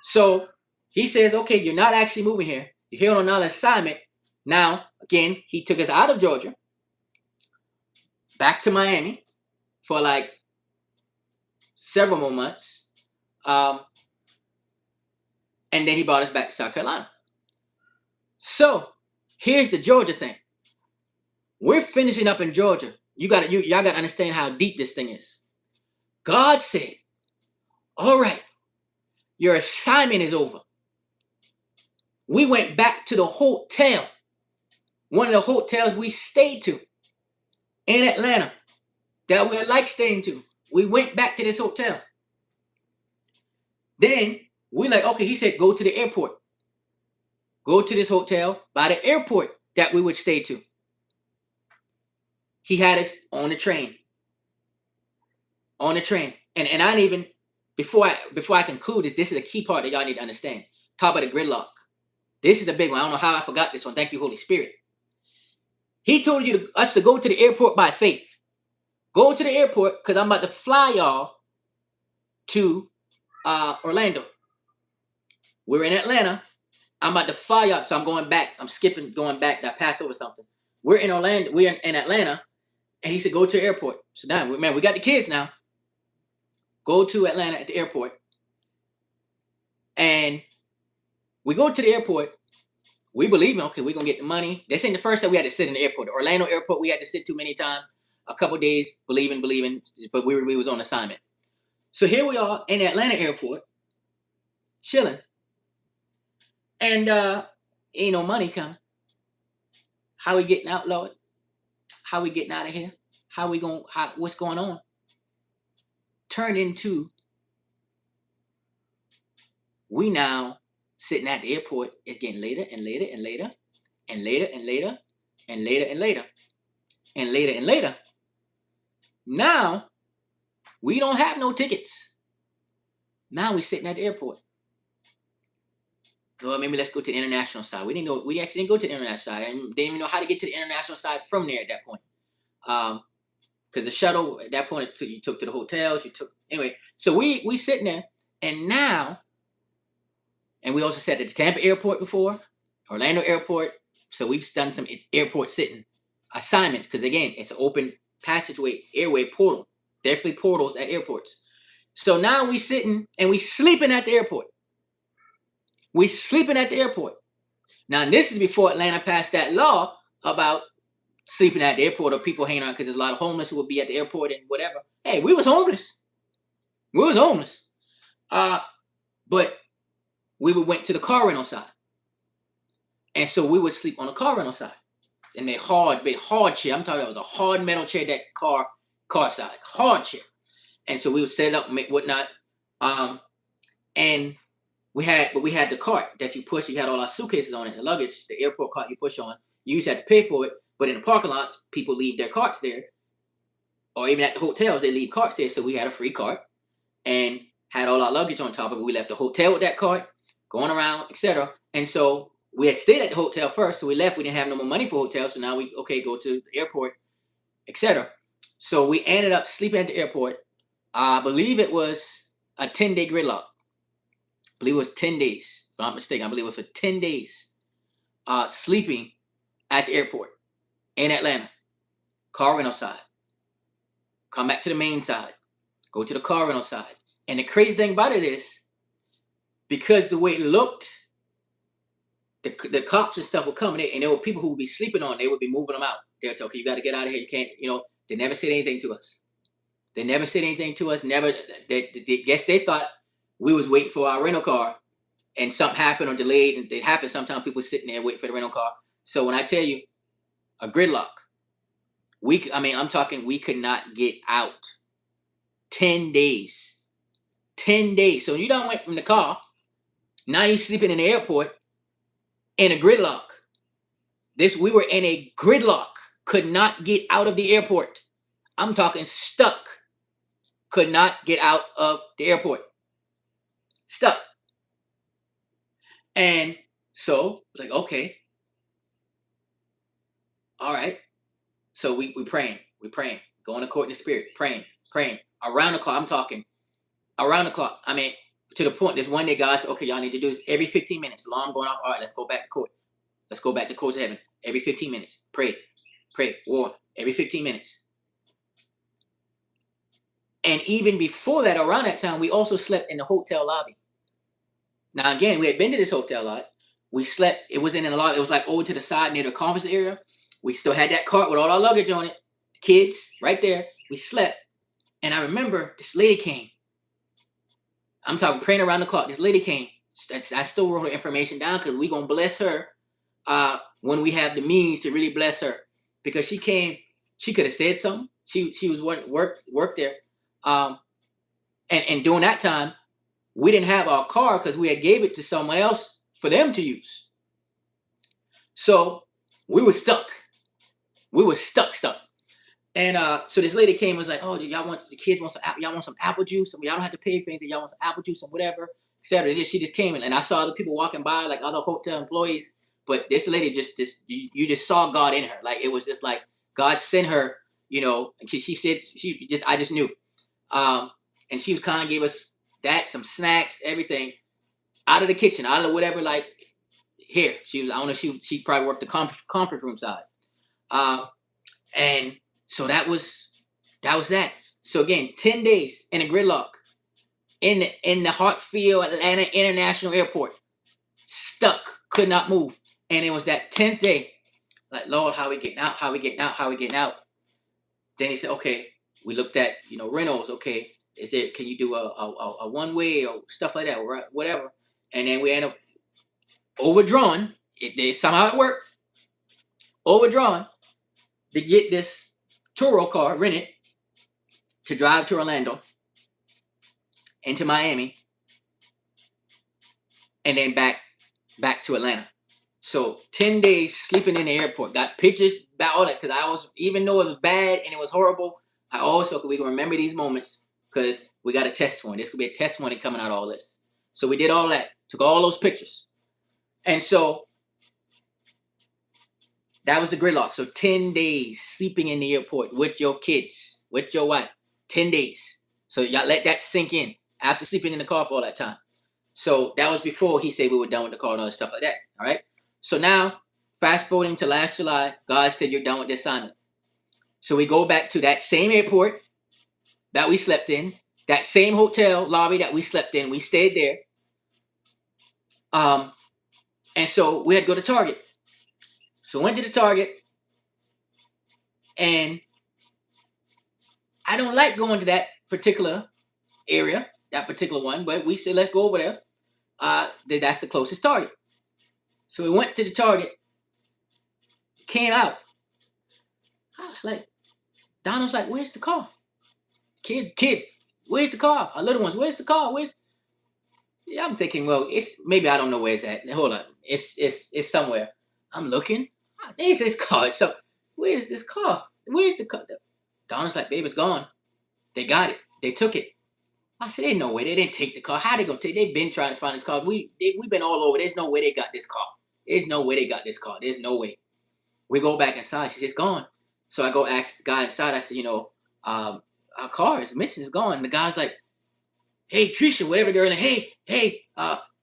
So he says, okay, you're not actually moving here. You're here on another assignment. Now, again, he took us out of Georgia, back to Miami for like several more months. And then he brought us back to South Carolina. So here's the Georgia thing. We're finishing up in Georgia. Y'all got to understand how deep this thing is. God said, all right, your assignment is over. We went back to the hotel. One of the hotels we stayed to in Atlanta that we like staying to. We went back to this hotel. Then we like, okay, he said, go to the airport. Go to this hotel by the airport that we would stay to. He had us on the train. On the train. And I didn't even, before I conclude this is a key part that y'all need to understand. Talk about the gridlock. This is a big one. I don't know how I forgot this one. Thank you, Holy Spirit. He told us to go to the airport by faith. Go to the airport because I'm about to fly y'all to Orlando. We're in Atlanta. I'm about to fly y'all, so I'm going back. I'm skipping, going back. I passed over something. We're in Orlando. We're in Atlanta. And he said, go to the airport. So now, man, we got the kids now. Go to Atlanta at the airport. And We go to the airport. We believe, okay, we're going to get the money. This ain't the first time we had to sit in the airport. The Orlando airport, we had to sit too many times. A couple days, believing, but we was on assignment. So here we are in the Atlanta airport, chilling. And ain't no money coming. How we getting out, Lord? How we getting out of here? What's going on? Turned into, we now sitting at the airport. It's getting later and later and later and later and later and later and later and later and later. Now we don't have no tickets. Now we sitting at the airport. Well, maybe let's go to the international side. We actually didn't go to the international side. And didn't even know how to get to the international side from there at that point. Because the shuttle at that point you took to the hotels. Anyway. So we sitting there, and now, and we also sat at the Tampa airport before, Orlando airport. So we've done some airport sitting assignments because again, it's an open passageway, airway portal. Definitely portals at airports. So now we sitting and we sleeping at the airport. We sleeping at the airport. Now this is before Atlanta passed that law about sleeping at the airport or people hanging out because there's a lot of homeless who would be at the airport and whatever. Hey, we was homeless. We was homeless. But we went to the car rental side. And so we would sleep on the car rental side. And they big hard chair. I'm talking about it was a hard metal chair, that car side. Hard chair. And so we would set it up and make whatnot. And we had the cart that you push. You had all our suitcases on it, the luggage, the airport cart you push on. You used to have to pay for it. But in the parking lots, people leave their carts there. Or even at the hotels, they leave carts there. So we had a free cart and had all our luggage on top of it. We left the hotel with that cart, going around, etc. And so we had stayed at the hotel first. So we left. We didn't have no more money for hotels. So now we, go to the airport, etc. So we ended up sleeping at the airport. I believe it was a 10-day gridlock. I believe it was 10 days. If I'm not mistaken, I believe it was for 10 days sleeping at the airport in Atlanta. Car rental side. Come back to the main side. Go to the car rental side. And the crazy thing about it is, because the way it looked, the cops and stuff were coming in, and there were people who would be sleeping on. They would be moving them out. They would tell, okay, you got to get out of here. You can't, they never said anything to us. Never. Guess they thought we was waiting for our rental car, and something happened or delayed. And it happens sometimes. People sitting there waiting for the rental car. So when I tell you a gridlock, I'm talking we could not get out. 10 days. 10 days. So you done went from the car. Now you're sleeping in the airport in a gridlock. We were in a gridlock. Could not get out of the airport. I'm talking stuck. Could not get out of the airport. Stuck. And so, like, okay. All right. So we praying. We praying. Going to court in the spirit. Praying. Around the clock. I'm talking. Around the clock. I mean, to the point, there's one day God said, okay, y'all need to do this every 15 minutes. Alarm going off. All right, let's go back to court. Let's go back to courts of heaven. Every 15 minutes. Pray. War. Every 15 minutes. And even before that, around that time, we also slept in the hotel lobby. Now, again, we had been to this hotel lot. We slept. It wasn't in a lot. It was like over to the side near the conference area. We still had that cart with all our luggage on it. The kids right there. We slept. And I remember this lady came. I'm talking praying around the clock. This lady came. I still wrote her information down because we're going to bless her when we have the means to really bless her. Because she came, she could have said something. She was work there. And during that time, we didn't have our car because we had gave it to someone else for them to use. So we were stuck. Stuck. And so this lady came and was like, oh, the kids want some apple juice? Y'all don't have to pay for anything. Y'all want some apple juice and whatever, etc. She just came in, and I saw other people walking by, like other hotel employees. But this lady you just saw God in her. Like, it was just like God sent her, because she said, I just knew. And she was kind of gave us some snacks, everything out of the kitchen, out of whatever, like here. She was, I don't know, she probably worked the conference room side. And so that was that. So again, 10 days in a gridlock in the Hartsfield Atlanta International Airport. stuck, could not move. And it was that 10th day, like, Lord, how we getting out? How we getting out? How we getting out? Then he said, okay, we looked at, rentals. Okay, is it, can you do a one way or stuff like that, or whatever? And then we end up overdrawn. Somehow it worked. Overdrawn to get this Turo car rented to drive to Orlando, into Miami, and then back to Atlanta. So 10 days sleeping in the airport. Got pictures about all that, because I was, even though it was bad and it was horrible, I also, we can remember these moments because we got a testimony. This could be a testimony coming out of all this. So we did all that, took all those pictures. And so that was the gridlock. So 10 days sleeping in the airport with your kids, with your wife. 10 days. So y'all let that sink in after sleeping in the car for all that time. So that was before he said we were done with the car and all that stuff like that. All right. So now, fast forwarding to last July, God said you're done with the assignment. So we go back to that same airport that we slept in, that same hotel lobby that we slept in. We stayed there. And so we had to go to Target. So went to the Target, and I don't like going to that particular area, that particular one, but we said, let's go over there. That's the closest Target. So we went to the Target, came out. I was like, Donald's like, where's the car? Kids, where's the car? Our little ones, where's the car? Yeah, I'm thinking, well, it's, maybe I don't know where it's at. Hold on. It's somewhere. I'm looking. There's this car. So where's this car? Where's the car? Donald's like, babe, it's gone. They got it. They took it. I said, there's no way. They didn't take the car. How they gonna take? They've been trying to find this car. We've been all over. There's no way they got this car. There's no way they got this car. There's no way. We go back inside. She says, it's gone. So I go ask the guy inside. I said, our car is missing. It's gone. And the guy's like, hey, Trisha, whatever girl. Like, hey,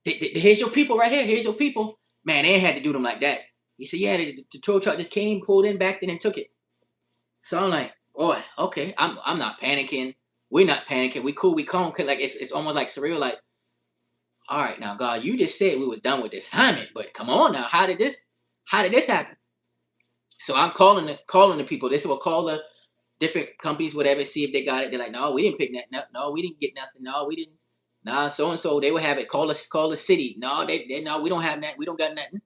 here's your people right here. Here's your people. Man, they ain't had to do them like that. He said, yeah, the tow truck just came, pulled in, backed in, and took it. So I'm like, boy, okay. I'm not panicking. We're not panicking. We cool. We calm. Like it's almost like surreal. Like, all right, now God, you just said we was done with the assignment, but come on now, how did this happen? So I'm calling the people. They said, well, call the different companies, whatever, see if they got it. They're like, no, we didn't pick that. No, we didn't get nothing. No, we didn't. Nah, so and so they would have it. Call the city. No, no, we don't have that. We don't got nothing.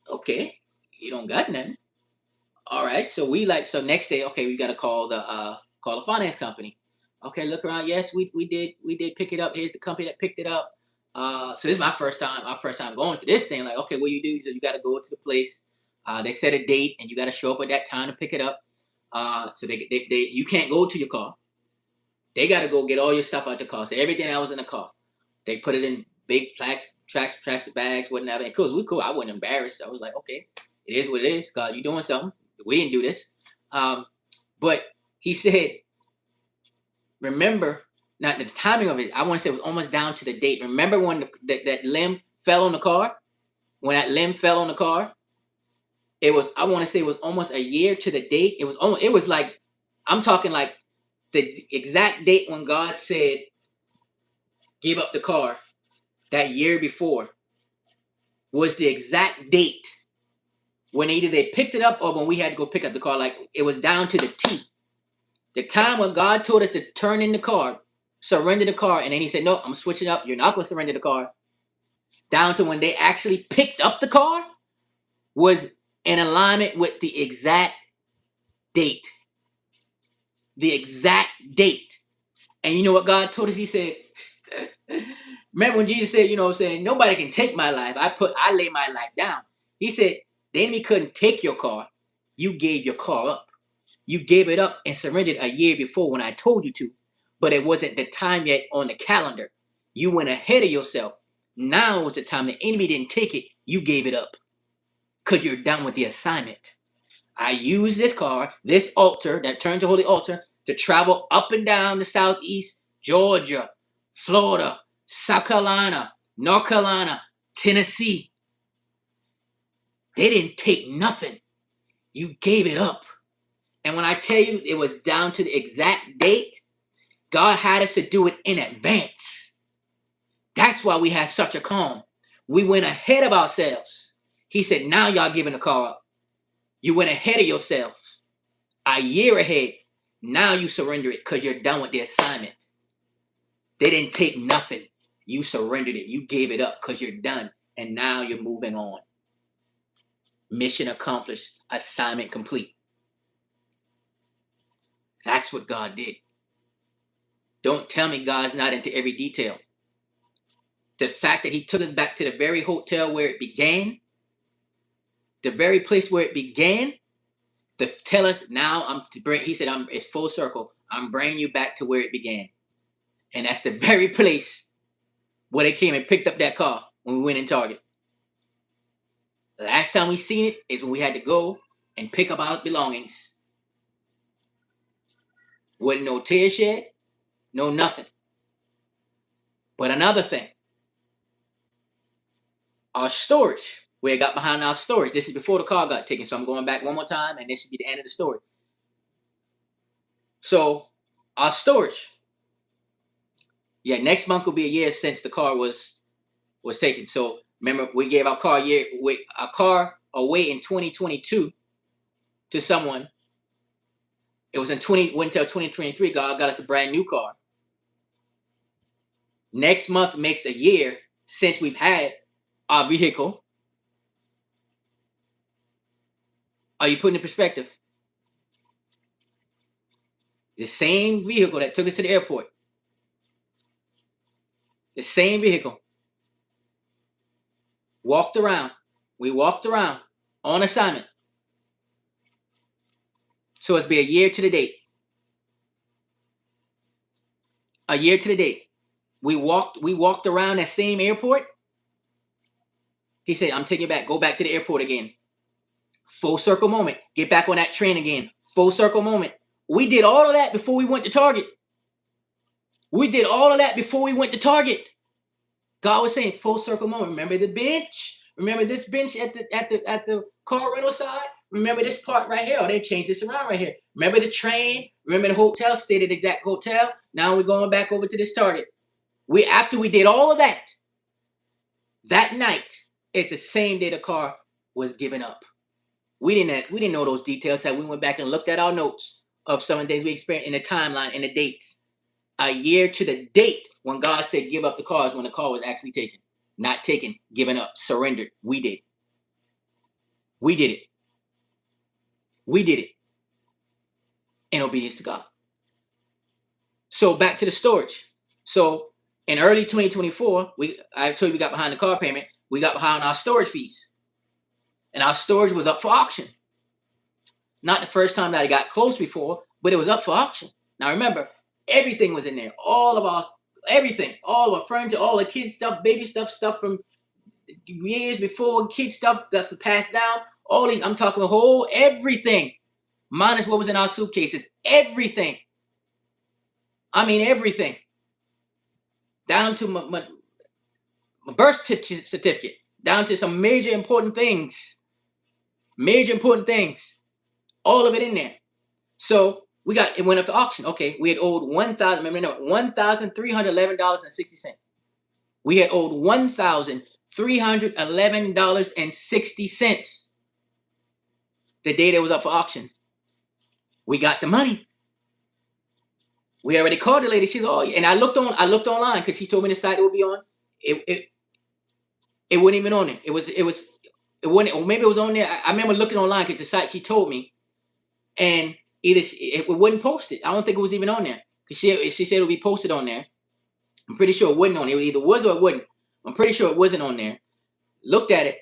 Okay, you don't got nothing. All right, so so next day, okay, we got to call the finance company. Okay, look around. Yes, we did pick it up. Here's the company that picked it up. So this is my first time going to this thing. Like, okay, what you do is you got to go to the place. They set a date, and you got to show up at that time to pick it up. So you can't go to your car. They got to go get all your stuff out the car. So everything that was in the car, they put it in big plastic bags, whatever. And we cool. I wasn't embarrassed. I was like, okay, it is what it is. God, you doing something. We didn't do this. But he said, remember, not the timing of it. I want to say it was almost down to the date. Remember when that limb fell on the car? When that limb fell on the car, it was, I want to say it was almost a year to the date. It was like, I'm talking like the exact date when God said, give up the car, that year before, was the exact date when either they picked it up or when we had to go pick up the car. Like, it was down to the T. The time when God told us to turn in the car, surrender the car, and then he said, no, I'm switching up. You're not going to surrender the car. Down to when they actually picked up the car was in alignment with the exact date. The exact date. And you know what God told us? He said, remember when Jesus said, saying, nobody can take my life. I lay my life down. He said, the enemy couldn't take your car. You gave your car up. You gave it up and surrendered a year before when I told you to. But it wasn't the time yet on the calendar. You went ahead of yourself. Now was the time. The enemy didn't take it. You gave it up. Because you're done with the assignment. I use this car, this altar that turns to holy altar, to travel up and down the southeast, Georgia, Florida, South Carolina, North Carolina, Tennessee. They didn't take nothing. You gave it up. And when I tell you it was down to the exact date, God had us to do it in advance. That's why we had such a calm. We went ahead of ourselves. He said, now y'all giving the car up. You went ahead of yourselves. A year ahead. Now you surrender it because you're done with the assignment. They didn't take nothing. You surrendered it. You gave it up because you're done. And now you're moving on. Mission accomplished. Assignment complete. That's what God did. Don't tell me God's not into every detail. The fact that he took us back to the very hotel where it began, the very place where it began, to tell us now, he said, it's full circle. I'm bringing you back to where it began. And that's the very place where they came and picked up that car when we went in Target. The last time we seen it is when we had to go and pick up our belongings. Wasn't no tear shed, no nothing. But another thing, our storage, where it got behind our storage. This is before the car got taken, so I'm going back one more time, and this should be the end of the story. So, our storage. Yeah, next month will be a year since the car was taken. So, remember, we gave our car away in 2022 to someone. It was went until 2023. God got us a brand new car. Next month makes a year since we've had our vehicle. Are you putting in perspective? The same vehicle that took us to the airport. The same vehicle. Walked around. We walked around on assignment. So it's been a year to the date. A year to the date. We walked around that same airport. He said, I'm taking you back. Go back to the airport again. Full circle moment. Get back on that train again. Full circle moment. We did all of that before we went to Target. We did all of that before we went to Target. God was saying, full circle moment. Remember the bench? Remember this bench at the car rental side? Remember this part right here? Oh, they changed this around right here. Remember the train? Remember the hotel? Stayed at the exact hotel. Now we're going back over to this Target. After we did all of that, that night, it's the same day the car was given up. We didn't know those details. So we went back and looked at our notes of some of the things we experienced in the timeline and the dates. A year to the date when God said give up the cars, when the car was actually taken. Not taken, given up, surrendered. We did. We did it. We did it. In obedience to God. So back to the storage. So in early 2024, I told you we got behind the car payment. We got behind our storage fees. And our storage was up for auction. Not the first time that it got close before, but it was up for auction. Now remember, everything was in there. All of our furniture, all the kids stuff, baby stuff from years before, kid stuff that's passed down. All these, I'm talking the whole everything, minus what was in our suitcases. Everything. I mean everything. Down to my birth certificate. Down to some major important things. All of it in there. So it went up to auction. Okay, we had owed $1,311.60. We had owed $1,311.60 the day that was up for auction. We got the money. We already called the lady. She's and I looked online because she told me the site it would be on. It wasn't even on there. It wasn't, or maybe it was on there. I remember looking online because the site she told me, and it wouldn't post it. I don't think it was even on there. Because she said it would be posted on there. I'm pretty sure it wasn't on there. It either was or it wouldn't. I'm pretty sure it wasn't on there. Looked at it,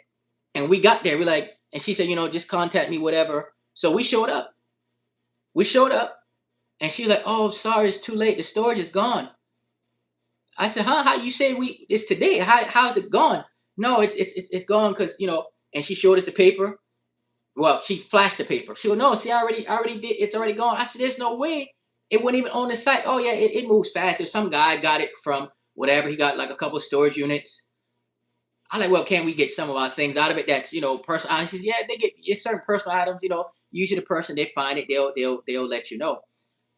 and we got there. We're like, and she said, just contact me, whatever. So we showed up. And she was like, oh, sorry, it's too late. The storage is gone. I said, huh? How you say it's today? How's it gone? No, it's gone because, and she showed us the paper. Well, she flashed the paper. She goes, no, see, I already did. It's already gone. I said, there's no way. It wasn't even on the site. Oh, yeah, it moves fast. If some guy got it from whatever, he got like a couple of storage units. I'm like, well, can't we get some of our things out of it? That's, personal. She says, yeah, they get certain personal items, usually the person, they find it, they'll let you know.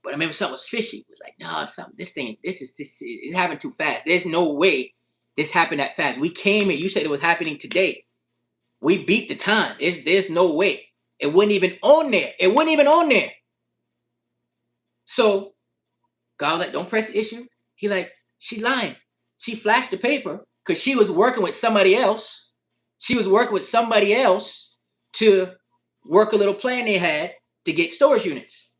But I remember something was fishy. It was like, no, this is happening too fast. There's no way this happened that fast. We came here. You said it was happening today. We beat the time. There's no way. It wasn't even on there. It wasn't even on there. So God was like, don't press the issue. He like, she lying. She flashed the paper because she was working with somebody else. She was working with somebody else to work a little plan they had to get storage units.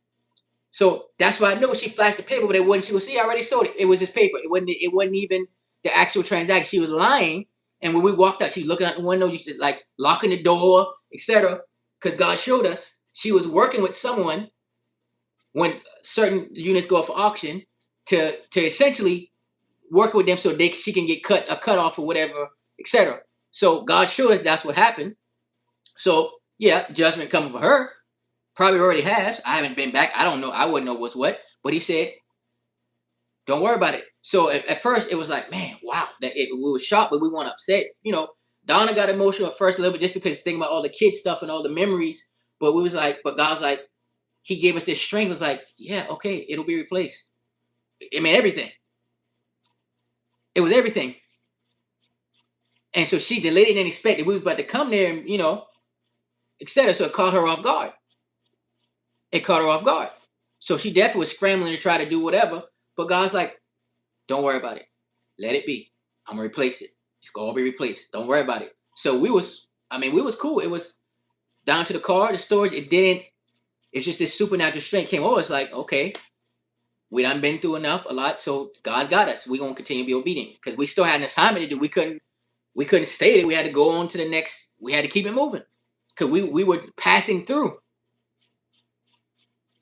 So that's why I know she flashed the paper, but it wasn't. She was, see, I already sold it. It was just paper. It wasn't even the actual transaction. She was lying. And when we walked out, she was looking out the window, you said, like locking the door, etc. Because God showed us she was working with someone when certain units go up for auction to essentially work with them so she can get a cut off or whatever, etc. So God showed us that's what happened. So yeah, judgment coming for her. Probably already has. I haven't been back. I don't know. I wouldn't know what's what. But he said, don't worry about it. So at first it was like, man, wow. We were shocked, but we weren't upset. You know, Donna got emotional at first a little bit just because thinking about all the kid stuff and all the memories. But we was like, but God was like, he gave us this strength. It was like, yeah, okay, it'll be replaced. I mean, everything. It was everything. And so she delayed it and expected. We was about to come there and, you know, etc. So it caught her off guard. It caught her off guard. So she definitely was scrambling to try to do whatever. But God's like, don't worry about it. Let it be. I'm going to replace it. It's going to be replaced. Don't worry about it. So we was cool. It was down to the car, the storage. It's just this supernatural strength came over. It's like, okay, we done been through a lot. So God got us. We're going to continue to be obedient because we still had an assignment to do. We couldn't stay there. We had to go on to the next. We had to keep it moving because we were passing through.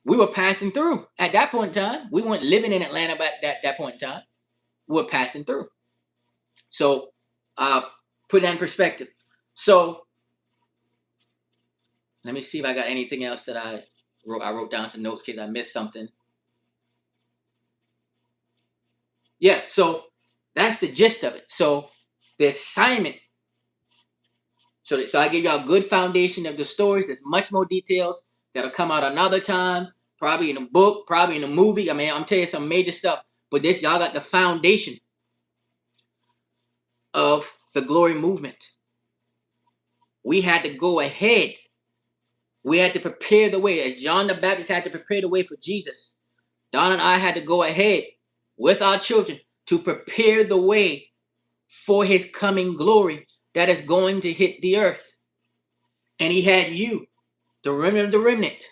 We were passing through at that point in time. We weren't living in Atlanta at that point in time. We were passing through. So, put that in perspective. So, let me see if I got anything else that I wrote down some notes in case I missed something. Yeah, so that's the gist of it. So, the assignment. So I gave y'all a good foundation of the stories. There's much more details that'll come out another time. Probably in a book, probably in a movie. I mean, I'm telling you some major stuff. But this, y'all got the foundation of the glory movement. We had to go ahead. We had to prepare the way. As John the Baptist had to prepare the way for Jesus, Don and I had to go ahead with our children to prepare the way for his coming glory that is going to hit the earth. And he had you, the remnant of the remnant,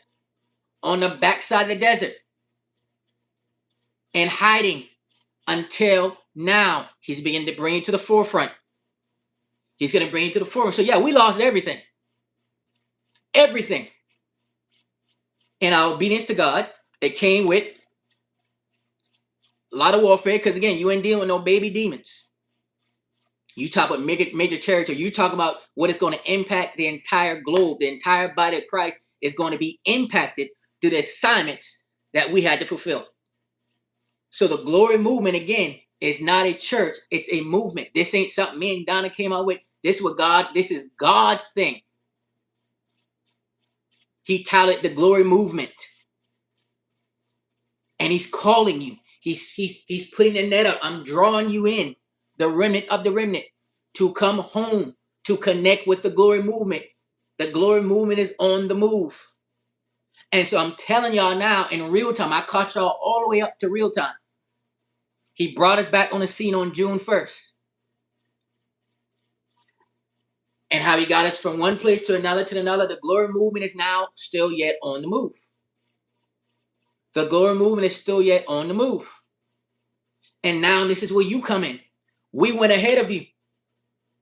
on the backside of the desert and hiding until now. He's beginning to bring you to the forefront. He's going to bring you to the forefront. So yeah, we lost everything. Everything. And our obedience to God, it came with a lot of warfare because, again, you ain't dealing with no baby demons. You talk about major territory. You talk about what is going to impact the entire globe. The entire body of Christ is going to be impacted through the assignments that we had to fulfill. So the glory movement, again, is not a church. It's a movement. This ain't something me and Donna came out with. This is God's thing. He titled the glory movement. And he's calling you. He's putting the net up. I'm drawing you in, the remnant of the remnant, to come home, to connect with the glory movement. The glory movement is on the move. And so I'm telling y'all now in real time, I caught y'all all the way up to real time. He brought us back on the scene on June 1st. And how he got us from one place to another, the glory movement is now still yet on the move. The glory movement is still yet on the move. And now this is where you come in. We went ahead of you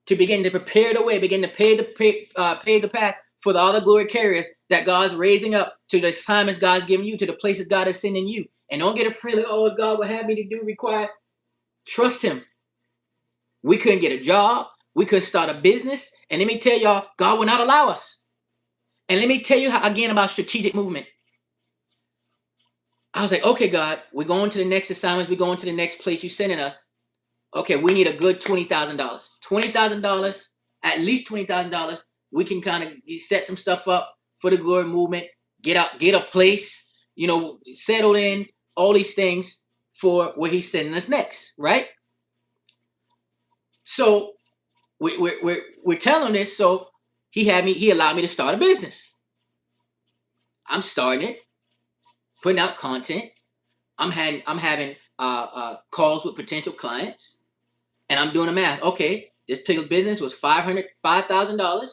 to begin to prepare the way, begin to pave the path for the other glory carriers that God's raising up to the assignments God's giving you, to the places God is sending you. And don't get afraid like, oh, God will have me to do required. Trust him. We couldn't get a job. We couldn't start a business. And let me tell y'all, God will not allow us. And let me tell you again about strategic movement. I was like, okay, God, we're going to the next assignments. We're going to the next place you're sending us. Okay, we need a good $20,000. $20,000, at least $20,000. We can kind of set some stuff up for the glory movement. Get a place, settle in, all these things for where he's sending us next, right? So we're telling this. So he allowed me to start a business. I'm starting it, putting out content. I'm having calls with potential clients, and I'm doing the math. Okay, this particular business was $5,000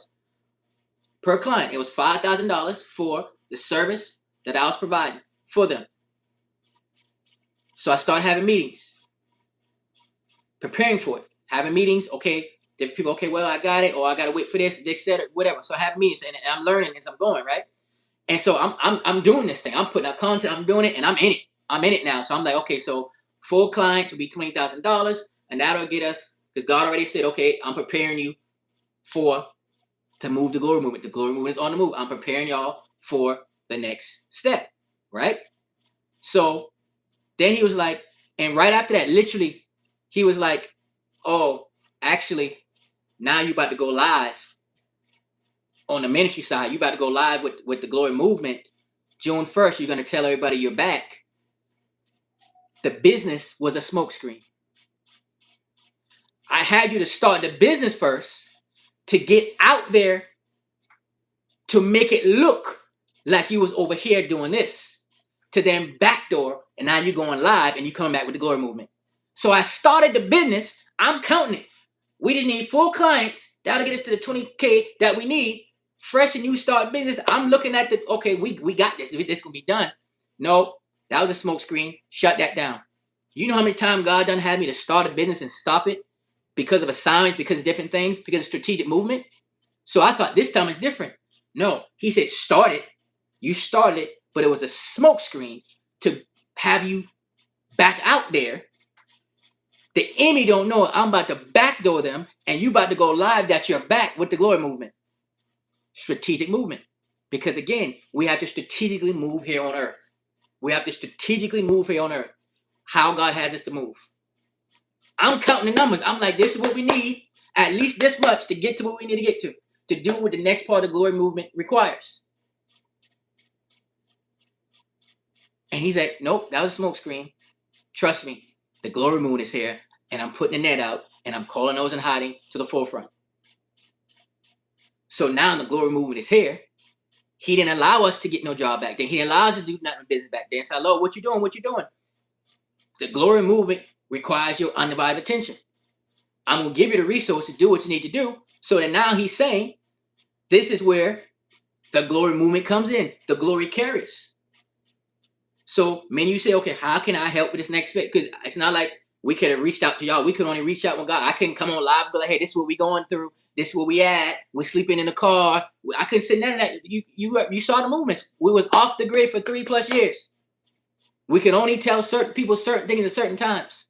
per client. It was $5,000 for the service that I was providing for them. So I started having meetings, preparing for it, having meetings. Okay, different people. Okay, well I got it, or I got to wait for this, etc. Whatever. So I have meetings, and I'm learning as I'm going, right? And so I'm doing this thing. I'm putting out content. I'm doing it, and I'm in it. I'm in it now. So I'm like, okay, so full clients will be $20,000, and that'll get us, because God already said, okay, I'm preparing you to move the glory movement. The glory movement is on the move. I'm preparing y'all for the next step, right? So then he was like, and right after that, literally, he was like, oh, actually, now you about to go live on the ministry side. You about to go live with the glory movement. June 1st, you're going to tell everybody you're back. The business was a smokescreen. I had you to start the business first to get out there to make it look like you was over here doing this, to then backdoor, and now you're going live and you coming back with the glory movement. So I started the business. I'm counting it. We just need full clients. That'll get us to the 20K that we need. Fresh and new start business. I'm looking at okay, we got this. This gonna be done. No, that was a smoke screen. Shut that down. You know how many times God done had me to start a business and stop it because of assignments, because of different things, because of strategic movement? So I thought this time is different. No, he said start it. You started it, but it was a smoke screen to have you back out there. The enemy don't know it. I'm about to backdoor them, and you about to go live that you're back with the glory movement. Strategic movement. Because again, we have to strategically move here on earth. We have to strategically move here on earth. How God has us to move. I'm counting the numbers. I'm like, this is what we need. At least this much to get to what we need to get to do what the next part of the glory movement requires. And he's like, nope, that was a smoke screen. Trust me, the glory movement is here, and I'm putting the net out, and I'm calling those in hiding to the forefront. So now the glory movement is here. He didn't allow us to get no job back then. He didn't allow us to do nothing business back then. So, Lord, what you doing? What you doing? The glory movement requires your undivided attention. I'm going to give you the resource to do what you need to do. So that now he's saying, this is where the glory movement comes in. The glory carriers. So when you say, okay, how can I help with this next fit? Because it's not like we could have reached out to y'all. We could only reach out with God. I couldn't come on live and be like, hey, this is what we going through. This is where we at. We're sleeping in the car. I couldn't say none of that. You saw the movements. We was off the grid for 3+ years. We could only tell certain people certain things at certain times.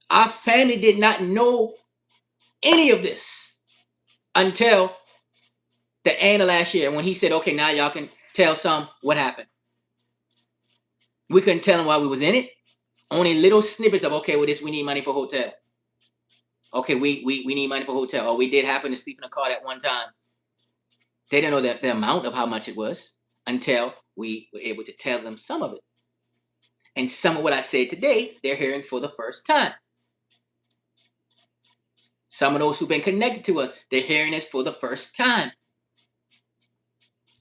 Our family did not know any of this until the end of last year when he said, okay, now y'all can tell some what happened. We couldn't tell them while we was in it. Only little snippets of, okay, well, this, we need money for hotel. Okay, we need money for hotel. Or we did happen to sleep in a car that one time. They didn't know the amount of how much it was until we were able to tell them some of it. And some of what I said today, they're hearing for the first time. Some of those who've been connected to us, they're hearing this for the first time.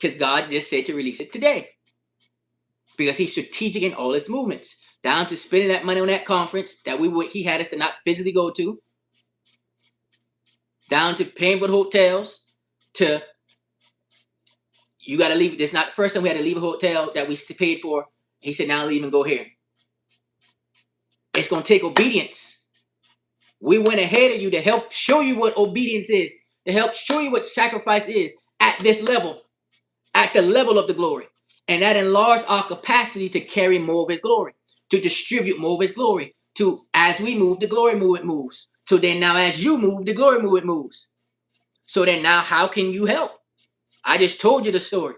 Because God just said to release it today. Because he's strategic in all his movements. Down to spending that money on that conference that he had us to not physically go to. Down to paying for the hotels. To, you got to leave. This not the first time we had to leave a hotel that we paid for. He said, now leave and go here. It's going to take obedience. We went ahead of you to help show you what obedience is. To help show you what sacrifice is at this level. At the level of the glory. And that enlarged our capacity to carry more of his glory. To distribute more of his glory. To, as we move, the glory movement moves. So then now as you move, the glory movement moves. So then now how can you help? I just told you the story.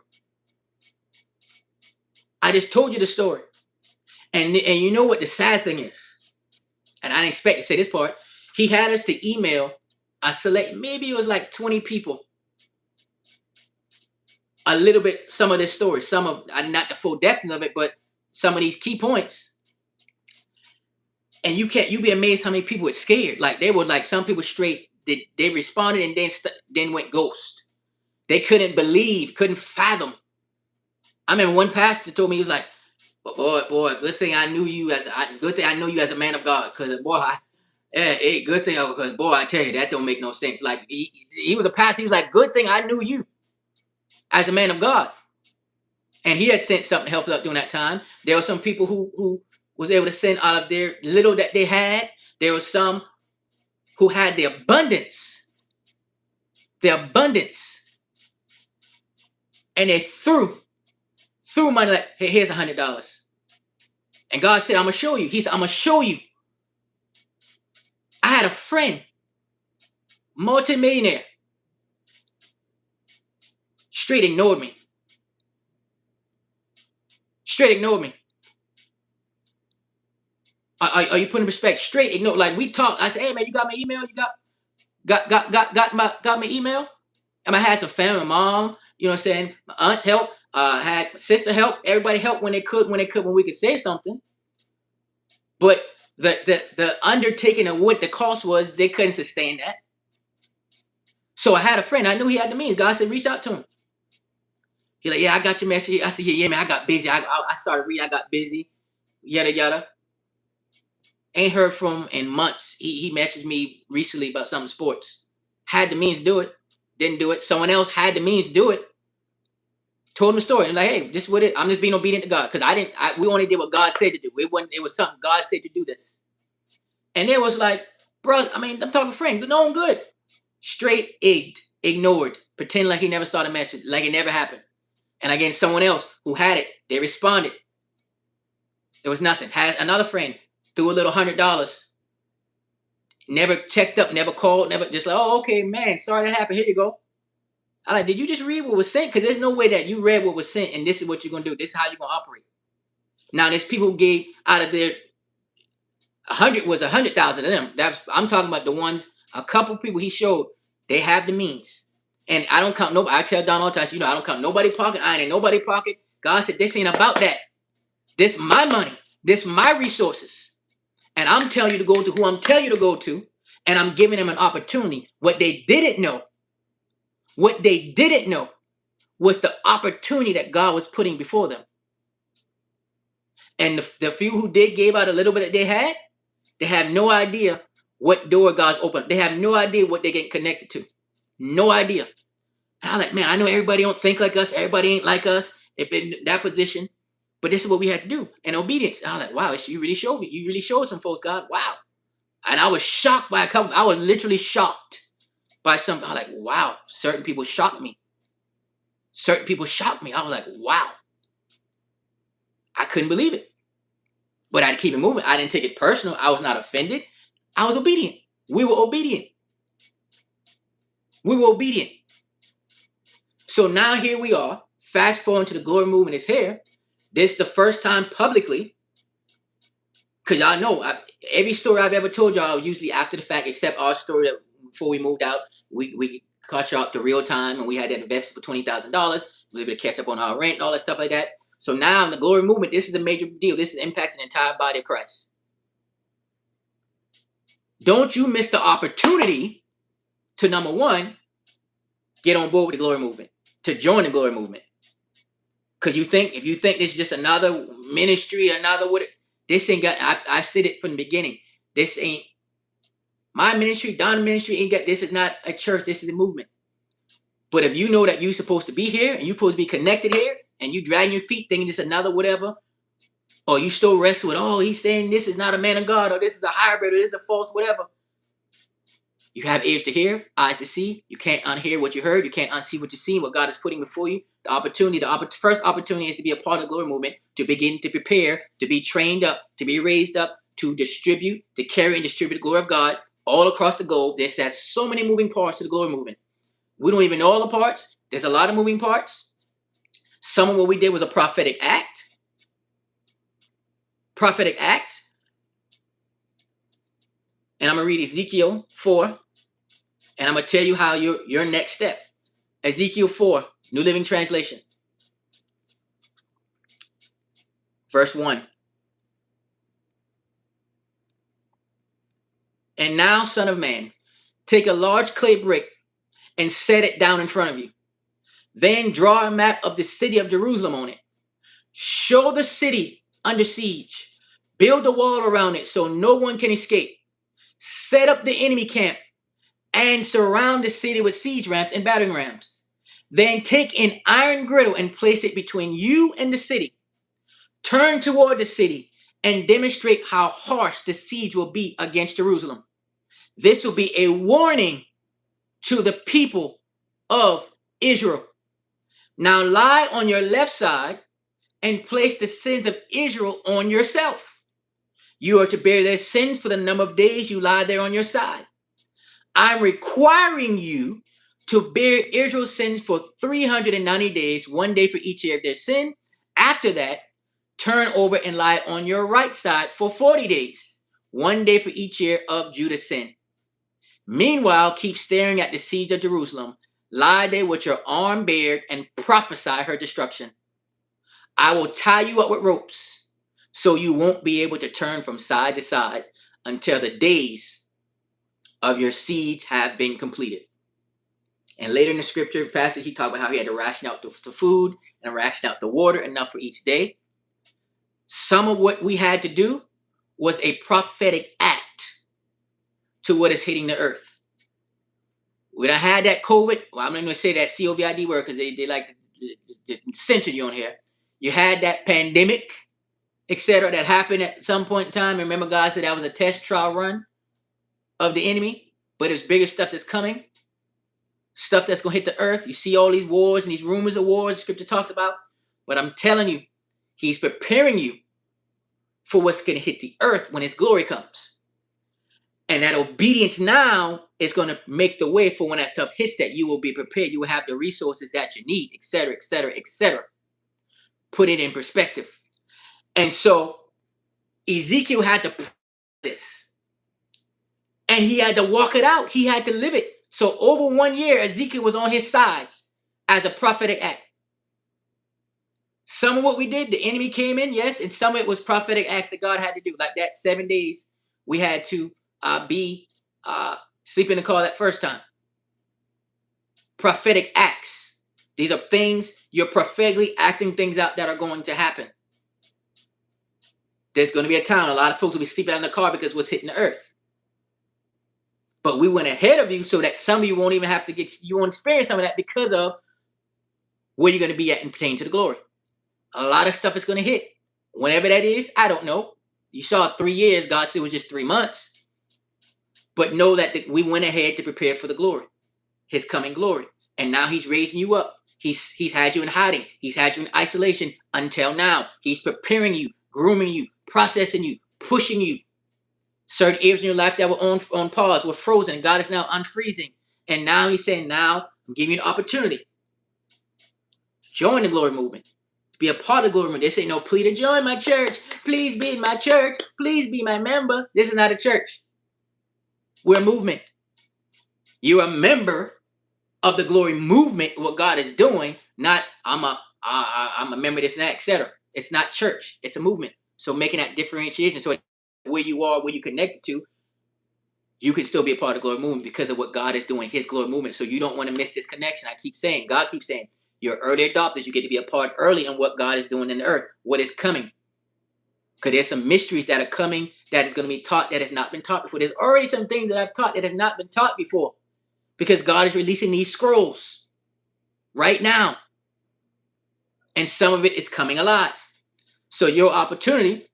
I just told you the story. And you know what the sad thing is? And I didn't expect to say this part. He had us to email a select, maybe it was like 20 people. A little bit, some of this story. Some of, not the full depth of it, but some of these key points. And you be amazed how many people were scared. Like they were like some people straight. They responded and then went ghost. They couldn't believe, couldn't fathom. I remember one pastor told me, he was like, boy, good thing I knew you good thing I know you as a man of God, because boy, good thing, because boy, I tell you that don't make no sense. Like he was a pastor. He was like, good thing I knew you as a man of God, and he had sent something to help out during that time. There were some people who was able to send out of their little that they had. There were some who had the abundance, and they threw money like, hey, here's $100. And God said, I'm gonna show you. He said, I'm gonna show you. I had a friend, multimillionaire, straight ignored me. Straight ignored me. Are you putting respect? Straight ignored. Like we talked. I said, hey man, you got my email? You got my email? And I had some family, my mom, you know what I'm saying? My aunt helped, had my sister help, everybody helped when we could say something. But the undertaking of what the cost was, they couldn't sustain that. So I had a friend, I knew he had the means. God said, reach out to him. He like, yeah, I got your message. I said, yeah, man, I got busy. I started reading, I got busy, yada, yada. Ain't heard from him in months. He messaged me recently about something sports. Had the means to do it. Didn't do it. Someone else had the means to do it. Told him the story. Like, hey, this is what it. I'm just being obedient to God. Because we only did what God said to do. It was something God said to do this. And it was like, bro, I mean, I'm talking friend. No, I'm good. Straight ignored. Pretend like he never saw the message. Like it never happened. And again, someone else who had it, they responded. There was nothing. Had another friend, threw a little $100. Never checked up, never called, never just like, oh, okay, man, sorry that happened. Here you go. I like, did you just read what was sent? Because there's no way that you read what was sent and this is what you're gonna do. This is how you're gonna operate. Now there's people who gave out of their 100,000 of them. I'm talking about the ones, a couple people he showed, they have the means. And I don't count nobody. I tell Don all the time, I don't count nobody pocket. I ain't in nobody pocket. God said, this ain't about that. This my money. This my resources. And I'm telling you to go to who I'm telling you to go to. And I'm giving them an opportunity. What they didn't know was the opportunity that God was putting before them. And the few who did gave out a little bit that they have no idea what door God's opened. They have no idea what they get connected to. No idea. And I'm like, man, I know everybody don't think like us. Everybody ain't like us if in that position. But this is what we had to do. And obedience. And I was like, wow, you really showed me. You really showed some folks, God. Wow. And I was shocked by a couple. I was literally shocked by some. I was like, wow, certain people shocked me. Certain people shocked me. I was like, wow. I couldn't believe it. But I had to keep it moving. I didn't take it personal. I was not offended. I was obedient. We were obedient. We were obedient. So now here we are. Fast forward to the glory movement is here. This is the first time publicly. Because y'all know, every story I've ever told y'all, usually after the fact, except our story that before we moved out, we caught y'all up to real time and we had that investment for $20,000. We were able to catch up on our rent and all that stuff like that. So now in the glory movement, this is a major deal. This is impacting the entire body of Christ. Don't you miss the opportunity to, number one, get on board with the glory movement, to join the glory movement. Because if you think this is just another ministry, this ain't got, I said it from the beginning. This ain't my ministry, Don's ministry, this is not a church, this is a movement. But if you know that you're supposed to be here and you're supposed to be connected here and you dragging your feet thinking this is another whatever, or you still wrestle with, oh, he's saying this is not a man of God, or this is a hybrid, or this is a false whatever. You have ears to hear, eyes to see. You can't unhear what you heard. You can't unsee what you see, what God is putting before you. The first opportunity is to be a part of the glory movement, to begin to prepare, to be trained up, to be raised up, to distribute, to carry and distribute the glory of God all across the globe. There's so many moving parts to the glory movement. We don't even know all the parts. There's a lot of moving parts. Some of what we did was a prophetic act. Prophetic act. And I'm going to read Ezekiel 4. And I'm going to tell you how your next step. Ezekiel 4, New Living Translation. Verse 1. And now, son of man, take a large clay brick and set it down in front of you. Then draw a map of the city of Jerusalem on it. Show the city under siege. Build a wall around it so no one can escape. Set up the enemy camp and surround the city with siege ramps and battering rams. Then take an iron griddle and place it between you and the city. Turn toward the city and demonstrate how harsh the siege will be against Jerusalem. This will be a warning to the people of Israel. Now lie on your left side and place the sins of Israel on yourself. You are to bear their sins for the number of days you lie there on your side. I'm requiring you to bear Israel's sins for 390 days, 1 day for each year of their sin. After that, turn over and lie on your right side for 40 days, 1 day for each year of Judah's sin. Meanwhile, keep staring at the siege of Jerusalem. Lie there with your arm bared and prophesy her destruction. I will tie you up with ropes so you won't be able to turn from side to side until the days of your siege have been completed. And later in the scripture passage, he talked about how he had to ration out the food and ration out the water, enough for each day. Some of what we had to do was a prophetic act to what is hitting the earth. When I had that COVID, well, I'm not going to say that COVID word because they like to censor you on here. You had that pandemic, etc., that happened at some point in time. Remember, God said that was a test trial run of the enemy, but there's bigger stuff that's coming, stuff that's going to hit the earth. You see all these wars and these rumors of wars the scripture talks about, but I'm telling you, he's preparing you for what's going to hit the earth when his glory comes. And that obedience now is going to make the way for when that stuff hits, that you will be prepared. You will have the resources that you need, etc., etc., etc. Put it in perspective. And so Ezekiel had to practice this. And he had to walk it out. He had to live it. So over 1 year, Ezekiel was on his sides as a prophetic act. Some of what we did, the enemy came in, yes, and some of it was prophetic acts that God had to do. Like that 7 days we had to be sleep in the car that first time. Prophetic acts. These are things, you're prophetically acting things out that are going to happen. There's going to be a time a lot of folks will be sleeping out in the car because what's hitting the earth. But we went ahead of you so that some of you won't even have to you won't experience some of that because of where you're going to be at and pertain to the glory. A lot of stuff is going to hit. Whenever that is, I don't know. You saw 3 years, God said it was just 3 months. But know that we went ahead to prepare for the glory, his coming glory. And now he's raising you up. He's had you in hiding. He's had you in isolation until now. He's preparing you, grooming you, processing you, pushing you. Certain areas in your life that were on pause, were frozen. God is now unfreezing. And now he's saying, now I'm giving you an opportunity. Join the glory movement. Be a part of the glory movement. This ain't no plea to join my church. Please be in my church. Please be my member. This is not a church. We're a movement. You're a member of the glory movement, what God is doing, not I'm a member of this and that, etc. It's not church. It's a movement. So making that differentiation, so where you are, where you connected to, you can still be a part of the glory movement because of what God is doing, his glory movement. So you don't want to miss this connection. I keep saying, God keeps saying, you're early adopters. You get to be a part early in what God is doing in the earth, what is coming. Because there's some mysteries that are coming that is going to be taught that has not been taught before. There's already some things that I've taught that has not been taught before. Because God is releasing these scrolls right now. And some of it is coming alive. So your opportunity,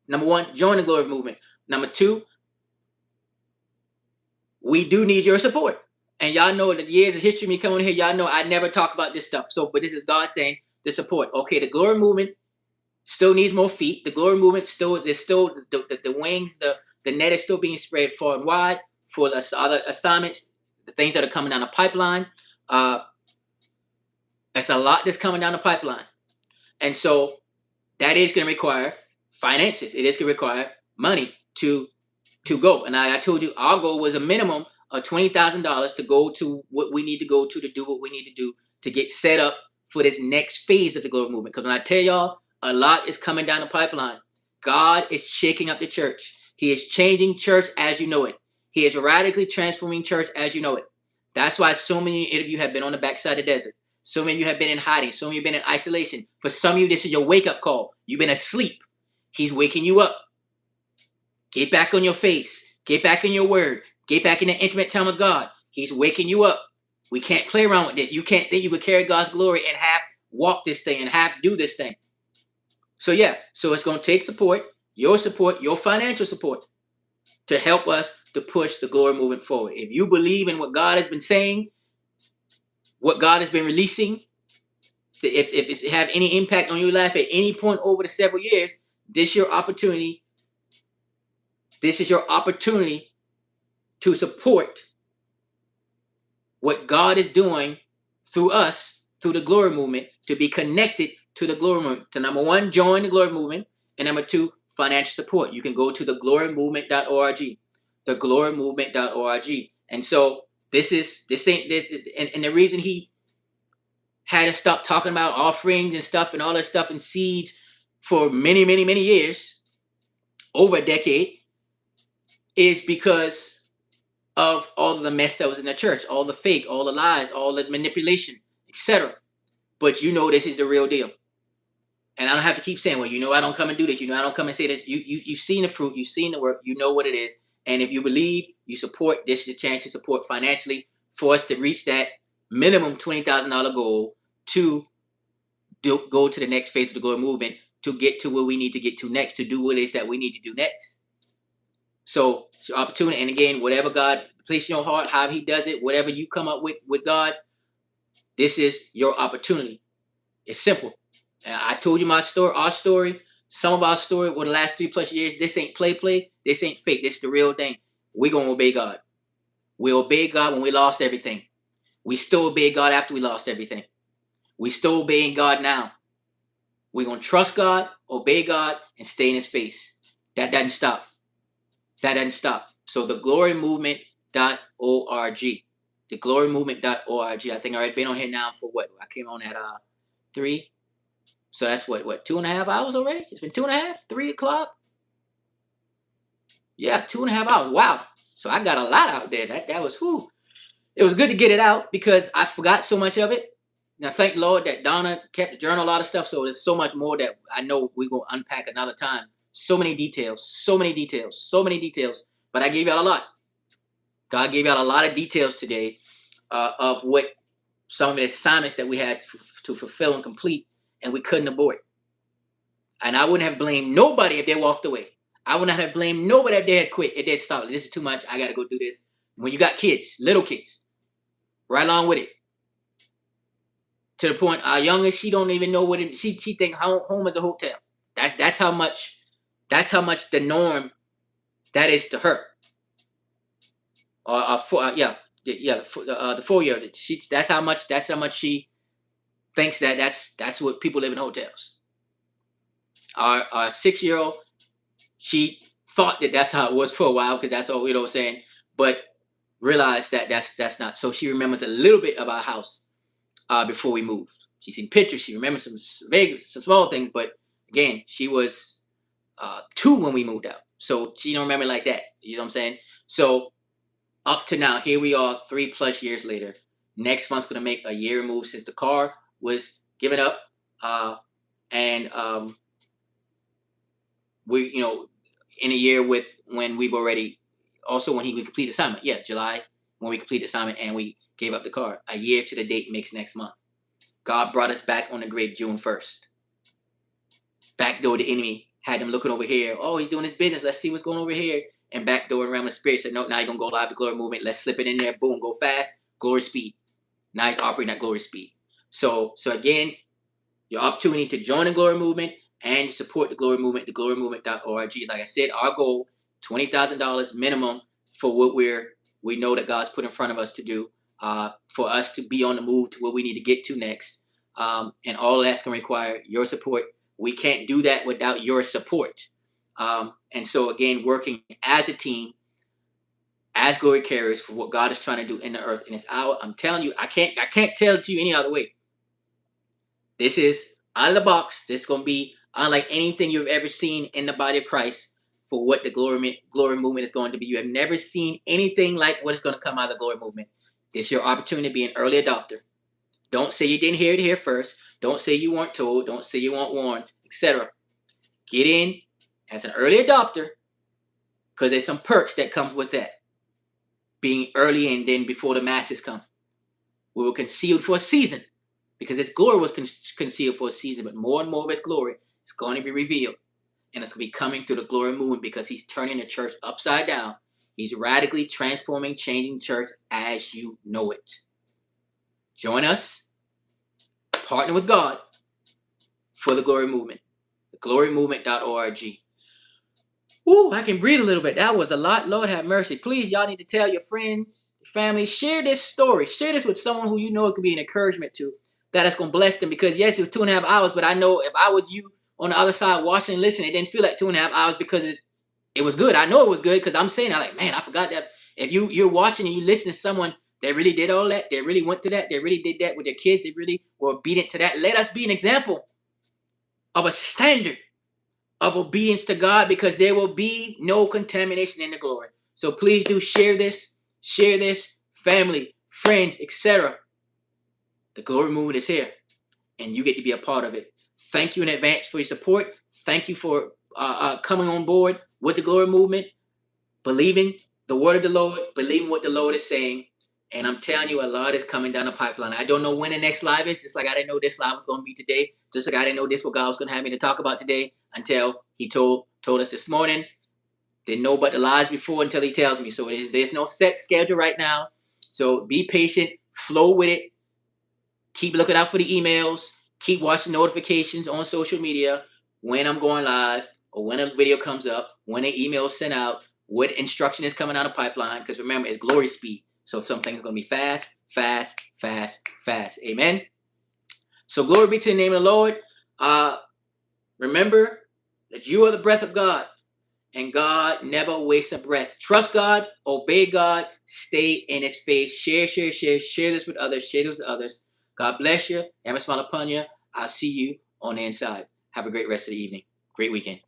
number one, join the glory movement. Number two, we do need your support. And y'all know the years of history of me coming here, y'all know I never talk about this stuff. So, but this is God saying the support. Okay, the glory movement still needs more feet. The glory movement there's still the wings, the net is still being spread far and wide for the other assignments, the things that are coming down the pipeline. That's a lot that's coming down the pipeline. And so that is going to require finances. It is going to require money to go. And I told you our goal was a minimum of $20,000 to go to what we need to go to do what we need to do to get set up for this next phase of the glory movement. Because when I tell y'all, a lot is coming down the pipeline. God is shaking up the church. He is changing church as you know it. He is radically transforming church as you know it. That's why so many of you have been on the backside of the desert. So many of you have been in hiding. So many of you have been in isolation. For some of you, this is your wake-up call. You've been asleep. He's waking you up. Get back on your face. Get back in your word. Get back in the intimate time with God. He's waking you up. We can't play around with this. You can't think you could carry God's glory and half walk this thing and half do this thing. So yeah, so it's going to take support, your financial support, to help us to push the glory movement forward. If you believe in what God has been saying, what God has been releasing, if it's have any impact on your life at any point over the several years, this is your opportunity. This is your opportunity to support what God is doing through us, through the glory movement, to be connected to the glory movement. To number one, join the glory movement, and number two, financial support. You can go to theglorymovement.org, theglorymovement.org. And so this ain't this, and the reason he had to stop talking about offerings and stuff and all that stuff and seeds for many, many, many years, over a decade, is because of all of the mess that was in the church, all the fake, all the lies, all the manipulation, etc. But you know this is the real deal. And I don't have to keep saying, well, you know I don't come and do this. You know I don't come and say this. You've seen the fruit. You've seen the work. You know what it is. And if you believe, you support, this is the chance to support financially for us to reach that minimum $20,000 goal to go to the next phase of the glory movement, to get to where we need to get to next, to do what it is that we need to do next. So it's your opportunity. And again, whatever God places in your heart, how he does it, whatever you come up with God, this is your opportunity. It's simple. And I told you my story, our story, some of our story over the last 3+ years. This ain't play. This ain't fake. This is the real thing. We're going to obey God. We obeyed God when we lost everything. We still obey God after we lost everything. We still obeying God now. We're going to trust God, obey God, and stay in his face. That doesn't stop. That doesn't stop. So theglorymovement.org. Theglorymovement.org. I think I already been on here now for what? I came on at 3. So that's what 2.5 hours already? It's been 2.5, 3 o'clock. Yeah, 2.5 hours. Wow. So I got a lot out there. That was whew. It was good to get it out because I forgot so much of it. Now thank the Lord that Donna kept the journal, a lot of stuff. So there's so much more that I know we're gonna unpack another time. So many details. But I gave y'all a lot. God gave y'all a lot of details today of what some of the assignments that we had to fulfill and complete, and we couldn't abort. And I wouldn't have blamed nobody if they walked away. I would not have blamed nobody if they had quit, if they stopped. This is too much. I got to go do this. When you got kids, little kids, right along with it. To the point, our youngest, she don't even know what it. She think home is a hotel. That's how much the norm that is to her. The 4-year-old. That's how much she thinks that's what people live in hotels. Our 6-year-old, she thought that's how it was for a while because that's all saying, but realized that that's not. So she remembers a little bit of our house before we moved. She's seen pictures. She remembers some small things, but again, she was 2 when we moved out, so she don't remember like that. You know what I'm saying? So up to now, here we are, 3+ years later. Next month's gonna make a year removed since the car was given up, and we in a year with when we've already also when we complete assignment. Yeah, July when we complete assignment and we gave up the car. A year to the date makes next month. God brought us back on the grid June 1st. Backdoor the enemy, had them looking over here. Oh, he's doing his business. Let's see what's going over here. And backdoor around the spirit said, no, now you're going to go live to glory movement. Let's slip it in there. Boom, go fast. Glory speed. Now he's operating at glory speed. So again, your opportunity to join the glory movement and support the glory movement, theglorymovement.org. Like I said, our goal, $20,000 minimum for what we know that God's put in front of us to do, for us to be on the move to where we need to get to next. And all of that's going to require your support. We can't do that without your support. And so again, working as a team, as glory carriers for what God is trying to do in the earth in this hour. I'm telling you, I can't tell it to you any other way. This is out of the box. This is going to be unlike anything you've ever seen in the body of Christ for what the glory movement is going to be. You have never seen anything like what is going to come out of the glory movement. This is your opportunity to be an early adopter. Don't say you didn't hear it here first. Don't say you weren't told. Don't say you weren't warned, etc. Get in as an early adopter, because there's some perks that comes with that. Being early and then before the masses come. We were concealed for a season, because its glory was concealed for a season, but more and more of its glory is going to be revealed. And it's going to be coming through the glory movement, because he's turning the church upside down. He's radically transforming, changing the church as you know it. Join us. Partner with God for the glory movement. Glorymovement.org. Ooh, I can breathe a little bit. That was a lot. Lord have mercy. Please, y'all need to tell your friends, family, share this story. Share this with someone who you know it could be an encouragement to. That it's going to bless them. Because yes, it was 2.5 hours, but I know if I was you on the other side watching and listening, it didn't feel like 2.5 hours, because it was good. I know it was good, because I'm saying, I'm like, man, I forgot that. If you're watching and you listen to someone that really did all that, they really went to that, they really did that with their kids, they really were obedient to that. Let us be an example of a standard of obedience to God, because there will be no contamination in the glory. So please do share this, family, friends, etc. The glory movement is here, and you get to be a part of it. Thank you in advance for your support. Thank you for coming on board with the glory movement, believing the word of the Lord, believing what the Lord is saying. And I'm telling you, a lot is coming down the pipeline. I don't know when the next live is. Just like I didn't know this live was going to be today. Just like I didn't know this what God was going to have me to talk about today until he told us this morning. Didn't know about the lives before until he tells me. So there's no set schedule right now. So be patient. Flow with it. Keep looking out for the emails. Keep watching notifications on social media when I'm going live, or when a video comes up, when an email is sent out, what instruction is coming out of pipeline. Because remember, it's glory speed. So some things are going to be fast, fast, fast, fast. Amen. So glory be to the name of the Lord. Remember that you are the breath of God, and God never wastes a breath. Trust God, obey God, stay in his face. Share this with others. Share this with others. God bless you. Have a smile upon you. I'll see you on the inside. Have a great rest of the evening. Great weekend.